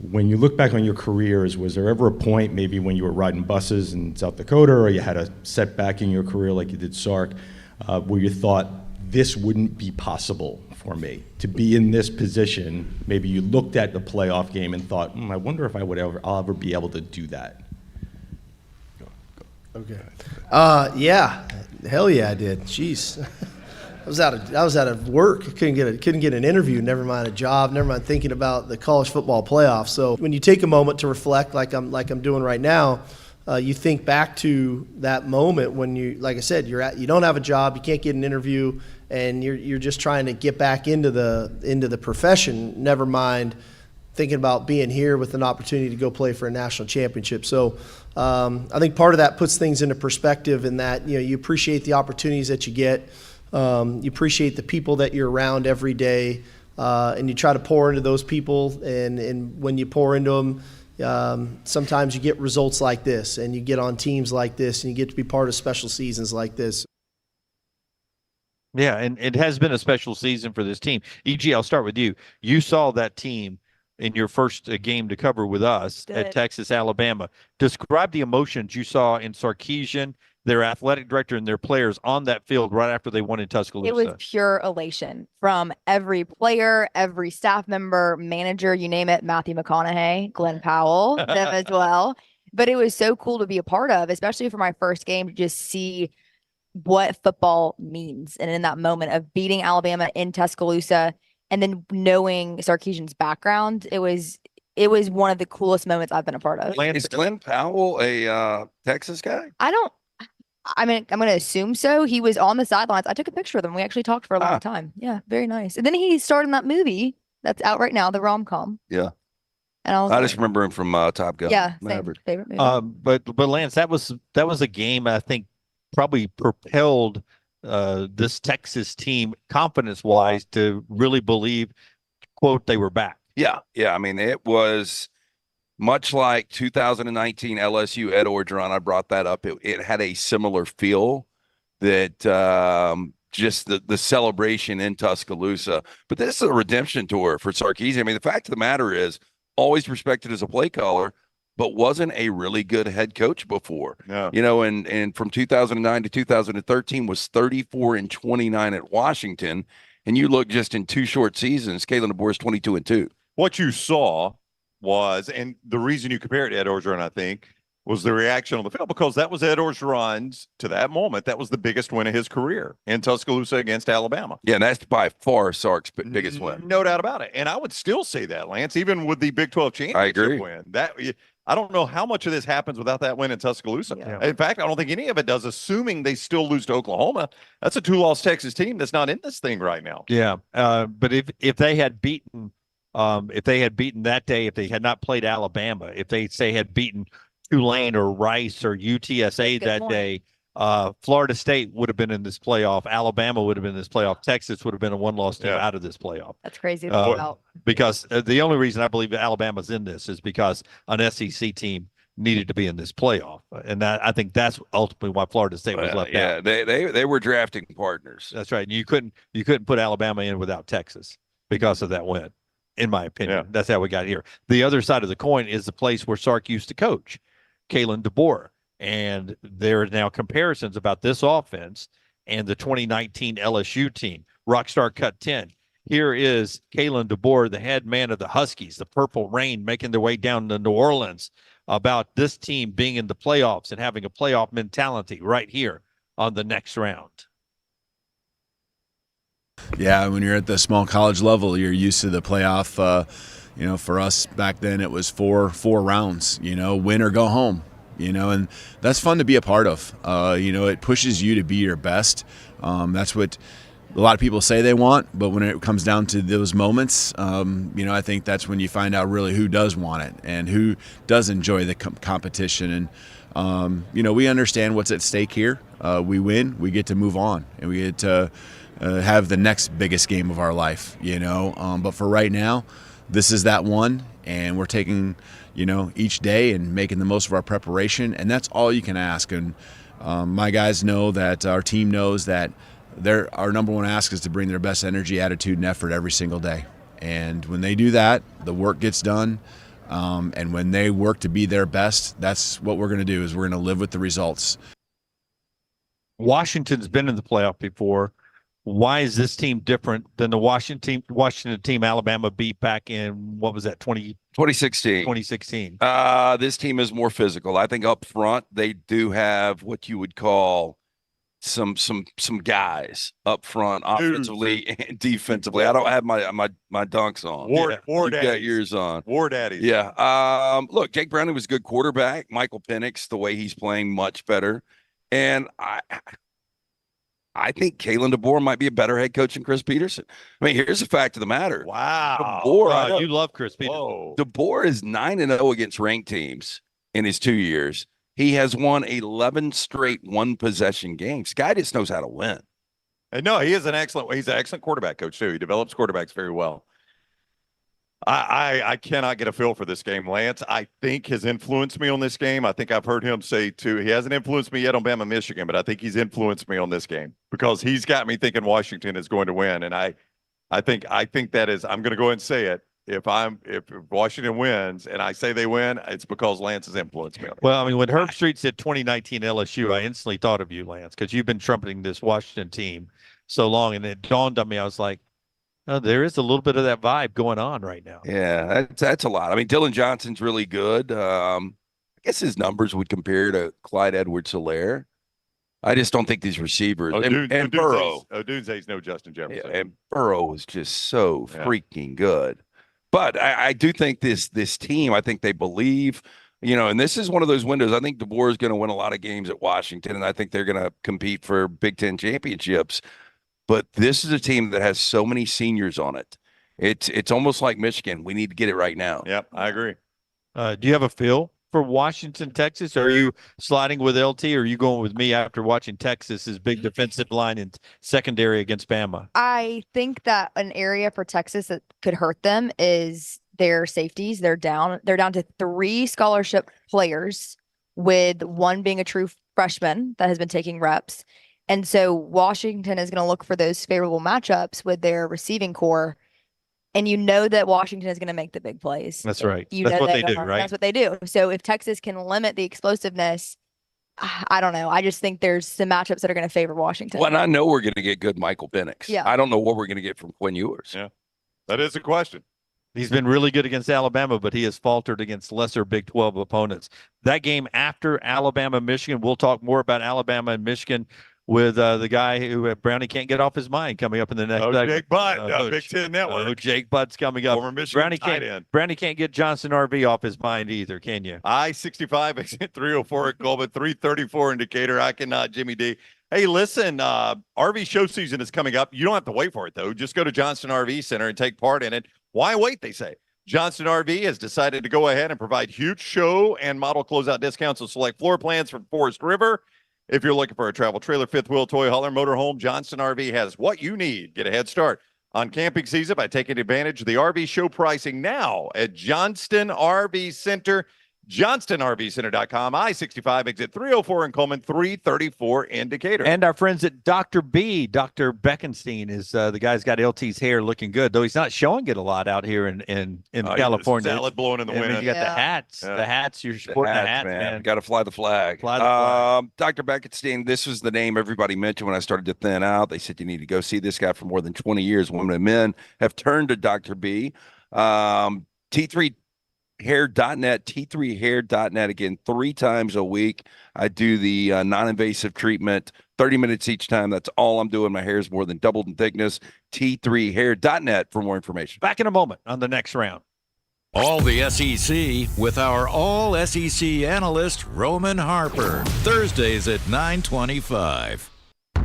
When you look back on your careers, was there ever a point, maybe when you were riding buses in South Dakota, or you had a setback in your career like you did Sark, where you thought, this wouldn't be possible for me to be in this position? Maybe you looked at the playoff game and thought, I wonder if I'll ever be able to do that. Okay. Yeah. Hell yeah, I did. Jeez. I was out of work. Couldn't get an interview. Never mind a job. Never mind thinking about the college football playoffs. So when you take a moment to reflect, like I'm doing right now, you think back to that moment when you, like I said, you don't have a job, you can't get an interview, and you're just trying to get back into the profession. Never mind thinking about being here with an opportunity to go play for a national championship. So I think part of that puts things into perspective, in that you appreciate the opportunities that you get. You appreciate the people that you're around every day, and you try to pour into those people. And when you pour into them, sometimes you get results like this, and you get on teams like this, and you get to be part of special seasons like this. Yeah, and it has been a special season for this team. E.G., I'll start with you. You saw that team in your first game to cover with us at Texas, Alabama. Describe the emotions you saw in Sarkeesian, their athletic director, and their players on that field right after they won in Tuscaloosa. It was pure elation from every player, every staff member, manager, you name it, Matthew McConaughey, Glenn Powell, them as well. But it was so cool to be a part of, especially for my first game, to just see what football means. And in that moment of beating Alabama in Tuscaloosa, and then knowing Sarkeesian's background, it was one of the coolest moments I've been a part of. Is Glenn Powell a Texas guy? I'm going to assume so. He was on the sidelines. I took a picture of him. We actually talked for a long time. Yeah, very nice. And then he starred in that movie that's out right now, the rom-com. Yeah. And I just remember him from Top Gun. Yeah, Maverick. favorite movie. But Lance, that was a game I think probably propelled this Texas team confidence-wise to really believe, quote, they were back. Yeah. I mean, it was much like 2019 LSU Ed Orgeron. I brought that up. It had a similar feel that just the celebration in Tuscaloosa. But this is a redemption tour for Sarkeesian. I mean, the fact of the matter is, always respected as a play caller, but wasn't a really good head coach before. No. You know, and from 2009 to 2013 was 34-29 at Washington. And you look just in 2 short seasons, Kalen DeBoer is 22-2. What you saw was, and the reason you compare it to Ed Orgeron, I think, was the reaction on the field, because that was Ed Orgeron's, to that moment, that was the biggest win of his career in Tuscaloosa against Alabama. Yeah, and that's by far Sark's biggest win. No doubt about it. And I would still say that, Lance, even with the Big 12 championship win. I don't know how much of this happens without that win in Tuscaloosa. Yeah. In fact, I don't think any of it does, assuming they still lose to Oklahoma. That's a 2-loss Texas team that's not in this thing right now. Yeah, but if they had beaten that day, if they had not played Alabama, if they say had beaten Tulane or Rice or UTSA that day, Florida State would have been in this playoff. Alabama would have been in this playoff. Texas would have been a 1-loss team out of this playoff. That's crazy to think about. Because the only reason I believe Alabama's in this is because an SEC team needed to be in this playoff, and that I think that's ultimately why Florida State was left out. Yeah, they were drafting partners. That's right. And you couldn't put Alabama in without Texas because of that win, in my opinion. Yeah. That's how we got here. The other side of the coin is the place where Sark used to coach, Kalen DeBoer. And there are now comparisons about this offense and the 2019 LSU team. Rockstar Cut 10. Here is Kalen DeBoer, the head man of the Huskies, the Purple Rain, making their way down to New Orleans, about this team being in the playoffs and having a playoff mentality right here on the next round. Yeah, when you're at the small college level, you're used to the playoff. For us back then, it was four rounds, win or go home. And that's fun to be a part of. It pushes you to be your best. That's what a lot of people say they want, but when it comes down to those moments, I think that's when you find out really who does want it and who does enjoy the competition. And, we understand what's at stake here. We win, we get to move on, and we get to have the next biggest game of our life, But for right now, this is that one, and we're taking each day and making the most of our preparation, and that's all you can ask. And my guys know that, our team knows that our number one ask is to bring their best energy, attitude, and effort every single day. And when they do that, the work gets done. And when they work to be their best, that's what we're going to do, is we're going to live with the results. Washington's been in the playoff before. Why is this team different than the Washington team Alabama beat back in, what was that, 2016? 2016. This team is more physical. I think up front they do have what you would call some guys up front, offensively and defensively. I don't have my dunks on. War You've got yours on. War daddies. Yeah. Look, Jake Browning was a good quarterback. Michael Penix, the way he's playing, much better. And I think Kalen DeBoer might be a better head coach than Chris Peterson. I mean, here's the fact of the matter. Wow. DeBoer, You love Chris Peterson. Whoa. DeBoer is 9-0 against ranked teams in his 2 years. He has won 11 straight one-possession games. Guy just knows how to win. And no, he's an excellent quarterback coach too. He develops quarterbacks very well. I cannot get a feel for this game, Lance. I think has influenced me on this game. I think I've heard him say too, he hasn't influenced me yet on Bama, Michigan, but I think he's influenced me on this game because he's got me thinking Washington is going to win. And I think that is, I'm going to go ahead and say it. If Washington wins and I say they win, it's because Lance has influenced me on it. Well, I mean, when Herb Street said 2019 LSU, I instantly thought of you, Lance, because you've been trumpeting this Washington team so long, and it dawned on me. I was like, oh, there is a little bit of that vibe going on right now. Yeah, that's a lot. I mean, Dylan Johnson's really good. I guess his numbers would compare to Clyde Edwards-Helaire. I just don't think these receivers and Burrow. Odunze's no Justin Jefferson. Yeah, and Burrow was just so freaking good. But I do think this team, I think they believe, and this is one of those windows. I think DeBoer is going to win a lot of games at Washington, and I think they're going to compete for Big Ten championships. But this is a team that has so many seniors on it. It's almost like Michigan. We need to get it right now. Yep, I agree. Do you have a feel for Washington, Texas? Or are you sliding with LT, or are you going with me after watching Texas's big defensive line and secondary against Bama? I think that an area for Texas that could hurt them is their safeties. They're down to 3 scholarship players, with one being a true freshman that has been taking reps. And so Washington is going to look for those favorable matchups with their receiving core. And you know that Washington is going to make the big plays. That's right. You That's know what they do, right? That's what they do. So if Texas can limit the explosiveness, I don't know. I just think there's some matchups that are going to favor Washington. Well, and I know we're going to get good Michael Penix. Yeah. I don't know what we're going to get from Quinn Ewers. Yeah, that is a question. He's been really good against Alabama, but he has faltered against lesser Big 12 opponents. That game after Alabama, Michigan, we'll talk more about Alabama and Michigan with the guy who Brownie can't get off his mind coming up in the next segment. Jake Butt, Big Ten Network. Jake Butt's coming up. Former Michigan tight end. Brownie can't get Johnson RV off his mind either, can you? I-65 exit 304 at Coleman, 334 in Decatur. I cannot, Jimmy D. Hey, listen, RV show season is coming up. You don't have to wait for it, though. Just go to Johnston RV Center and take part in it. Why wait, they say. Johnston RV has decided to go ahead and provide huge show and model closeout discounts on select floor plans from Forest River. If you're looking for a travel trailer, fifth wheel, toy hauler, motorhome, Johnston RV has what you need. Get a head start on camping season by taking advantage of the RV show pricing now at Johnston RV Center. JohnstonRVCenter.com, I-65 exit 304 in Coleman, 334 in Decatur. And our friends at Dr. B, Dr. Beckenstein, is the guy's got LT's hair looking good, though he's not showing it a lot out here in California. Salad blowing in the wind. You got the hats. Yeah. The hats. You're sporting the hats, man. Got to fly the flag. Fly the flag. Dr. Beckenstein, this was the name everybody mentioned when I started to thin out. They said you need to go see this guy for more than 20 years. Women and men have turned to Dr. B. T3 hair.net, T3hair.net, again, 3 times a week. I do the non-invasive treatment, 30 minutes each time. That's all I'm doing. My hair is more than doubled in thickness. T3hair.net for more information. Back in a moment on the next round. All the SEC with our all-SEC analyst, Roman Harper. Thursdays at 9:25.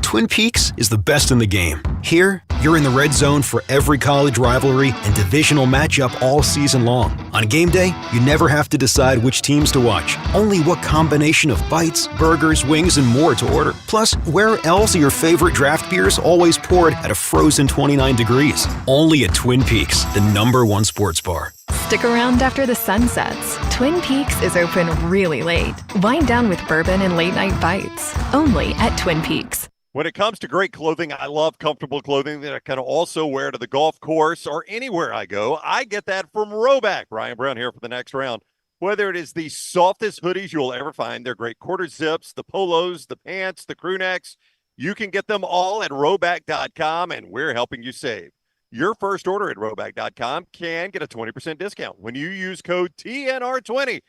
Twin Peaks is the best in the game. Here, you're in the red zone for every college rivalry and divisional matchup all season long. On game day, you never have to decide which teams to watch, only what combination of bites, burgers, wings, and more to order. Plus, where else are your favorite draft beers always poured at a frozen 29 degrees? Only at Twin Peaks, the #1 sports bar. Stick around after the sun sets. Twin Peaks is open really late. Wind down with bourbon and late-night bites. Only at Twin Peaks. When it comes to great clothing, I love comfortable clothing that I can also wear to the golf course or anywhere I go. I get that from Roback. Ryan Brown here for the next round. Whether it is the softest hoodies you'll ever find, they're great quarter zips, the polos, the pants, the crew necks, you can get them all at Roback.com, and we're helping you save. Your first order at Roback.com can get a 20% discount when you use code TNR20.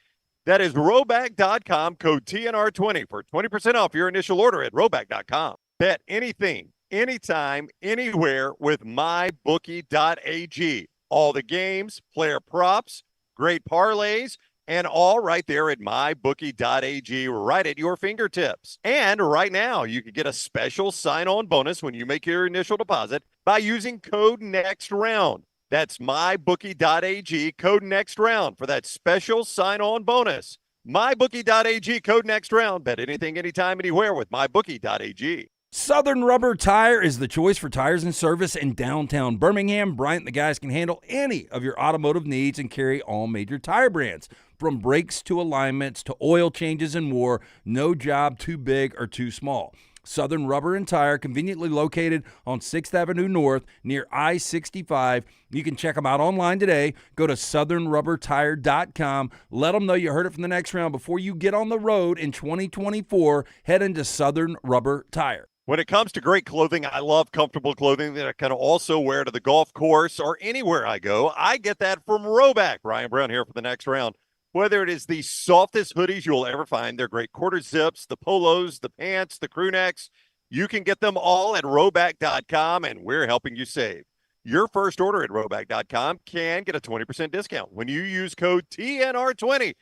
That is Roback.com, code TNR20 for 20% off your initial order at Roback.com. Bet anything, anytime, anywhere with MyBookie.ag. All the games, player props, great parlays, and all right there at MyBookie.ag, right at your fingertips. And right now, you can get a special sign-on bonus when you make your initial deposit by using code NEXTROUND. That's MyBookie.ag, code NEXTROUND for that special sign-on bonus. MyBookie.ag, code NEXTROUND. Bet anything, anytime, anywhere with MyBookie.ag. Southern Rubber Tire is the choice for tires and service in downtown Birmingham. Bryant and the guys can handle any of your automotive needs and carry all major tire brands. From brakes to alignments to oil changes and more, no job too big or too small. Southern Rubber and Tire, conveniently located on 6th Avenue North near I-65. You can check them out online today. Go to southernrubbertire.com. Let them know you heard it from the next round. Before you get on the road in 2024, head into Southern Rubber Tire. When it comes to great clothing, I love comfortable clothing that I can also wear to the golf course or anywhere I go. I get that from Roback. Ryan Brown here for the next round. Whether it is the softest hoodies you'll ever find, they're great quarter zips, the polos, the pants, the crew necks, you can get them all at Roback.com, and we're helping you save. Your first order at Roback.com can get a 20% discount when you use code TNR20.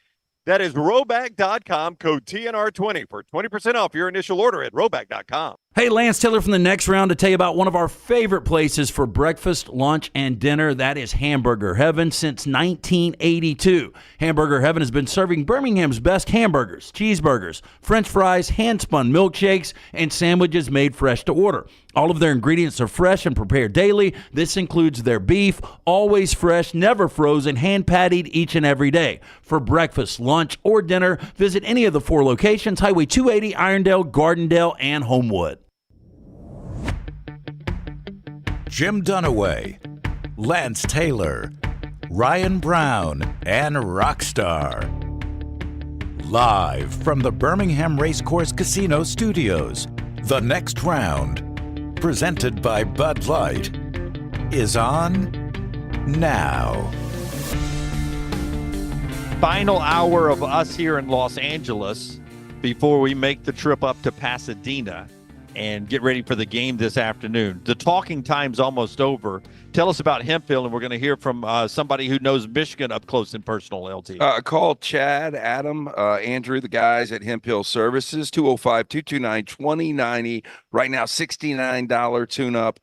That is Roback.com, code TNR20 for 20% off your initial order at Roback.com. Hey, Lance Taylor from the Next Round to tell you about one of our favorite places for breakfast, lunch, and dinner. That is Hamburger Heaven since 1982. Hamburger Heaven has been serving Birmingham's best hamburgers, cheeseburgers, French fries, hand-spun milkshakes, and sandwiches made fresh to order. All of their ingredients are fresh and prepared daily. This includes their beef, always fresh, never frozen, hand-pattied each and every day. For breakfast, lunch, or dinner, visit any of the 4 locations, Highway 280, Irondale, Gardendale, and Homewood. Jim Dunaway, Lance Taylor, Ryan Brown, and Rockstar. Live from the Birmingham Racecourse Casino Studios, The Next Round, presented by Bud Light, is on now. Final hour of us here in Los Angeles before we make the trip up to Pasadena and get ready for the game this afternoon. The talking time's almost over. Tell us about Hemphill, and we're going to hear from somebody who knows Michigan up close and personal, LT. Call Chad, Adam, Andrew, the guys at Hemphill Services, 205-229-2090. Right now, $69 tune-up.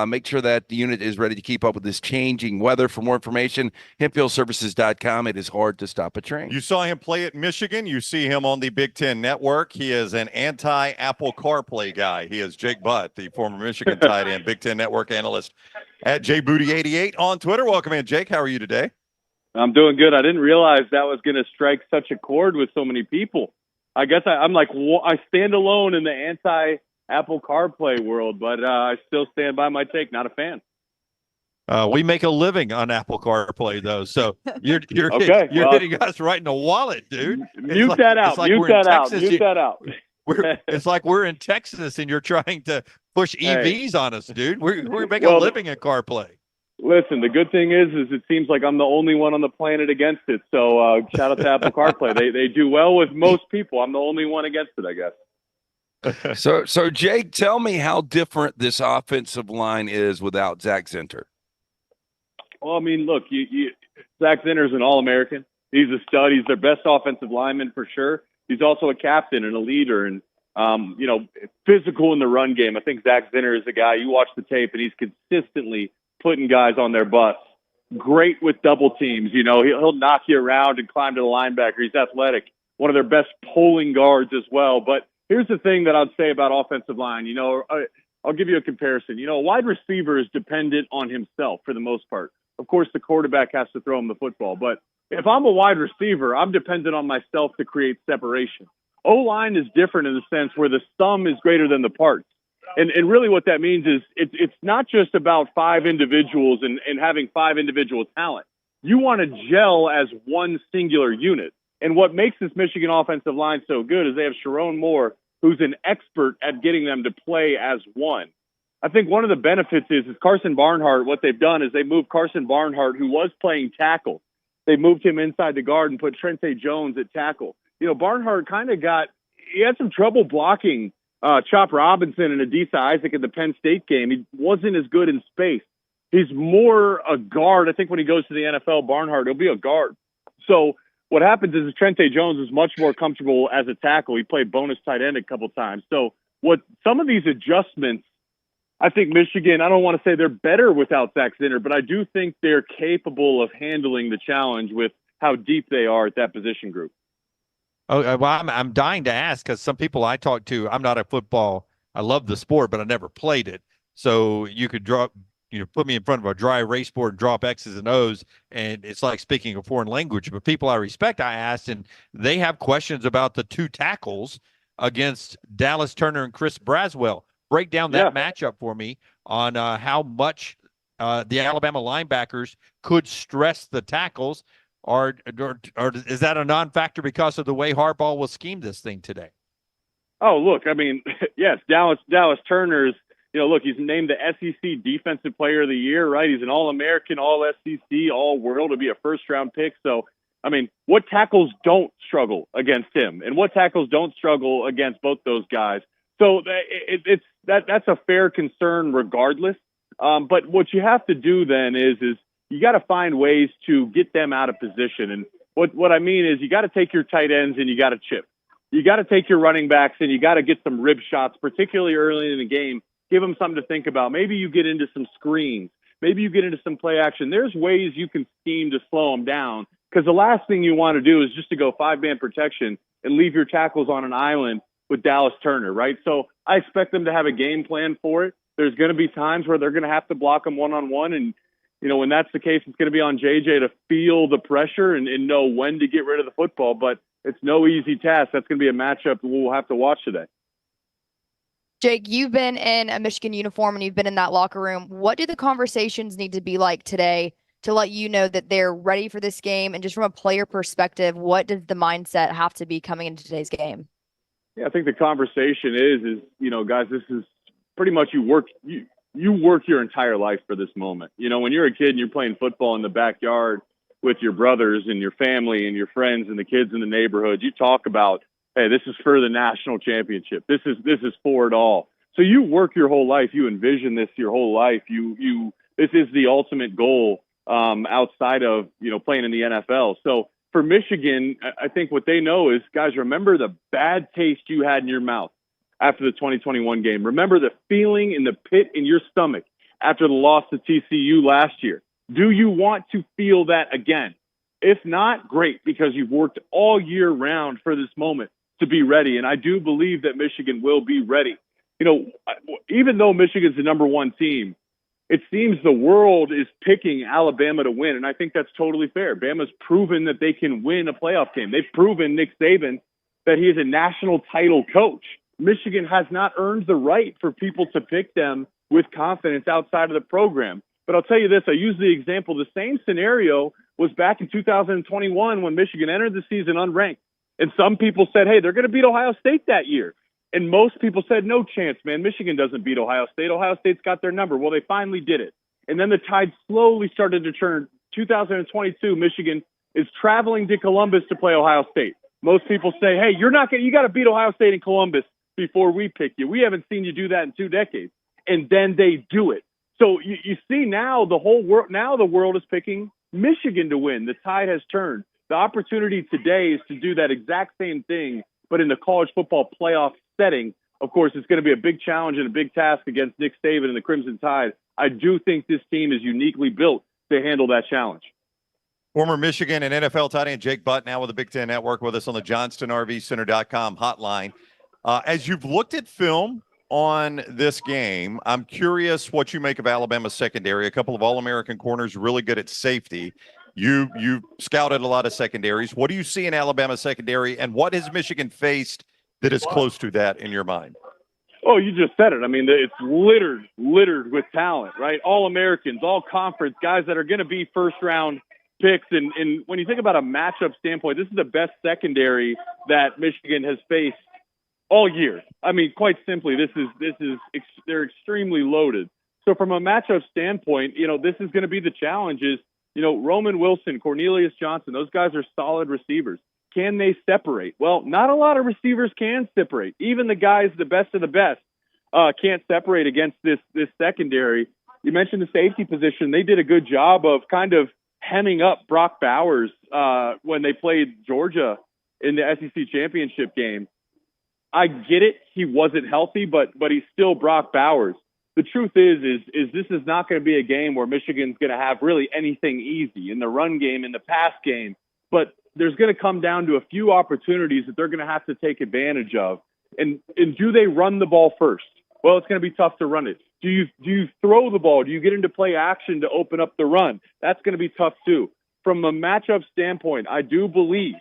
Make sure that the unit is ready to keep up with this changing weather. For more information, hemphillservices.com. It is hard to stop a train. You saw him play at Michigan. You see him on the Big Ten Network. He is an anti-Apple CarPlay guy. He is Jake Butt, the former Michigan tight end, Big Ten Network analyst at JBooty88 on Twitter. Welcome in, Jake. How are you today? I'm doing good. I didn't realize that was going to strike such a chord with so many people. I guess I'm like, I stand alone in the anti-Apple CarPlay world, but I still stand by my take. Not a fan. We make a living on Apple CarPlay, though, so you're okay, you're hitting us right in the wallet, dude. Mute that out. It's like we're in Texas, and you're trying to push EVs on us, dude. We're making a living at CarPlay. Listen, the good thing is it seems like I'm the only one on the planet against it. So shout out to Apple CarPlay. They do well with most people. I'm the only one against it, I guess. So Jake, tell me how different this offensive line is without Zach Zinter. Well, I mean, look, Zach Zinter's an All-American. He's a stud. He's their best offensive lineman for sure. He's also a captain and a leader and, physical in the run game. I think Zach Zinter is a guy, you watch the tape, and he's consistently putting guys on their butts. Great with double teams. He'll knock you around and climb to the linebacker. He's athletic. One of their best pulling guards as well. But here's the thing that I'd say about offensive line. I'll give you a comparison. A wide receiver is dependent on himself for the most part. Of course, the quarterback has to throw him the football. But if I'm a wide receiver, I'm dependent on myself to create separation. O-line is different in the sense where the sum is greater than the parts. And really what that means is it's not just about 5 individuals and having 5 individual talent. You want to gel as one singular unit. And what makes this Michigan offensive line so good is they have Sharon Moore, who's an expert at getting them to play as one. I think one of the benefits is Carson Barnhart, what they've done is they moved Carson Barnhart, who was playing tackle. They moved him inside the guard and put Trente Jones at tackle. Barnhart kind of he had some trouble blocking Chop Robinson and Adisa Isaac in the Penn State game. He wasn't as good in space. He's more a guard. I think when he goes to the NFL, Barnhart, he'll be a guard. So what happens is Trente Jones is much more comfortable as a tackle. He played bonus tight end a couple times. So some of these adjustments, I think Michigan, I don't want to say they're better without Zach Zinter, but I do think they're capable of handling the challenge with how deep they are at that position group. Oh, well, I'm dying to ask because some people I talk to, I'm not a football. I love the sport, but I never played it. So you could put me in front of a dry erase board and drop X's and O's, and it's like speaking a foreign language. But people I respect, I asked, and they have questions about the 2 tackles against Dallas Turner and Chris Braswell. Break down that matchup for me on how much the Alabama linebackers could stress the tackles. Or is that a non-factor because of the way Harbaugh will scheme this thing today? Oh, look, I mean, yes, Dallas Turner's, he's named the SEC Defensive Player of the Year, right? He's an All-American, All-SEC, All-World to be a first-round pick. So, I mean, what tackles don't struggle against him? And what tackles don't struggle against both those guys? So that's a fair concern regardless. But what you have to do then is you got to find ways to get them out of position. And what I mean is you got to take your tight ends and you got to chip. you got to take your running backs and you got to get some rib shots, particularly early in the game. Give them something to think about. Maybe you get into some screens. Maybe you get into some play action. There's ways you can scheme to slow them down, because the last thing you want to do is just to go 5-man protection and leave your tackles on an island with Dallas Turner, right? So I expect them to have a game plan for it. There's going to be times where they're going to have to block them one-on-one, and when that's the case, it's going to be on JJ to feel the pressure and know when to get rid of the football. But it's no easy task. That's going to be a matchup we'll have to watch today. Jake, you've been in a Michigan uniform and you've been in that locker room. What do the conversations need to be like today to let you know that they're ready for this game? And just from a player perspective, what does the mindset have to be coming into today's game? Yeah, I think the conversation is guys, this is pretty much you work your entire life for this moment. When you're a kid and you're playing football in the backyard with your brothers and your family and your friends and the kids in the neighborhood, you talk about, hey, this is for the national championship. This is for it all. So you work your whole life. You envision this your whole life. This is the ultimate goal outside of playing in the NFL. So for Michigan, I think what they know is, guys, remember the bad taste you had in your mouth after the 2021 game. Remember the feeling in the pit in your stomach after the loss to TCU last year. Do you want to feel that again? If not, great, because you've worked all year round for this moment to be ready. And I do believe that Michigan will be ready. Even though Michigan's the number one team, it seems the world is picking Alabama to win. And I think that's totally fair. Bama's proven that they can win a playoff game. They've proven Nick Saban that he is a national title coach. Michigan has not earned the right for people to pick them with confidence outside of the program. But I'll tell you this, I use the example, the same scenario was back in 2021 when Michigan entered the season unranked. And some people said, hey, they're going to beat Ohio State that year. And most people said, no chance, man. Michigan doesn't beat Ohio State. Ohio State's got their number. Well, they finally did it. And then the tide slowly started to turn. 2022, Michigan is traveling to Columbus to play Ohio State. Most people say, hey, you got to beat Ohio State in Columbus before we pick you. We haven't seen you do that in 2 decades. And then they do it. So you see now the world is picking Michigan to win. The tide has turned. The opportunity today is to do that exact same thing, but in the college football playoff setting. Of course, it's going to be a big challenge and a big task against Nick Saban and the Crimson Tide. I do think this team is uniquely built to handle that challenge. Former Michigan and NFL tight end Jake Butt, now with the Big Ten Network, with us on the JohnstonRVCenter.com hotline. As you've looked at film on this game, I'm curious what you make of Alabama's secondary. A couple of All-American corners, really good at safety. You scouted a lot of secondaries. What do you see in Alabama's secondary, and what has Michigan faced that is close to that in your mind? Oh, you just said it. I mean, it's littered with talent, right? All-Americans, all-conference, guys that are going to be first-round picks. And when you think about a matchup standpoint, this is the best secondary that Michigan has faced all year. I mean, quite simply, they're extremely loaded. So from a matchup standpoint, this is going to be the challenge is, Roman Wilson, Cornelius Johnson, those guys are solid receivers. Can they separate? Well, not a lot of receivers can separate. Even the guys, the best of the best, can't separate against this secondary. You mentioned the safety position. They did a good job of kind of hemming up Brock Bowers when they played Georgia in the SEC championship game. I get it. He wasn't healthy, but he's still Brock Bowers. The truth is this is not going to be a game where Michigan's going to have really anything easy in the run game, in the pass game. But there's going to come down to a few opportunities that they're going to have to take advantage of. And do they run the ball first? Well, it's going to be tough to run it. Do you throw the ball? Do you get into play action to open up the run? That's going to be tough too. From a matchup standpoint, I do believe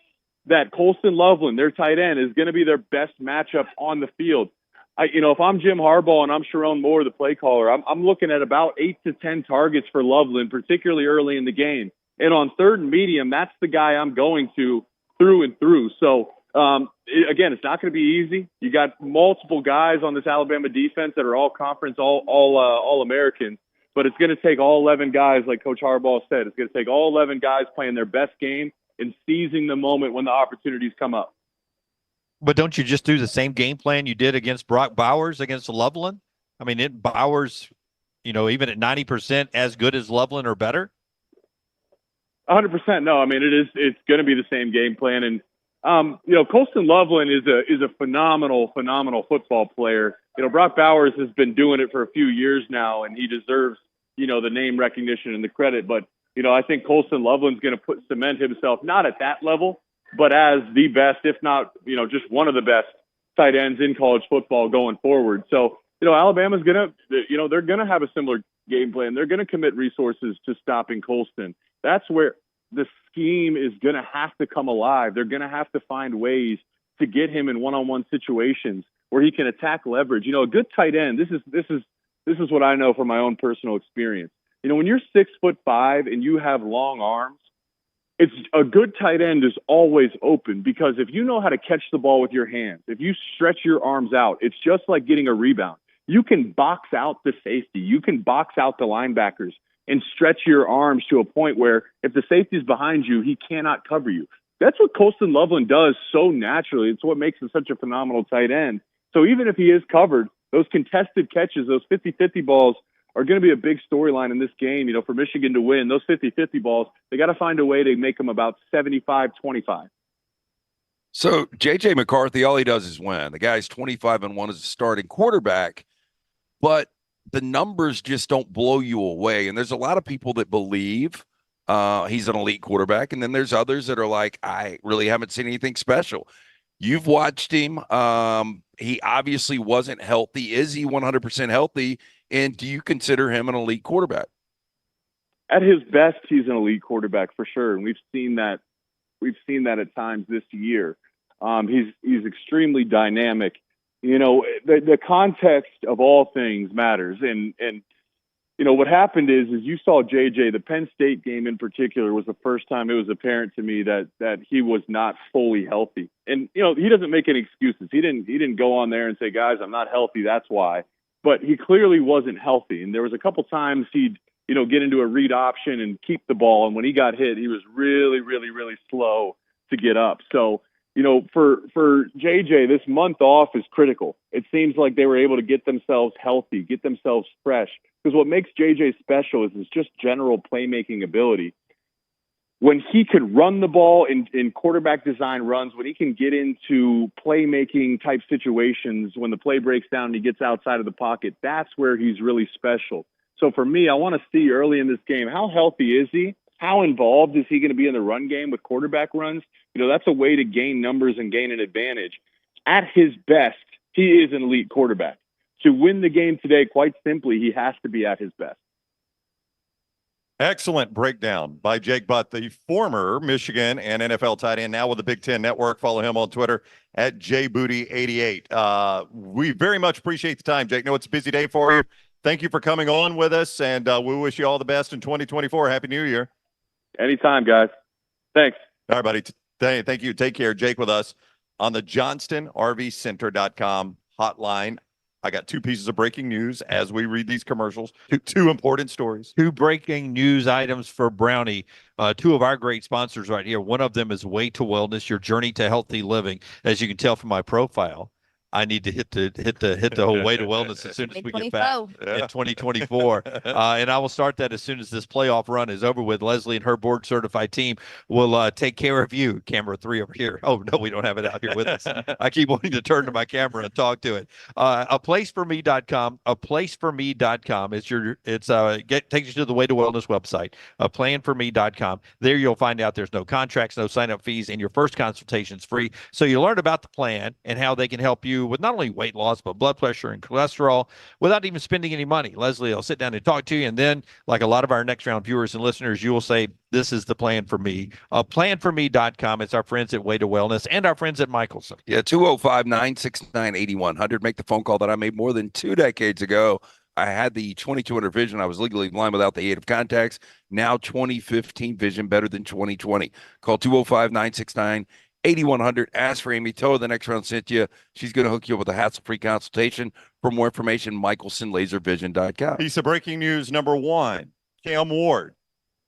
that Colston Loveland, their tight end, is going to be their best matchup on the field. If I'm Jim Harbaugh and I'm Sharon Moore, the play caller, I'm looking at about 8 to 10 targets for Loveland, particularly early in the game. And on third and medium, that's the guy I'm going to through and through. So, again, it's not going to be easy. You got multiple guys on this Alabama defense that are all conference, all Americans. But it's going to take all 11 guys, like Coach Harbaugh said. It's going to take all 11 guys playing their best game and seizing the moment when the opportunities come up. But don't you just do the same game plan you did against Brock Bowers against Loveland? I mean, Bowers, even at 90%, as good as Loveland or better? 100%. No, I mean, it's going to be the same game plan. And Colston Loveland is a phenomenal football player. Brock Bowers has been doing it for a few years now, and he deserves, the name recognition and the credit. But, I think Colston Loveland's going to cement himself, not at that level, but as the best, if not, just one of the best tight ends in college football going forward. So, Alabama's going to, they're going to have a similar game plan. They're going to commit resources to stopping Colston. That's where the scheme is going to have to come alive. They're going to have to find ways to get him in one-on-one situations where he can attack leverage. A good tight end, this is what I know from my own personal experience. When you're 6'5" and you have long arms, it's a good tight end is always open, because if you know how to catch the ball with your hands, if you stretch your arms out, it's just like getting a rebound. You can box out the safety. You can box out the linebackers and stretch your arms to a point where if the safety's behind you, he cannot cover you. That's what Colston Loveland does so naturally. It's what makes him such a phenomenal tight end. So even if he is covered, those contested catches, those 50-50 balls are going to be a big storyline in this game. For Michigan to win, those 50-50 balls, they got to find a way to make them about 75-25. So J.J. McCarthy, all he does is win. The guy's 25-1 as a starting quarterback, but the numbers just don't blow you away. And there's a lot of people that believe he's an elite quarterback, and then there's others that are like, I really haven't seen anything special. You've watched him. He obviously wasn't healthy. Is he 100% healthy? And do you consider him an elite quarterback? At his best, he's an elite quarterback for sure, and we've seen that. We've seen that at times this year. He's extremely dynamic. The context of all things matters, and what happened is you saw JJ. The Penn State game in particular was the first time it was apparent to me that he was not fully healthy. And he doesn't make any excuses. He didn't go on there and say, guys, I'm not healthy, that's why. But he clearly wasn't healthy. And there was a couple times he'd get into a read option and keep the ball. And when he got hit, he was really, really, really slow to get up. So, for JJ, this month off is critical. It seems like they were able to get themselves healthy, get themselves fresh. Because what makes JJ special is his just general playmaking ability. When he could run the ball in quarterback design runs, when he can get into playmaking type situations, when the play breaks down and he gets outside of the pocket, that's where he's really special. So for me, I want to see early in this game, how healthy is he? How involved is he going to be in the run game with quarterback runs? That's a way to gain numbers and gain an advantage. At his best, he is an elite quarterback. To win the game today, quite simply, he has to be at his best. Excellent breakdown by Jake Butt, the former Michigan and NFL tight end, now with the Big Ten Network. Follow him on Twitter at jbooty88. We very much appreciate the time, Jake. Know it's a busy day for you. Thank you for coming on with us, and we wish you all the best in 2024. Happy New Year. Anytime, guys. Thanks. All right, buddy. Thank you. Take care. Jake with us on the JohnstonRVCenter.com hotline. I got two pieces of breaking news as we read these commercials. Two important stories. Two breaking news items for Brownie. Two of our great sponsors right here. One of them is Way to Wellness, your journey to healthy living. As you can tell from my profile, I need to hit the whole Way to Wellness as soon as we get back in 2024. And I will start that as soon as this playoff run is over with. Leslie and her board certified team will take care of you. Camera 3 over here. Oh, no, we don't have it out here with us. I keep wanting to turn to my camera and talk to it. aplaceforme.com. Aplaceforme.com. Takes you to the Way to Wellness website. Planforme.com. There you'll find out there's no contracts, no sign-up fees, and your first consultation is free. So you learn about the plan and how they can help you with not only weight loss, but blood pressure and cholesterol without even spending any money. Leslie will sit down and talk to you. And then, like a lot of our next round viewers and listeners, you will say, this is the plan for me. Planforme.com. It's our friends at Way to Wellness and our friends at Michelson. Yeah, 205-969-8100. Make the phone call that I made more than 2 decades ago. I had the 20/200 vision. I was legally blind without the aid of contacts. Now 2015 vision, better than 20/20. Call 205-969-8100. 8100. Ask for Amy Toa. The next round, Cynthia. She's going to hook you up with a hassle-free consultation. For more information, michelsonlaservision.com. Piece of breaking news number 1. Cam Ward.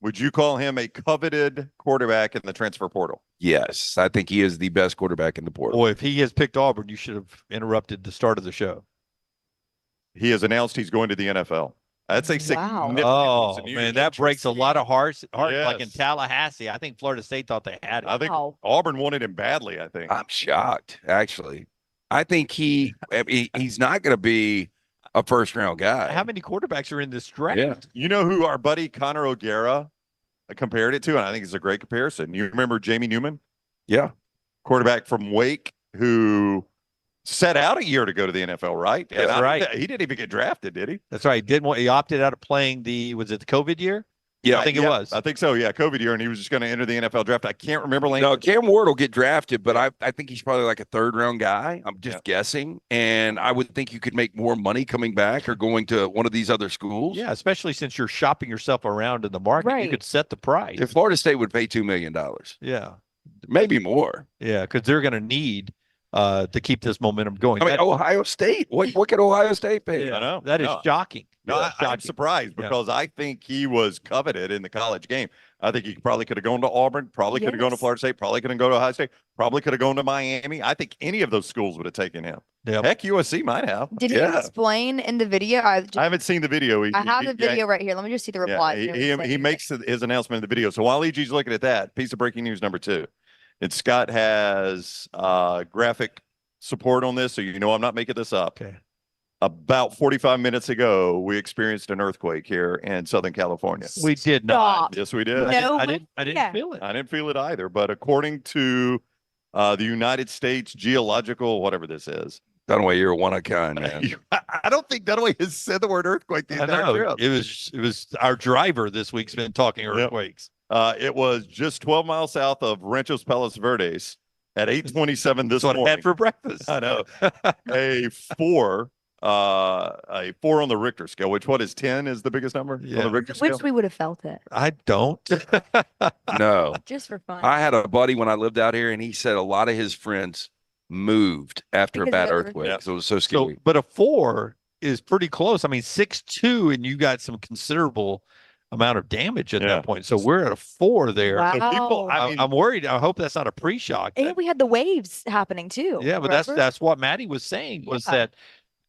Would you call him a coveted quarterback in the transfer portal? Yes, I think he is the best quarterback in the portal. Boy, if he has picked Auburn, you should have interrupted the start of the show. He has announced he's going to the NFL. That's a Wow. significant Oh piece of news. man, that breaks a lot of hearts. Like in Yes. Tallahassee, I think Florida State thought they had it. I think Wow. Auburn wanted him badly, I think. I'm shocked, actually. I think he's not going to be a first round guy. How many quarterbacks are in this draft? Yeah. You know who our buddy Connor O'Gara compared it to? And I think it's a great comparison. You remember Jamie Newman? Yeah. Quarterback from Wake who set out a year to go to the NFL, right? That's right. He didn't even get drafted, did he? That's right. He opted out of playing was it the COVID year? Yeah. I think it was. I think so. Yeah. COVID year. And he was just going to enter the NFL draft. I can't remember. Lane. No, Cam Ward will get drafted, but I think he's probably like a third round guy. I'm just guessing. And I would think you could make more money coming back or going to one of these other schools. Yeah, especially since you're shopping yourself around in the market. Right. You could set the price. If Florida State would pay $2 million, Yeah. maybe more. Yeah, because they're going to need to keep this momentum going. I mean, Ohio State. What could Ohio State pay? I know. That is shocking. No, Yeah, I'm shocking. surprised Yeah. because I think he was coveted in the college game. I think he probably could have gone to Auburn, probably could have gone to Yes. Florida State, probably could have gone to Ohio State, probably could have gone to Miami. I think any of those schools would have taken him. Yep. Heck, USC might have. Did he explain in the video? I haven't seen the video. I have the video right here. Let me just see the reply. He makes his announcement in the video. So while EG's looking at that, piece of breaking news number 2. And Scott has graphic support on this, so you know I'm not making this up. Okay. About 45 minutes ago, we experienced an earthquake here in Southern California. We did not. Yes, we did. No, I didn't feel it. I didn't feel it either. But according to the United States Geological, whatever this is, Dunaway, you're one of a kind, man. I don't think Dunaway has said the word earthquake the I entire know. trip. It was our driver this week's been talking earthquakes. It was just 12 miles south of Ranchos Palos Verdes at 8:27 this That's what morning. I had for breakfast. I know. a 4 on the Richter scale, which what is 10 is the biggest number on the Richter scale. Wish we would have felt it. I don't. No. Just for fun. I had a buddy when I lived out here, and he said a lot of his friends moved after a Because bad of the earthquake. earthquake. So it was so So, scary. but a 4 is pretty close. I mean, 6.2, and you got some considerable amount of damage at that point. So we're at a 4 there. Wow. So people, I mean, I'm worried. I hope that's not a pre-shock. And we had the waves happening too. Yeah, but remember? that's what Maddie was saying was Yeah. that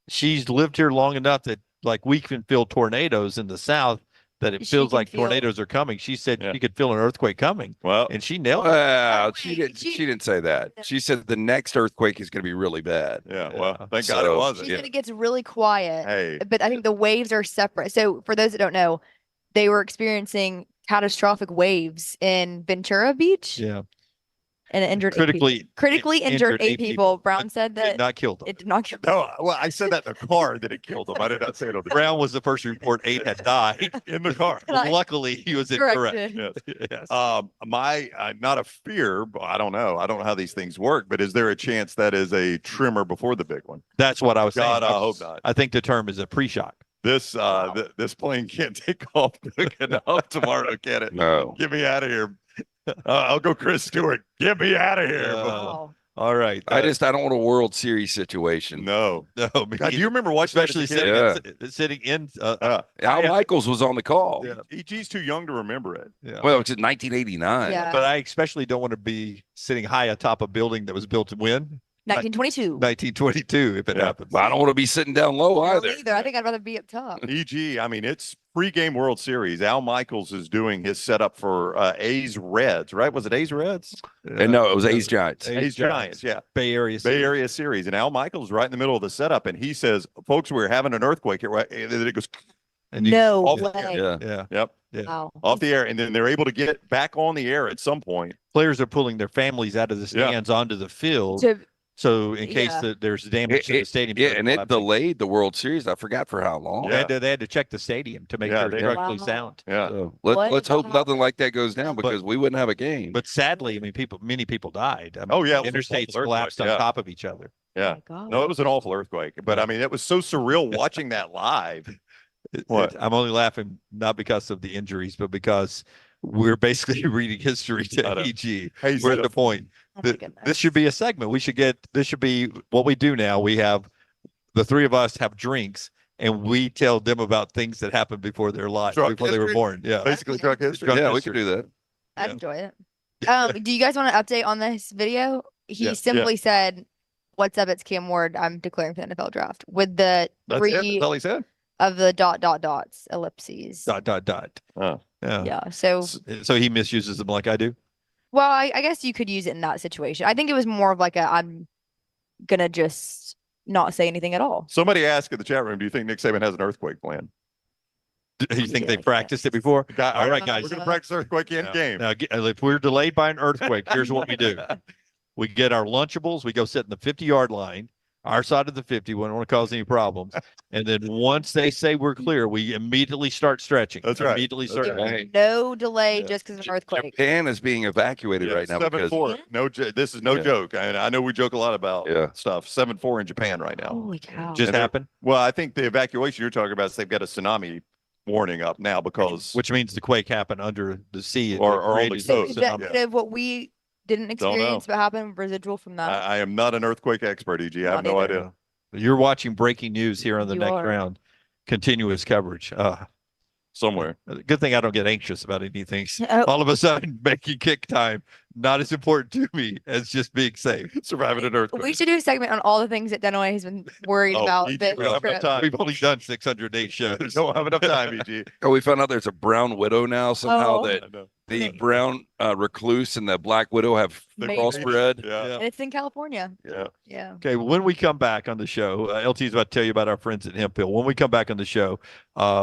she's lived here long enough that like we can feel tornadoes in the South, that it She feels can like feel- tornadoes are coming. She said Yeah. she could feel an earthquake coming, well, and she nailed it. Well, wait, she didn't. she- She didn't say that. She said the next earthquake is going to be really bad. yeah, well, thank So- God it wasn't. She said it gets really quiet. Hey, But I think the waves are separate. So for those that don't know, they were experiencing catastrophic waves in Ventura Beach Yeah, and it injured 8 people. critically injured 8 people. Brown said did that not kill them. it did not kill no, well, I said that in the car that it killed him. I did not say it on the Brown was the first report 8 had died. in the car. Right. Luckily, he was incorrect. Corrected. Yes. Yes. My not a fear, but I don't know. I don't know how these things work, but is there a chance that is a trimmer before the big one? That's what I was God, saying. I hope not. I think the term is a pre-shock. This this plane can't take off quick enough tomorrow, can it? No. Get me out of here. I'll go Chris Stewart. Get me out of here. Wow. All right. I don't want a World Series situation. No. No, God, do you remember watching that as a especially kid? sitting in. Al Michaels was on the call. Yeah. EG's too young to remember it. Yeah. Well, it's in 1989. Yeah. But I especially don't want to be sitting high atop a building that was built to win 1922. 1922 if it happens. But I don't want to be sitting down low I don't either. either. I think I'd rather be up top. EG, I mean, it's pre-game World Series. Al Michaels is doing his setup for A's Reds, right? Was it A's Reds? And no, it was A's Giants. A's Giants, yeah. Bay Area. Bay Area Series. And Al Michaels right in the middle of the setup, and he says, folks, we're having an earthquake here. Right? And then it goes And you- No off way. the air. Yeah. Yeah. Yep. Yeah. Wow. Off the air. And then they're able to get it back on the air at some point. Players are pulling their families out of the Yeah. stands onto the field. To- So in case Yeah. there's damage to the stadium. Yeah, and it delayed the World Series. I forgot for how long. Yeah. They had to check the stadium to make Yeah, sure they- it's structurally Wow. sound. Yeah. So What let's hope about- nothing like that goes down because we wouldn't have a game. But sadly, I mean, many people died. I mean, Oh, yeah, it was an interstates awful collapsed earthquake, on yeah. top of each other. Yeah. my God. No, it was an awful earthquake. But I mean, it was so surreal watching that live. What? I'm only laughing not because of the injuries, but because we're basically reading history I to know. EG. Hey, We're at the point. Oh my that goodness. this should be a segment. This should be what we do now. We have the three of us have drinks and we tell them about things that happened before their lives, Truck before they were history? born. Yeah. Basically, truck history. Drunk yeah, we history. could do that. I'd Yeah. enjoy it. Do you guys want to update on this video? He Yeah. simply said, "What's up? It's Cam Ward. I'm declaring for the NFL draft." With the That's it. three, That's all he said. of the dots, ellipses. Dot. Oh. Yeah. So he misuses them like I do. well, I guess you could use it in that situation. I think it was more of like I'm gonna just not say anything at all. Somebody asked in the chat room, do you think Nick Saban has an earthquake plan? Do you think they practiced it before? All right, guys. We're going to practice earthquake in game. Now, if we're delayed by an earthquake, here's what we do. We get our Lunchables. We go sit in the 50-yard line, our side of the 50. We don't want to cause any problems. And then once they say we're clear, we immediately start stretching. That's right. Immediately start. Right. No delay just because of an earthquake. Japan is being evacuated right now. 7-4. No, this is no joke. I know we joke a lot about stuff. 7-4 in Japan right now. Holy cow. Just happened? Well, I think the evacuation you're talking about is they've got a tsunami warning up now because. Which means the quake happened under the sea. Or on the So coast. is that of what we didn't experience but happened residual from that? I am not an earthquake expert, EG. I have no idea. You're watching breaking news here on the next round. Continuous coverage. Somewhere. Good thing I don't get anxious about anything. All of a sudden, making kick time not as important to me as just being safe. Surviving an earthquake. We should do a segment on all the things that Dunaway has been worried about. We've only done 608 shows. Don't have enough time, EG. Oh, we found out there's a brown widow now somehow that the brown recluse and the black widow have crossbred. And it's in California. Yeah. Okay, when we come back on the show, LT is about to tell you about our friends at Hemphill. When we come back on the show,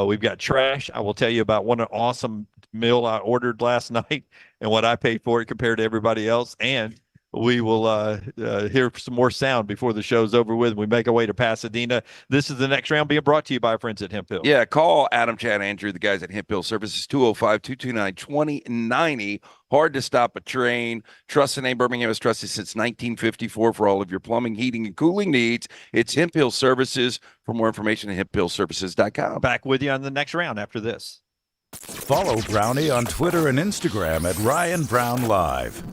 we've got trash. I will tell you about one awesome meal I ordered last night and what I paid for it compared to everybody else. And we will hear some more sound before the show's over with. We make our way to Pasadena. This is the next round being brought to you by our friends at Hemphill. Yeah, call Adam, Chad, Andrew, the guys at Hemphill Services, 205-229-2090. Hard to stop a train. Trust the name. Birmingham has trusted since 1954 for all of your plumbing, heating, and cooling needs. It's Hemphill Services. For more information at hemphillservices.com. Back with you on the next round after this. Follow Brownie on Twitter and Instagram at Ryan Brown Live.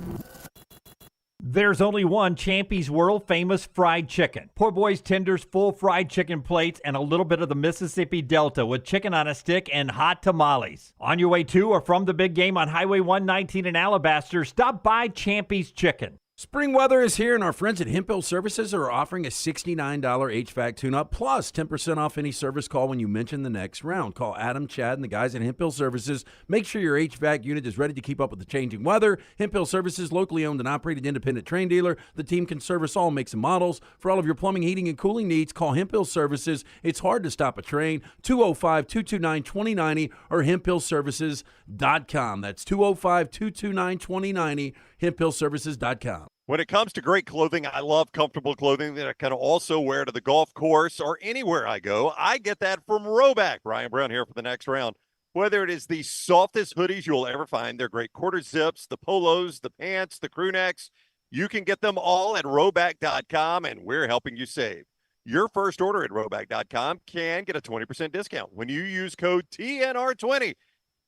There's only one Champy's world famous fried chicken. Poor boy's tenders, full fried chicken plates, and a little bit of the Mississippi Delta with chicken on a stick and hot tamales. On your way to or from the big game on Highway 119 in Alabaster, stop by Champy's Chicken. Spring weather is here, and our friends at Hemphill Services are offering a $69 HVAC tune-up plus 10% off any service call when you mention the next round. Call Adam, Chad, and the guys at Hemphill Services. Make sure your HVAC unit is ready to keep up with the changing weather. Hemphill Services, locally owned and operated independent train dealer. The team can service all makes and models. For all of your plumbing, heating, and cooling needs, call Hemphill Services. It's hard to stop a train. 205-229-2090 or hemphillservices.com. That's 205-229-2090, hemphillservices.com. When it comes to great clothing, I love comfortable clothing that I can also wear to the golf course or anywhere I go. I get that from Roback. Ryan Brown here for the next round. Whether it is the softest hoodies you'll ever find, they're great quarter zips, the polos, the pants, the crew necks, you can get them all at Roback.com, and we're helping you save. Your first order at Roback.com can get a 20% discount when you use code TNR20.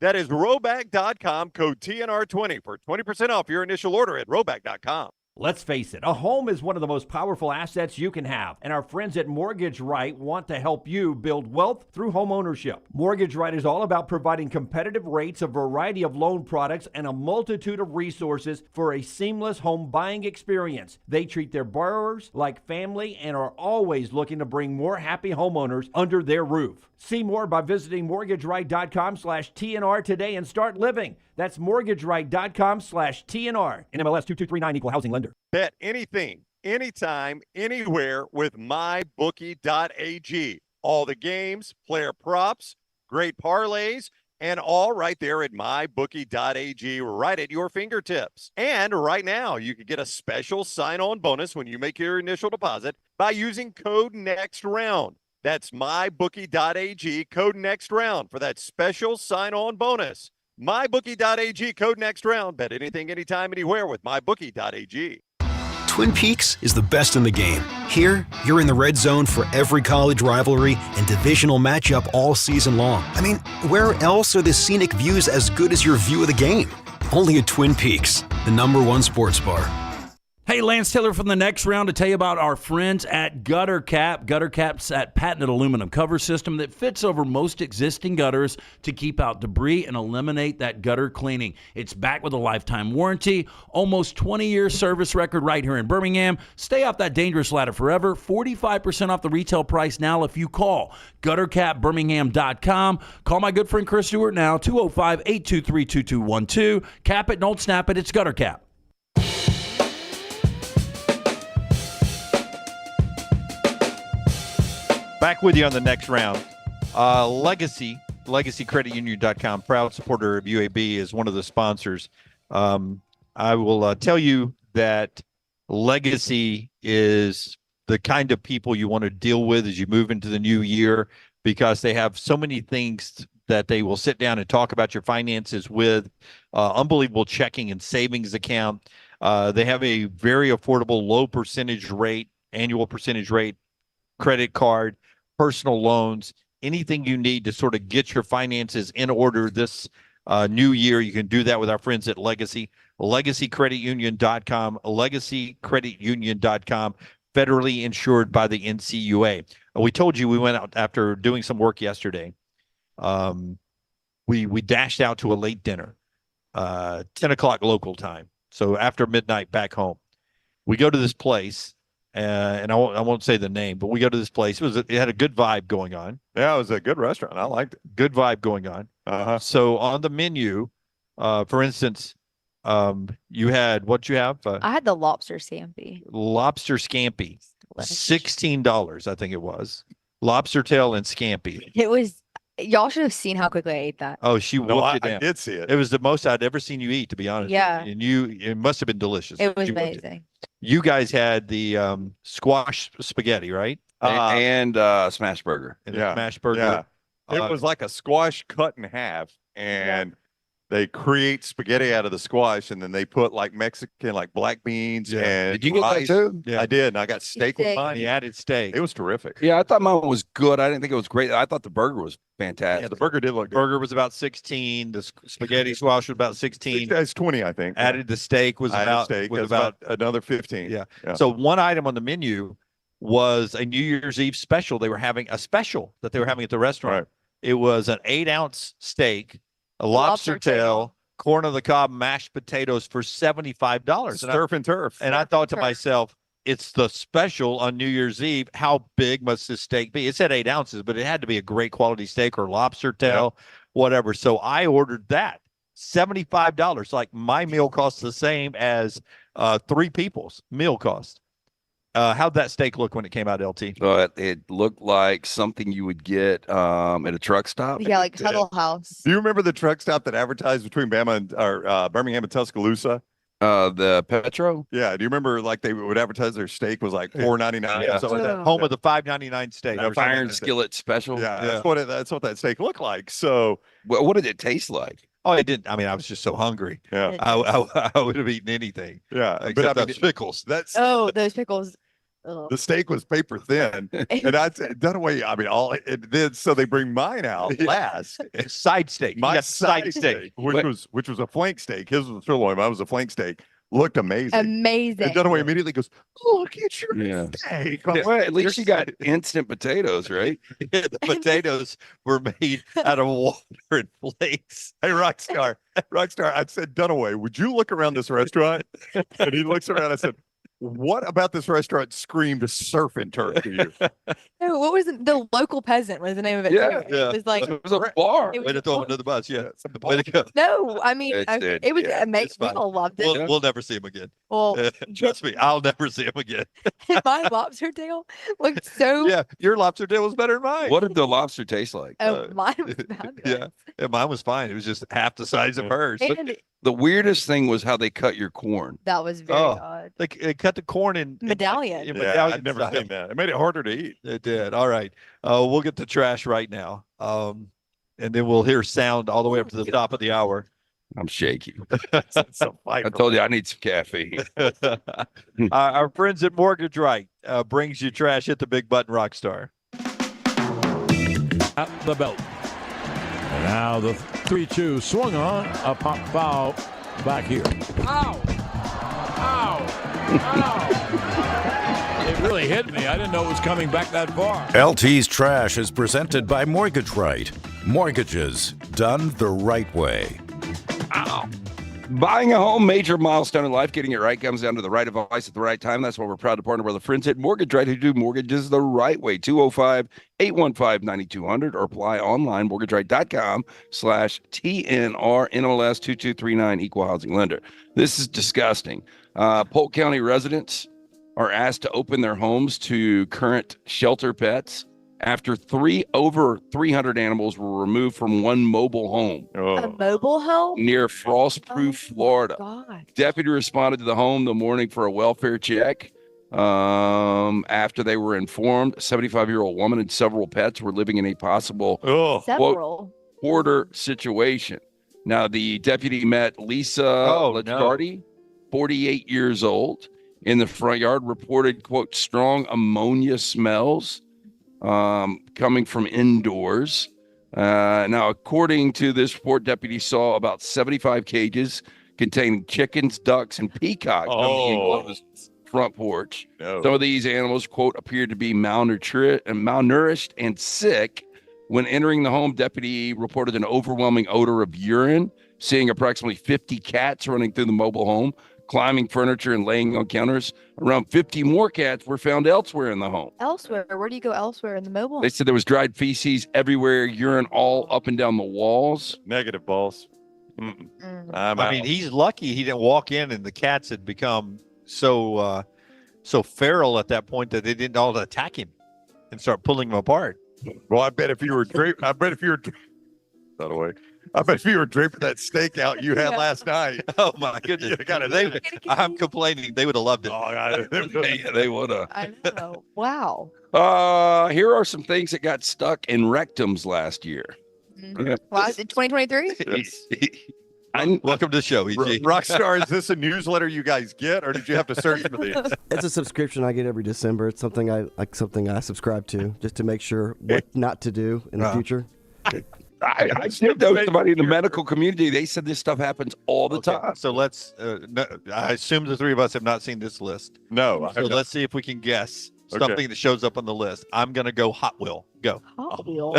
That is Roback.com, code TNR20 for 20% off your initial order at Roback.com. Let's face it, a home is one of the most powerful assets you can have, and our friends at Mortgage Right want to help you build wealth through home ownership. Mortgage Right is all about providing competitive rates, a variety of loan products, and a multitude of resources for a seamless home buying experience. They treat their borrowers like family and are always looking to bring more happy homeowners under their roof. See more by visiting mortgageright.com/TNR today and start living. That's mortgageright.com/TNR. NMLS 2239, equal housing lender. Bet anything, anytime, anywhere with mybookie.ag. All the games, player props, great parlays, and all right there at mybookie.ag, right at your fingertips. And right now, you can get a special sign-on bonus when you make your initial deposit by using code NEXTROUND. That's mybookie.ag, code NEXTROUND for that special sign-on bonus. MyBookie.ag, code NEXTROUND. Bet anything, anytime, anywhere with MyBookie.ag. Twin Peaks is the best in the game. Here, you're in the red zone for every college rivalry and divisional matchup all season long. I mean, where else are the scenic views as good as your view of the game? Only at Twin Peaks, the #1 sports bar. Hey, Lance Taylor from the next round to tell you about our friends at Gutter Cap. Gutter Cap's that patented aluminum cover system that fits over most existing gutters to keep out debris and eliminate that gutter cleaning. It's backed with a lifetime warranty, almost 20-year service record right here in Birmingham. Stay off that dangerous ladder forever. 45% off the retail price now if you call guttercapbirmingham.com. Call my good friend Chris Stewart now, 205-823-2212. Cap it, don't snap it. It's Gutter Cap. Back with you on the next round. LegacyCreditUnion.com, proud supporter of UAB, is one of the sponsors. I will tell you that Legacy is the kind of people you want to deal with as you move into the new year, because they have so many things that they will sit down and talk about your finances with. Unbelievable checking and savings account. They have a very affordable, low percentage rate, annual percentage rate credit card, personal loans, anything you need to sort of get your finances in order this new year. You can do that with our friends at Legacy. LegacyCreditUnion.com, LegacyCreditUnion.com, federally insured by the NCUA. We told you we went out after doing some work yesterday. We dashed out to a late dinner, 10 o'clock local time. So after midnight back home. We go to this place. And I won't say the name, but we go to this place. It had a good vibe going on. Yeah, it was a good restaurant. I liked it. Good vibe going on. So on the menu, for instance, you had what you have? I had the lobster scampi. Lobster scampi, $16, I think it was. Lobster tail and scampi. It was. Y'all should have seen how quickly I ate that. Oh, she whooped it down. I did see it. It was the most I'd ever seen you eat, to be honest. Yeah. And it must have been delicious. It was She whooped amazing. You guys had the squash spaghetti, right? And smash burger. And the smash burger. Yeah. It was like a squash cut in half, and they create spaghetti out of the squash, and then they put like Mexican, like black beans and Did you get that rice. too? Yeah, I did. And I got steak with mine. He added steak. It was terrific. Yeah, I thought mine was good. I didn't think it was great. I thought the burger was fantastic. Yeah, the burger did look good. Burger was about 16. The spaghetti squash was about 16. It's 20, I think. Added the steak was about another 15. Yeah. So one item on the menu was a New Year's Eve special. They were having a special that they were having at the restaurant. Right. It was an 8-ounce steak, a lobster tail, corn on the cob, mashed potatoes for $75. Surf and turf. And I thought to myself, it's the special on New Year's Eve. How big must this steak be? It said 8 ounces, but it had to be a great quality steak or lobster tail, whatever. So I ordered that. $75. Like my meal costs the same as 3 people's meal cost. How'd that steak look when it came out, LT? It looked like something you would get at a truck stop. Yeah, like Huddle House. Do you remember the truck stop that advertised between Birmingham and Tuscaloosa? The Petro? Yeah. Do you remember like they would advertise their steak was like $4.99? Yeah, so that home of the $5.99 steak. Iron skillet special. Yeah, that's what that steak looked like. So, what did it taste like? Oh, it didn't. I mean, I was just so hungry. Yeah, I would have eaten anything. Yeah, except those pickles. That's those pickles. Ugh. The steak was paper thin, and I done away. I mean, all it did. So they bring mine out last. Side steak. My side steak, which was a flank steak. His was a sirloin. Mine was a flank steak. Looked amazing. Amazing. And Dunaway immediately goes, "Look at your steak." Well, at least you got instant potatoes, right? The potatoes were made out of water and flakes. Hey, Rockstar, I said, Dunaway, would you look around this restaurant? And he looks around. I said, what about this restaurant screamed surf and turf to you? No, what was the local peasant was the name of it? Yeah, too. It was like it was a bar. Way to throw him under the bus. Yeah, way to go. No, I mean it was amazing. We all loved it. We'll never see him again. Well, trust me, I'll never see him again. my lobster tail looked so. Yeah, your lobster tail was better than mine. What did the lobster taste like? Oh, mine was fabulous. Yeah, mine was fine. It was just half the size of hers. And The weirdest thing was how they cut your corn. that was very odd. They cut the corn in Medallion. Yeah, I'd never seen that. It made it harder to eat. It did. All right. We'll get to trash right now. And then we'll hear sound all the way up to the top of the hour. I'm shaky. So I told you I need some caffeine. Our friends at Mortgage Right brings you trash. Hit the big button, Rockstar. At the belt. And now the 3-2 swung on. A pop foul back here. Ow! Ow! It really hit me. I didn't know it was coming back that far. LT's Trash is presented by Mortgage Right. Mortgages done the right way. Buying a home, major milestone in life. Getting it right comes down to the right advice at the right time. That's why we're proud to partner with our friends at Mortgage Right who do mortgages the right way. 205-815-9200 or apply online, mortgageright.com/TNR NMLS 2239 equal housing lender. This is disgusting. Polk County residents are asked to open their homes to current shelter pets after over 300 animals were removed from one mobile home. A mobile home? Near Frostproof, Florida. God. Deputy responded to the home the morning for a welfare check after they were informed a 75-year-old woman and several pets were living in a possible quote, hoarder situation. Now, the deputy met Lisa Licciardi, 48 years old, in the front yard, reported, quote, strong ammonia smells coming from indoors. Now, according to this report, deputies saw about 75 cages containing chickens, ducks, and peacocks on the enclosed front porch. Some of these animals, quote, appeared to be malnourished and sick. When entering the home, deputy reported an overwhelming odor of urine, seeing approximately 50 cats running through the mobile home, climbing furniture and laying on counters. Around 50 more cats were found elsewhere in the home. Elsewhere? Where do you go elsewhere in the mobile? They said there was dried feces everywhere, urine all up and down the walls. Negative, balls. I mean, he's lucky he didn't walk in and the cats had become so feral at that point that they didn't all attack him and start pulling him apart. Well, I bet if you were draping that steak out you had last night. Oh my goodness! I'm complaining. They would have loved it. They would have. I know. Wow. Here are some things that got stuck in rectums last year. Wow, is it 2023? Welcome to the show, EG. Rockstar, is this a newsletter you guys get, or did you have to search for these? It's a subscription I get every December. It's something I subscribe to just to make sure what not to do in the future. I did know somebody in the medical community. They said this stuff happens all the time. So let's. I assume the three of us have not seen this list. No. So let's see if we can guess something that shows up on the list. I'm gonna go Hot Wheel. Go. Hot Wheel.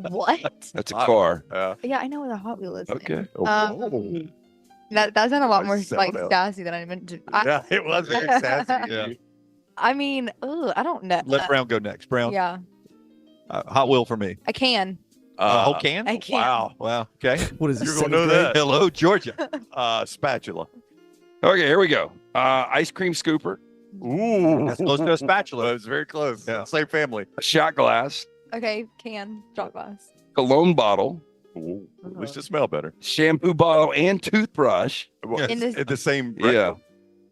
What? That's a car. Yeah, I know what a Hot Wheel is. Okay. That sounded a lot more like sassy than I meant to. Yeah, it was very sassy. Yeah. I mean, I don't know. Let Brown go next. Brown. Yeah, Hot Wheel for me. I can. Whole can? I can. Wow. Okay. What is You're this? gonna know that. Hello, Georgia. Spatula. Okay, here we go. Ice cream scooper. Ooh, that's close to a spatula. It's very close. Yeah. Same family. A shot glass. Okay, can. Shot glass. Cologne bottle. Ooh, at least it smell better. Shampoo bottle and toothbrush. In this- the same. Yeah.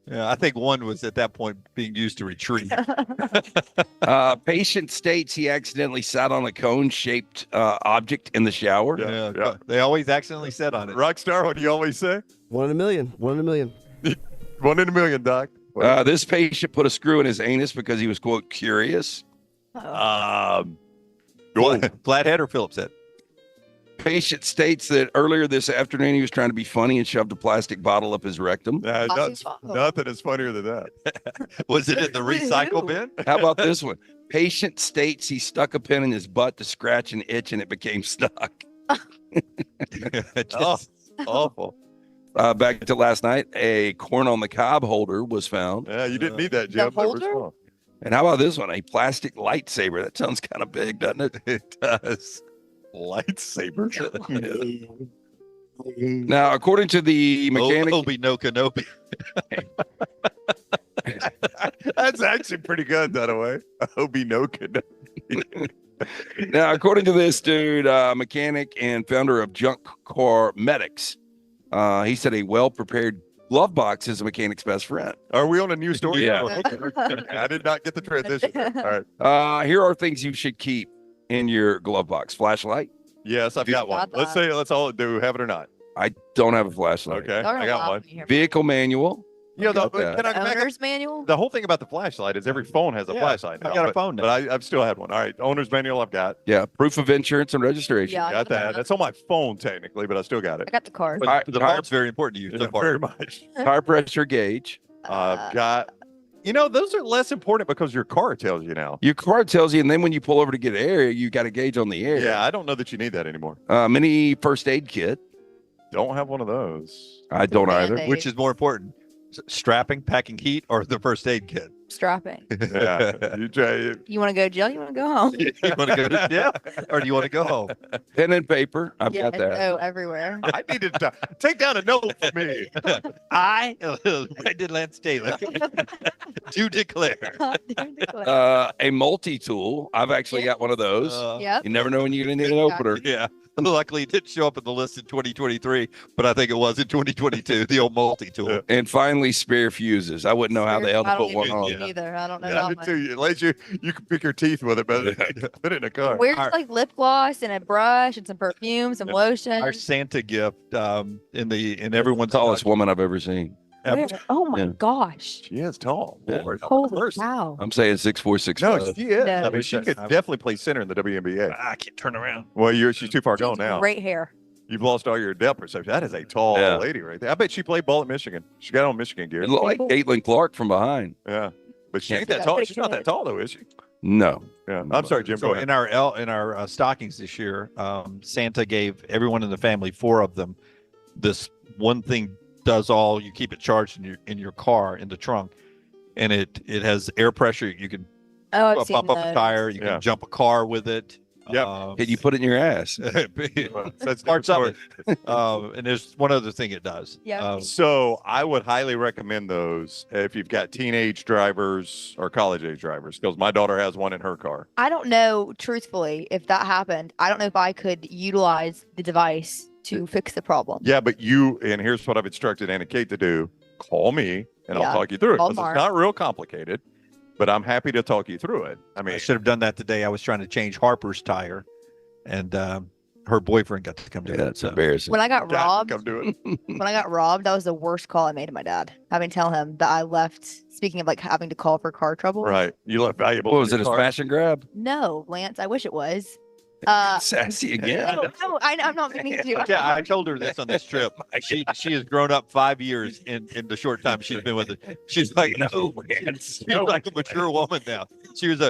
Yeah, I think one was at that point being used to retrieve. Patient states he accidentally sat on a cone-shaped object in the shower. Yeah. They always accidentally sat on it. Rockstar, what do you always say? 1 in a million. 1 in a million. 1 in a million, Doc. This patient put a screw in his anus because he was, quote, curious. Flathead or Phillips head? Patient states that earlier this afternoon he was trying to be funny and shoved a plastic bottle up his rectum. Nothing is funnier than that. Was it in the recycle bin? How about this one? Patient states he stuck a pin in his butt to scratch an itch and it became stuck. Awful. Back to last night, a corn on the cob holder was found. Yeah, you didn't need that, Jim. The holder? And how about this one? A plastic lightsaber. That sounds kind of big, doesn't it? It does. Lightsaber. Now, according to the mechanic, Obi-No Kenobi. That's actually pretty good, Dunaway. Obi-No Kenobi. Now, according to this dude, mechanic and founder of Junk Car Medics, he said a well-prepared glove box is a mechanic's best friend. Are we on a new story? Yeah. I did not get the transition. All right. Here are things you should keep in your glove box. Flashlight. Yes, I've got one. Let's all do have it or not. I don't have a flashlight. Okay, I got one. Vehicle manual. You know, Owner's manual? The whole thing about the flashlight is every phone has a flashlight now. I got a phone now. But I've still had one. All right, owner's manual I've got. Yeah, proof of insurance and registration. Yeah, I Got that. That's on my phone technically, but I still got it. I got the card. But the phone's very important to you so far. Very much. Tire pressure gauge. got. Those are less important because your car tells you now. Your car tells you, and then when you pull over to get air, you got a gauge on the air. Yeah, I don't know that you need that anymore. Mini first aid kit. Don't have one of those. I don't either. Band-Aid. Which is more important, strapping, packing heat, or the first aid kit? Strapping. Yeah. You want to go to jail? You want to go home? You want to go to jail, or do you want to go home? Pen and paper. I've got that. Oh, everywhere. I needed to take down a note for me. I, Brendan Lance Taylor, do declare. A multi-tool. I've actually got one of those. Yep. You never know when you're going to need an opener. Yeah. Luckily, it didn't show up in the list in 2023, but I think it was in 2022, the old multi-tool. And finally, spare fuses. I wouldn't know how the hell to I don't put one even on. use either. I don't know Yeah, that me much. too. At least you can pick your teeth with it, but put it in a car. Where's like lip gloss and a brush and some perfume, some lotion? Our Santa gift in everyone's Tallest woman I've ever seen. Where? Oh my Yeah. gosh. She is tall. Lord. Holy cow. I'm saying 6'4", 6'5". No, she is. No. I mean, she could definitely play center in the WNBA. I can't turn around. Well, she's too far gone now. Great hair. You've lost all your depth perception. That is a tall lady right there. I bet she played ball at Michigan. She got on Michigan gear. It looked like Caitlin Clark from behind. Yeah, but she Yeah. ain't that tall. She's not that tall though, is she? No. Yeah. I'm sorry, Jim. So Go ahead. in our stockings this year, Santa gave everyone in the family, 4 of them, this one thing does all. You keep it charged in your car in the trunk, and it has air pressure. You can Oh, I've seen pump up a those. tire. You can jump a car with it. Yeah. Can you put it in your ass? That's parts of it. And there's one other thing it does. Yeah. So I would highly recommend those if you've got teenage drivers or college age drivers, because my daughter has one in her car. I don't know, truthfully, if that happened. I don't know if I could utilize the device to fix the problem. Yeah, but and here's what I've instructed Anna Kate to do: call me and Yeah. I'll talk you through it. Call 'Cause Mark. it's not real complicated, but I'm happy to talk you through it. I mean, I should have done that today. I was trying to change Harper's tire, and her boyfriend got to come do it. That's embarrassing. When I got Dad, robbed, come do it. when I got robbed, that was the worst call I made to my dad. Having to tell him that I left. Speaking of like having to call for car trouble. Right. You left valuable. What was in it, a your car. smash and grab? No, Lance, I wish it was. Sassy again. No, I'm not meaning to. Yeah, I told her this on this trip. She has grown up 5 years in the short time she's been with it. She's like she's like a mature woman now. She was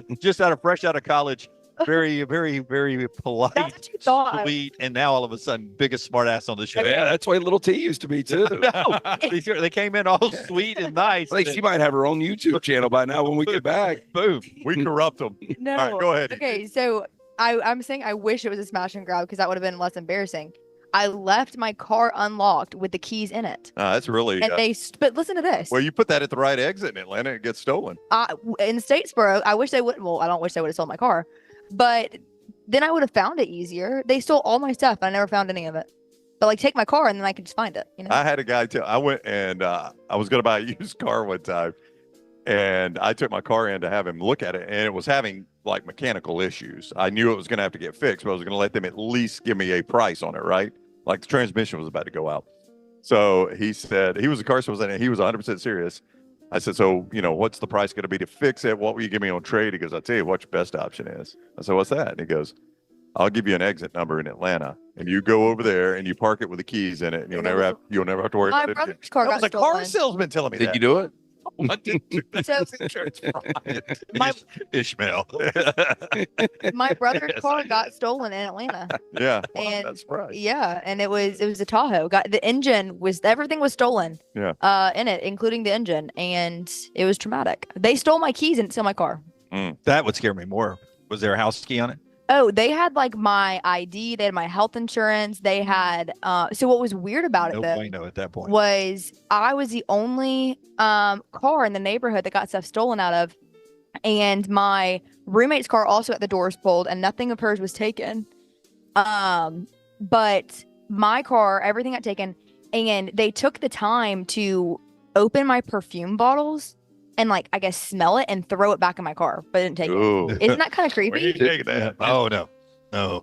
fresh out of college, very, very, very polite, That's what you thought. sweet, and now all of a sudden, biggest smart ass on the show. Yeah, that's why Little T used to be too. No, they came in all sweet and nice. I think she might have her own YouTube channel by now when we get back. Boom. We corrupt them. No. All right, go ahead. Okay, so I'm saying I wish it was a smash and grab because that would have been less embarrassing. I left my car unlocked with the keys in it. That's really. And but listen to this. Well, you put that at the right exit in Atlanta, it gets stolen. In Statesboro, I wish they would. Well, I don't wish they would have sold my car, but then I would have found it easier. They stole all my stuff. I never found any of it. But like, take my car and then I could just find it. You know. I had a guy I went and I was going to buy a used car one time, and I took my car in to have him look at it, and it was having like mechanical issues. I knew it was going to have to get fixed, but I was going to let them at least give me a price on it, right? Like the transmission was about to go out. So he said, he was a car salesman and he was 100% serious. I said, so, what's the price going to be to fix it? What will you give me on trade? He goes, I'll tell you what your best option is. I said, what's that? And he goes, I'll give you an exit number in Atlanta, and you go over there and you park it with the keys in it, and you'll never have to worry My about it. brother's car That got was a car stolen. salesman telling me Did that. you do it? I didn't do that. So Insurance fraud. Ishmael. my brother's Yes. car got stolen in Atlanta. Yeah. And That's right. yeah, and it was a Tahoe. The engine everything was stolen. Yeah. In it, including the engine, and it was traumatic. They stole my keys and stole my car. That would scare me more. Was there a house key on it? Oh, they had like my ID, they had my health insurance, they had so what was weird about No it though bueno at that point. was I was the only car in the neighborhood that got stuff stolen out of, and my roommate's car also had the doors pulled and nothing of hers was taken. But my car, everything got taken, and they took the time to open my perfume bottles and like I guess smell it and throw it back in my car, but didn't take Ooh. it. Isn't that kind of Where you creepy? take that? Oh no.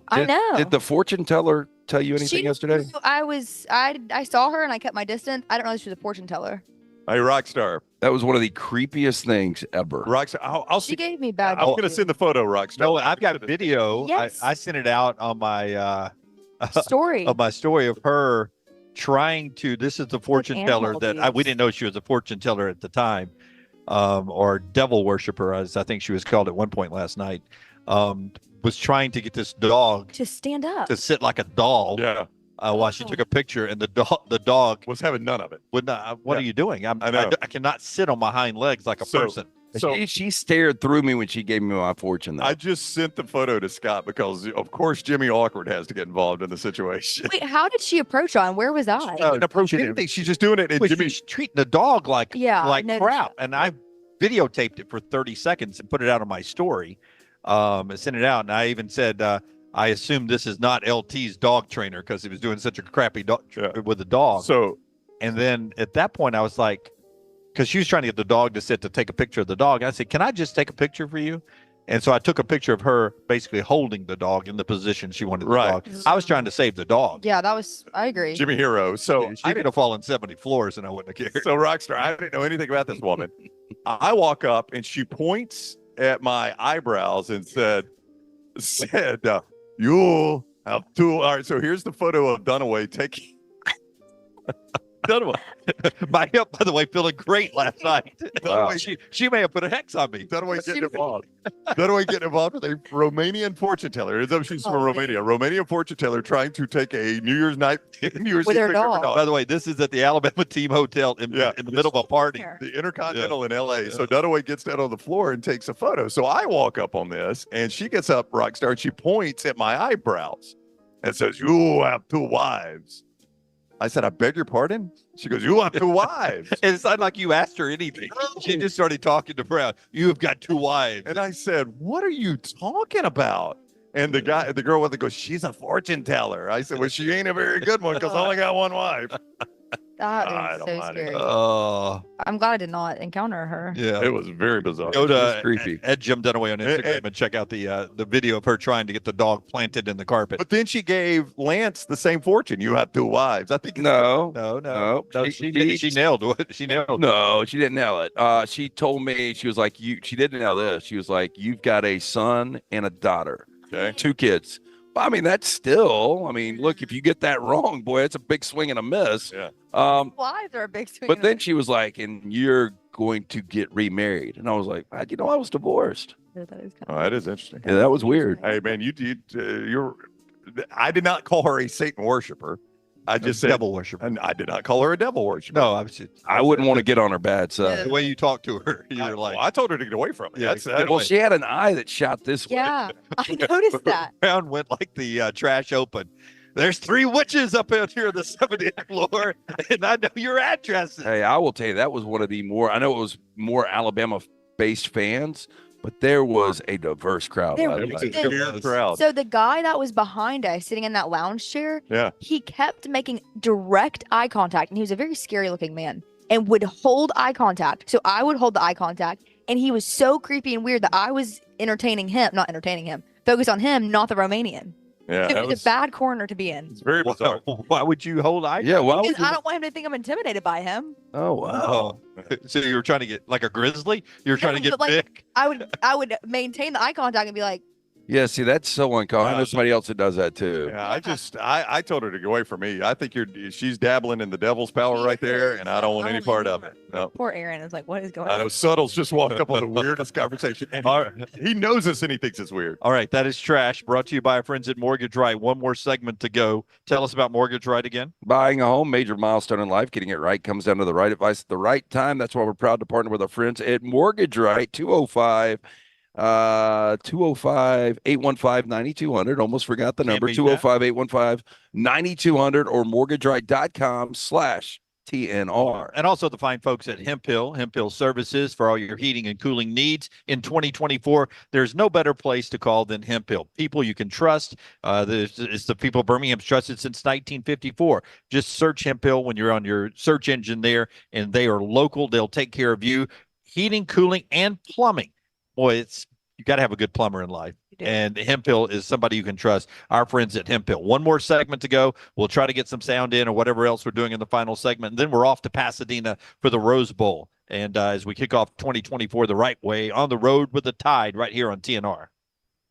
I know. Did the fortune teller tell you anything She- yesterday? I saw her and I kept my distance. I don't know if she was a fortune teller. Hey, Rockstar. That was one of the creepiest things ever. Rockstar. I'll She gave me bad. I'm going to juju. send the photo, Rockstar. No, I've got video. Yes. I sent it out on my story. of my story of her trying to. This is the fortune teller animal that we dudes. didn't know she was a fortune teller at the time, or devil worshiper, as I think she was called at one point last night. Was trying to get this dog To stand up. to sit like a doll. Yeah. While she took a picture, and the dog was having none of it. Would not. What Yeah. are you doing? I know. I cannot sit on my hind legs like a person. So she stared through me when she gave me my fortune, though. I just sent the photo to Scott because, of course, Jimmy Awkward has to get involved in the situation. Wait, how did she approach on? Where was I? She didn't approach anything. She's just doing it. And Well, Jimmy, she's treating the dog like Yeah, I noticed crap, and I videotaped it for 30 seconds and put it out on my story. And sent it out, and I even said, I assume this is not LT's dog trainer because he was doing such a crappy dog with the dog. So, and then at that point, I was like, because she was trying to get the dog to sit to take a picture of the dog. I said, "Can I just take a picture for you?" And so I took a picture of her basically holding the dog in the position she wanted the dog. I was trying to save the dog. Yeah, that was. I agree. Jimmy Hero. So She could have fallen 70 floors and I wouldn't have cared. So Rockstar, I didn't know anything about this woman. I walk up and she points at my eyebrows and said, "You have two." All right. So here's the photo of Dunaway taking. Dunaway, by the way, feeling great last night. Wow. She may have put a hex on me. Dunaway getting involved. Dunaway getting involved with a Romanian fortune teller. As though she's from Romania. Romanian fortune teller trying to take a New Year's night, New Year's With Eve her picture of her dog. By the way, this is at the Alabama Team Hotel in the middle of a party. The Intercontinental in LA. So Dunaway gets down on the floor and takes a photo. So I walk up on this and she gets up, Rockstar, and she points at my eyebrows and says, "You have two wives." I said, "I beg your pardon?" She goes, "You have two wives." It's not like you asked her anything. She just started talking to Brown. You have got two wives. And I said, "What are you talking about?" And the girl with it goes, "She's a fortune teller." I said, "Well, she ain't a very good one because I only got one wife." That is so scary. Oh, I'm glad I did not encounter her. yeah. It was very bizarre. Go to creepy. at Jim Dunaway on Instagram and check out the video of her trying to get the dog planted in the carpet. But then she gave Lance the same fortune. You have two wives. I think No. She nailed it. She nailed it. No, she didn't nail it. She told me, she was like, she didn't nail this. She was like, "You've got a son and a daughter." Okay. 2 kids. Well, I mean, that's still, look, if you get that wrong, boy, it's a big swing and a miss. Yeah. Wives are a big swing. But then she was like, "And you're going to get remarried." And I was like, I was divorced. That is Oh, that is interesting. Yeah, that was weird. Hey, man, you're. I did not call her a Satan worshiper. I just said devil worshiper. And I did not call her a devil worshiper. No, I wouldn't want to get on her bad side. the way you talk to her, you're like, I told her to get away from it. Yeah, Well, she had an eye that shot this way. Yeah, I noticed that. Brown went like the trash open. There's 3 witches up out here on the 70th floor, and I know your addresses. Hey, I will tell you, that was one of the more, I know it was more Alabama-based fans, but there was a diverse crowd. There by the was. way. It was a weird crowd. So the guy that was behind us, sitting in that lounge chair, Yeah. he kept making direct eye contact, and he was a very scary-looking man, and would hold eye contact. So I would hold the eye contact, and he was so creepy and weird that I was not entertaining him, focused on him, not the Romanian. Yeah, It that was a bad corner to be in. It's very bizarre. Why would you hold eye? Yeah, why would Because you? I don't want him to think I'm intimidated by him. Oh, wow. Oh, so you were trying to get like a grizzly? You were trying to get But, like, big? I would maintain the eye contact and be like, Yeah, see, that's so uncommon. I know somebody else that does that too. Yeah, I told her to get away from me. I think she's dabbling in the devil's power right there, and I don't want any part of it. No. poor Aaron is like, what is going I know on? Suttles just walked up on the weirdest conversation, and he knows us and he thinks it's weird. All right, that is trash. Brought to you by our friends at Mortgage Right. One more segment to go. Tell us about Mortgage Right again. Buying a home, major milestone in life. Getting it right comes down to the right advice at the right time. That's why we're proud to partner with our friends at Mortgage Right. 205-815-9200. Almost forgot the number. 205-815-9200 or mortgageright.com/TNR. And also the fine folks at Hemp Hill Services for all your heating and cooling needs. In 2024, there's no better place to call than Hemp Hill. People you can trust. It's the people Birmingham's trusted since 1954. Just search Hemp Hill when you're on your search engine there, and they are local. They'll take care of you. Heating, cooling, and plumbing. Boy, you got to have a good plumber in life. And Hemp Hill is somebody you can trust. Our friends at Hemp Hill. One more segment to go. We'll try to get some sound in or whatever else we're doing in the final segment. And then we're off to Pasadena for the Rose Bowl. And as we kick off 2024 the right way, on the road with the Tide right here on TNR.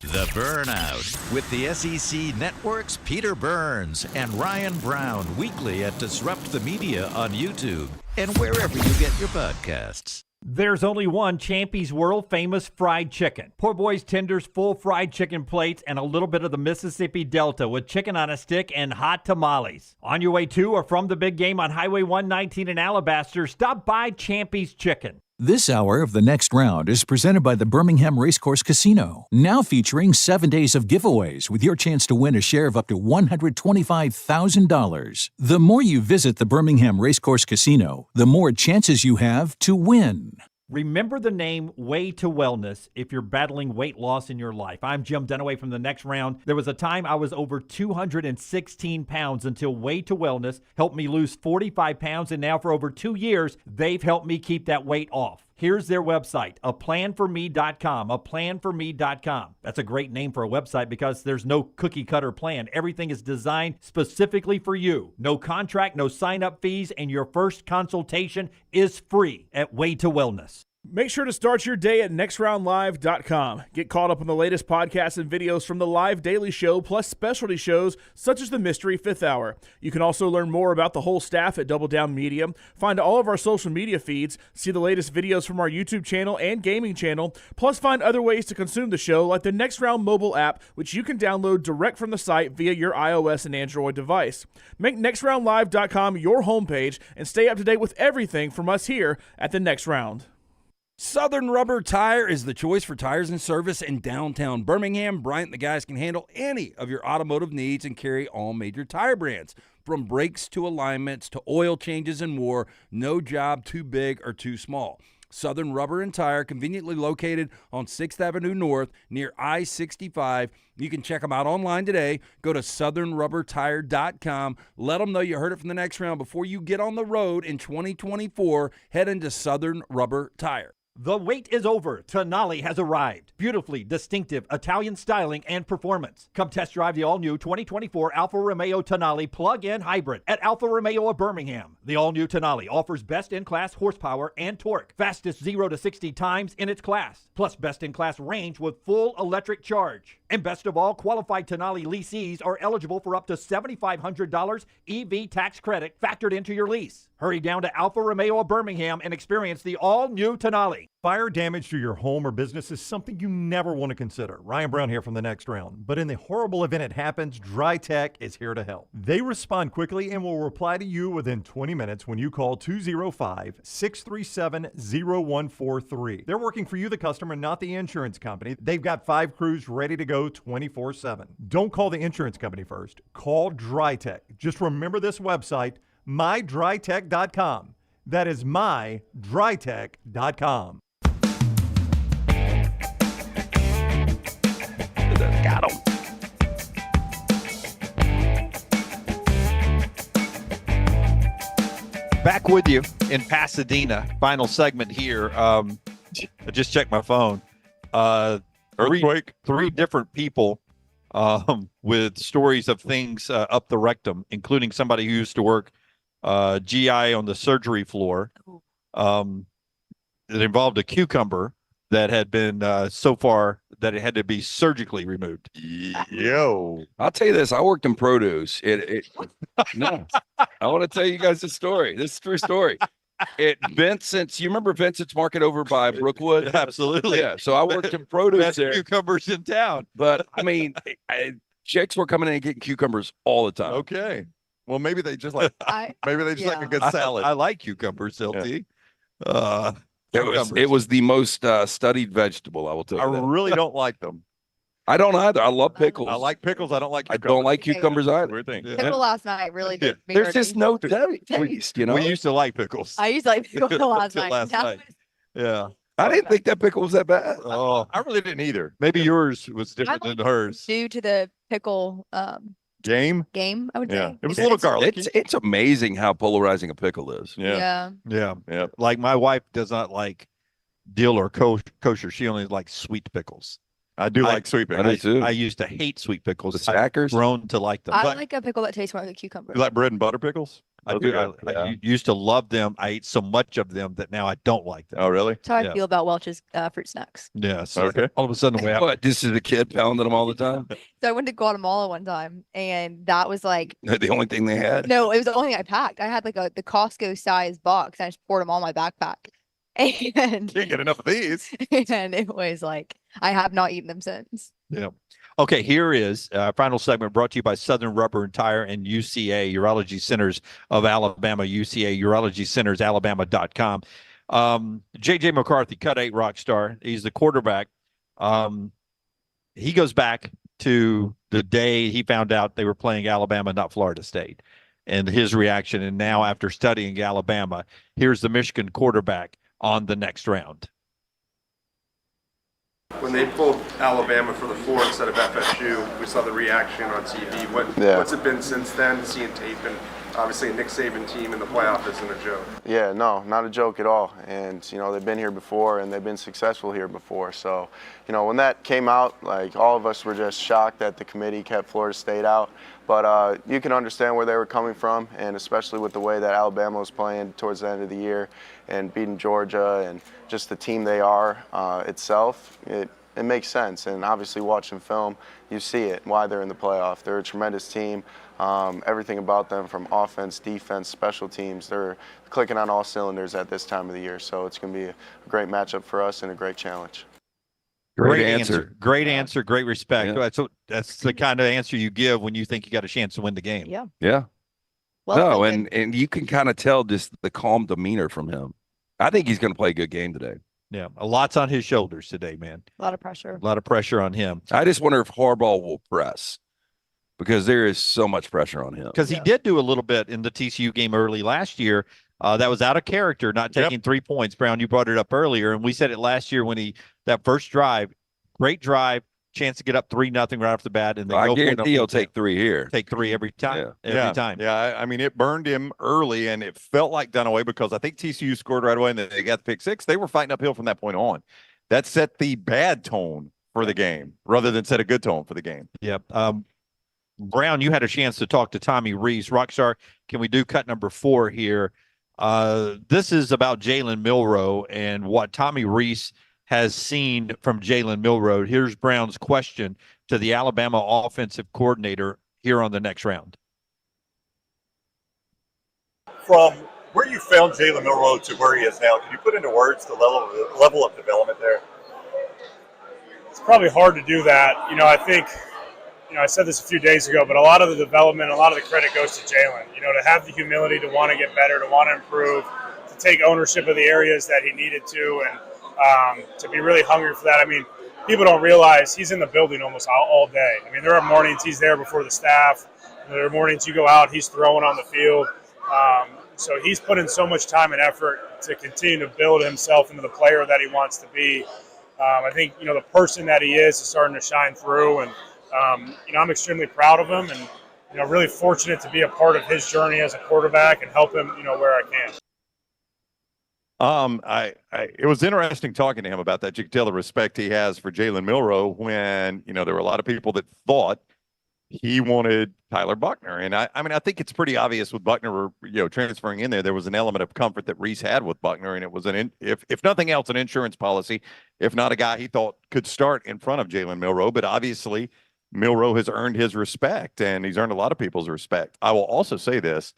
The Burnout with the SEC Network's Peter Burns and Ryan Brown weekly at Disrupt the Media on YouTube and wherever you get your podcasts. There's only one Champy's world famous fried chicken. Poor boy's tenders, full fried chicken plates, and a little bit of the Mississippi Delta with chicken on a stick and hot tamales. On your way to or from the big game on Highway 119 in Alabaster, stop by Champy's Chicken. This hour of The Next Round is presented by the Birmingham Racecourse Casino, now featuring 7 days of giveaways with your chance to win a share of up to $125,000. The more you visit the Birmingham Racecourse Casino, the more chances you have to win. Remember the name Way to Wellness if you're battling weight loss in your life. I'm Jim Dunaway from The Next Round. There was a time I was over 216 pounds until Way to Wellness helped me lose 45 pounds, and now for over 2 years, they've helped me keep that weight off. Here's their website, aplanforme.com, aplanforme.com. That's a great name for a website because there's no cookie-cutter plan. Everything is designed specifically for you. No contract, no sign-up fees, and your first consultation is free at Way to Wellness. Make sure to start your day at nextroundlive.com. Get caught up on the latest podcasts and videos from the live daily show, plus specialty shows such as the Mystery Fifth Hour. You can also learn more about the whole staff at Double Down Media, find all of our social media feeds, see the latest videos from our YouTube channel and gaming channel, plus find other ways to consume the show like the Next Round mobile app, which you can download direct from the site via your iOS and Android device. Make nextroundlive.com your homepage and stay up to date with everything from us here at the Next Round. Southern Rubber Tire is the choice for tires and service in downtown Birmingham. Bryant and the guys can handle any of your automotive needs and carry all major tire brands. From brakes to alignments to oil changes and more, no job too big or too small. Southern Rubber and Tire, conveniently located on 6th Avenue North near I-65. You can check them out online today. Go to southernrubbertire.com. Let them know you heard it from The Next Round. Before you get on the road in 2024, head into Southern Rubber Tire. The wait is over. Tonali has arrived. Beautifully distinctive Italian styling and performance. Come test drive the all-new 2024 Alfa Romeo Tonali plug-in hybrid at Alfa Romeo of Birmingham. The all-new Tonali offers best-in-class horsepower and torque, fastest 0 to 60 times in its class, plus best-in-class range with full electric charge. And best of all, qualified Tonali leasees are eligible for up to $7,500 EV tax credit factored into your lease. Hurry down to Alfa Romeo of Birmingham and experience the all-new Tonali. Fire damage to your home or business is something you never want to consider. Ryan Brown here from The Next Round. But in the horrible event it happens, Dry Tech is here to help. They respond quickly and will reply to you within 20 minutes when you call 205-637-0143. They're working for you, the customer, not the insurance company. They've got 5 crews ready to go 24/7. Don't call the insurance company first. Call Dry Tech. Just remember this website, mydrytech.com. That is mydrytech.com. Got him. Back with you in Pasadena. Final segment here. I just checked my phone. Earthquake. Three different people with stories of things up the rectum, including somebody who used to work GI on the surgery floor. It involved a cucumber that had been so far that it had to be surgically removed. Yo, I'll tell you this. I worked in produce. No, I want to tell you guys a story. This is a true story. Vincent's, you remember Vincent's Market over by Brookwood? Absolutely. Yeah. So I worked in produce Best there. cucumbers in town. But I mean, chicks were coming in and getting cucumbers all the time. Okay. Well, maybe they just like like a good salad. I like cucumbers, LT. It was the most studied vegetable, I will tell you. I that. really don't like them. I don't either. I love pickles. I like pickles. I don't like I cucumbers. don't like cucumbers either. Weird thing. Pickle last night really did me There's dirty. just no taste, you know. We used to like pickles. I used to like pickle last night. Last Now night. Yeah. I didn't think that pickle was that bad. Oh, I really didn't either. Maybe yours was different I'm than hers. Due to the pickle Game, I would Yeah. say. It was a little garlicky. It's amazing how polarizing a pickle is. Yeah. Yeah. Like my wife does not like dill or kosher. She only likes sweet pickles. I do like sweet pickles. I do too. I used to hate sweet pickles. The Stackers? I've grown to like them. I But like a pickle that tastes more like a cucumber. You like bread and butter pickles? I used to love them. I ate so much of them that now I don't like them. Oh, really? That's how I feel about Welch's fruit snacks. Yeah. So Okay. all of a sudden, What? This is a kid pounding them all the time. So I went to Guatemala one time, and that was like The only thing they had. no, it was the only thing I packed. I had like the Costco size box. And I just poured them all in my backpack, and Can't get enough of these. and it was like I have not eaten them since. Yeah. Okay, here is final segment brought to you by Southern Rubber and Tire and UCA, Urology Centers of Alabama, UCA, Urology Centers, Alabama.com. J.J. McCarthy, cut 8 rock star. He's the quarterback. He goes back to the day he found out they were playing Alabama, not Florida State, and his reaction. And now, after studying Alabama, here's the Michigan quarterback on the next round. When they pulled Alabama for the 4 instead of FSU, we saw the reaction on TV. What's it been since then, seeing tape? And obviously a Nick Saban team in the playoff isn't a joke. Yeah, no, not a joke at all. And, you know, they've been here before and they've been successful here before. So, you know, when that came out, like, all of us were just shocked that the committee kept Florida State out. But you can understand where they were coming from, and especially with the way that Alabama was playing towards the end of the year and beating Georgia and just the team they are itself, it makes sense. And obviously watching film, you see it, why they're in the playoff. They're a tremendous team. Everything about them, from offense, defense, special teams, they're clicking on all cylinders at this time of the year. So it's going to be a great matchup for us and a great challenge. Great answer. Great answer. Great respect. Yeah. So that's the kind of answer you give when you think you got a chance to win the game. Yeah. Yeah. Well, no, and you can kind of tell just the calm demeanor from him. I think he's going to play a good game today. Yeah, a lot's on his shoulders today, man. A lot of pressure. A lot of pressure on him. I just wonder if Harbaugh will press, because there is so much pressure on him. Because he did do a little bit in the TCU game early last year. That was out of character, not taking 3 points. Brown, you brought it up earlier, and we said it last year when that first drive, great drive, chance to get up 3-0 right off the bat, and I guarantee he'll take 3 here. Take 3 every time. Yeah. Every time. Yeah, I mean, it burned him early, and it felt like Dunaway, because I think TCU scored right away, and then they got the pick 6. They were fighting uphill from that point on. That set the bad tone for the game rather than set a good tone for the game. Yep. Brown, you had a chance to talk to Tommy Rees. Rockstar, can we do cut number 4 here? This is about Jalen Milroe and what Tommy Rees has seen from Jalen Milroe. Here's Brown's question to the Alabama offensive coordinator here on the next round. From where you found Jalen Milroe to where he is now, can you put into words the level of development there? It's probably hard to do that. You know, I think, I said this a few days ago, but a lot of the development, a lot of the credit goes to Jalen. You know, to have the humility to want to get better, to want to improve, to take ownership of the areas that he needed to, and to be really hungry for that. I mean, people don't realize he's in the building almost all day. I mean, there are mornings he's there before the staff. There are mornings you go out, he's throwing on the field. So he's put in so much time and effort to continue to build himself into the player that he wants to be. I think, the person that he is starting to shine through. And, I'm extremely proud of him and, really fortunate to be a part of his journey as a quarterback and help him, where I can. It was interesting talking to him about that. You could tell the respect he has for Jalen Milroe when, there were a lot of people that thought he wanted Tyler Buckner. And I think it's pretty obvious with Buckner, transferring in there was an element of comfort that Rees had with Buckner. And it was if nothing else, an insurance policy, if not a guy he thought could start in front of Jalen Milroe. But obviously Milroe has earned his respect, and he's earned a lot of people's respect. I will also say this.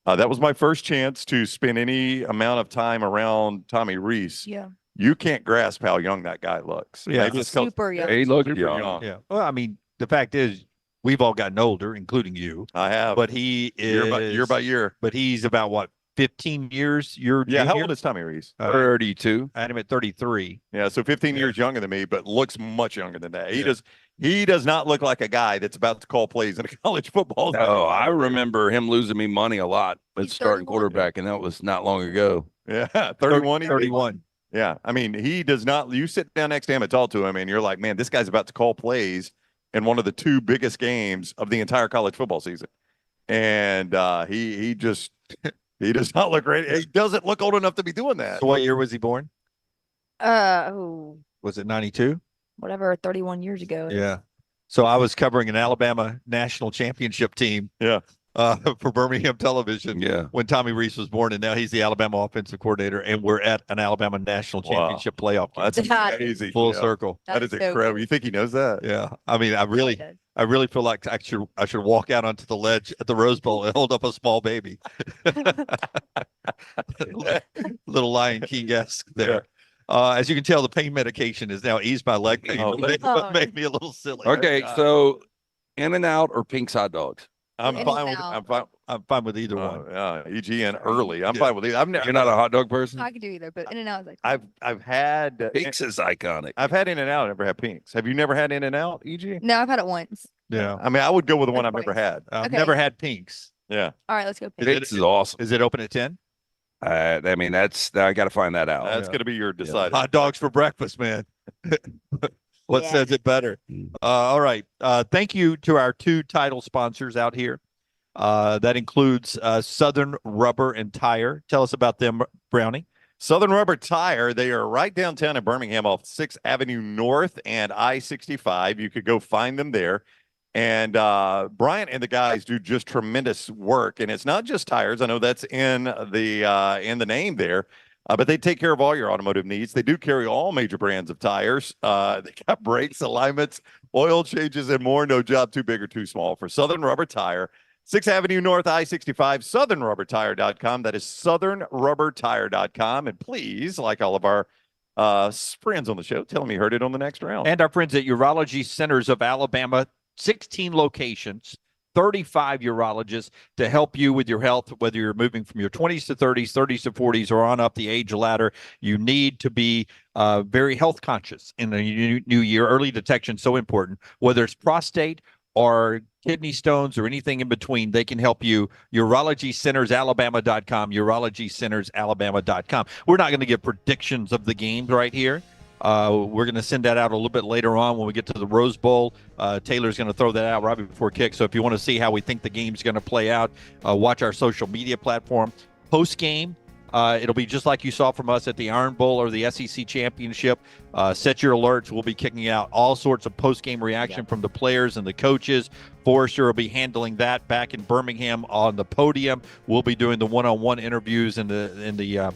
That was my first chance to spend any amount of time around Tommy Rees. Yeah. You can't grasp how young that guy looks. Yeah. Maybe it's Super young. He looks super young. Yeah. Well, I mean, the fact is, we've all gotten older, including you. I have. But he is year by year. But he's about what, 15 years? How old is Tommy Rees? 32. I had him at 33. Yeah, so 15 years younger than me, but looks much younger than that. He does not look like a guy that's about to call plays in a college football game. No, I remember him losing me money a lot as starting quarterback, and that was not long ago. Yeah, 31. 31. Yeah, I mean, he does not. You sit down next to him and talk to him, and you're like, man, this guy's about to call plays in one of the 2 biggest games of the entire college football season. And he just he does not look ready. He doesn't look old enough to be doing that. So what year was he born? Was it 92? Whatever, 31 years ago. Yeah. So I was covering an Alabama national championship team. Yeah. for Birmingham Television. Yeah. When Tommy Rees was born, and now he's the Alabama offensive coordinator, and we're at an Alabama national championship playoff game. That's amazing. Full Yeah. circle. That is so incredible. cool. You think he knows that? Yeah. I mean, I really feel like I should walk out onto the ledge at the Rose Bowl and hold up a small baby. Little Lion King-esque there. As you can tell, the pain medication has now eased my leg pain. Made me a little silly. Okay, so In-N-Out or Pink's hot dogs? I'm fine with I'm fine with either one. Yeah, EG and early. I'm fine with either. You're not a hot dog person? I could do either, but In-N-Out is like. I've had Pink's is iconic. I've had In-N-Out. I've never had Pink's. Have you never had In-N-Out, EG? No, I've had it once. Yeah. I mean, I would go with the one I've never had. I've Okay. never had Pink's. Yeah. All right, let's go. Pink. Pink's is awesome. Is it open at 10? I mean, I got to find that out. That's going to be your deciding. Hot dogs for breakfast, man. What says it better? All right. Thank you to our 2 title sponsors out here. That includes Southern Rubber and Tire. Tell us about them, Brownie. Southern Rubber Tire, they are right downtown in Birmingham off 6th Avenue North and I-65. You could go find them there. And Bryant and the guys do just tremendous work. And it's not just tires. I know that's in the name there. But they take care of all your automotive needs. They do carry all major brands of tires. They got brakes, alignments, oil changes, and more. No job too big or too small for Southern Rubber Tire. 6th Avenue North, I-65, southernrubbertire.com. That is southernrubbertire.com. And please, like all of our friends on the show, tell them you heard it on the next round. And our friends at Urology Centers of Alabama, 16 locations, 35 urologists to help you with your health, whether you're moving from your 20s to 30s, 30s to 40s, or on up the age ladder. You need to be very health conscious in the new year. Early detection so important, whether it's prostate or kidney stones or anything in between. They can help you. UrologyCentersAlabama.com, UrologyCentersAlabama.com. We're not going to give predictions of the games right here. We're going to send that out a little bit later on when we get to the Rose Bowl. Taylor's going to throw that out right before kick. So if you want to see how we think the game's going to play out, watch our social media platform. Post-game, it'll be just like you saw from us at the Iron Bowl or the SEC Championship. Set your alerts. We'll be kicking out all sorts of post-game reaction from the players and the coaches. Forrester will be handling that back in Birmingham on the podium. We'll be doing the one-on-one interviews in the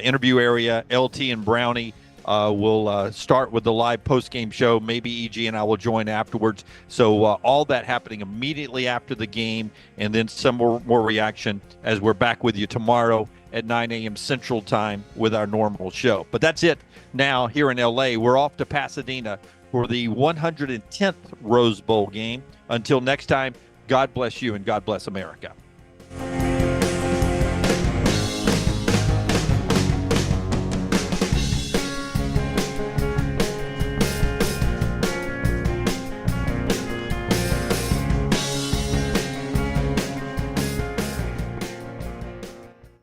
interview area. LT and Brownie we'll start with the live post-game show. Maybe EG and I will join afterwards. So all that happening immediately after the game, and then some more reaction as we're back with you tomorrow at 9 a.m. Central Time with our normal show. But that's it now here in L.A. We're off to Pasadena for the 110th Rose Bowl game. Until next time, God bless you and God bless America.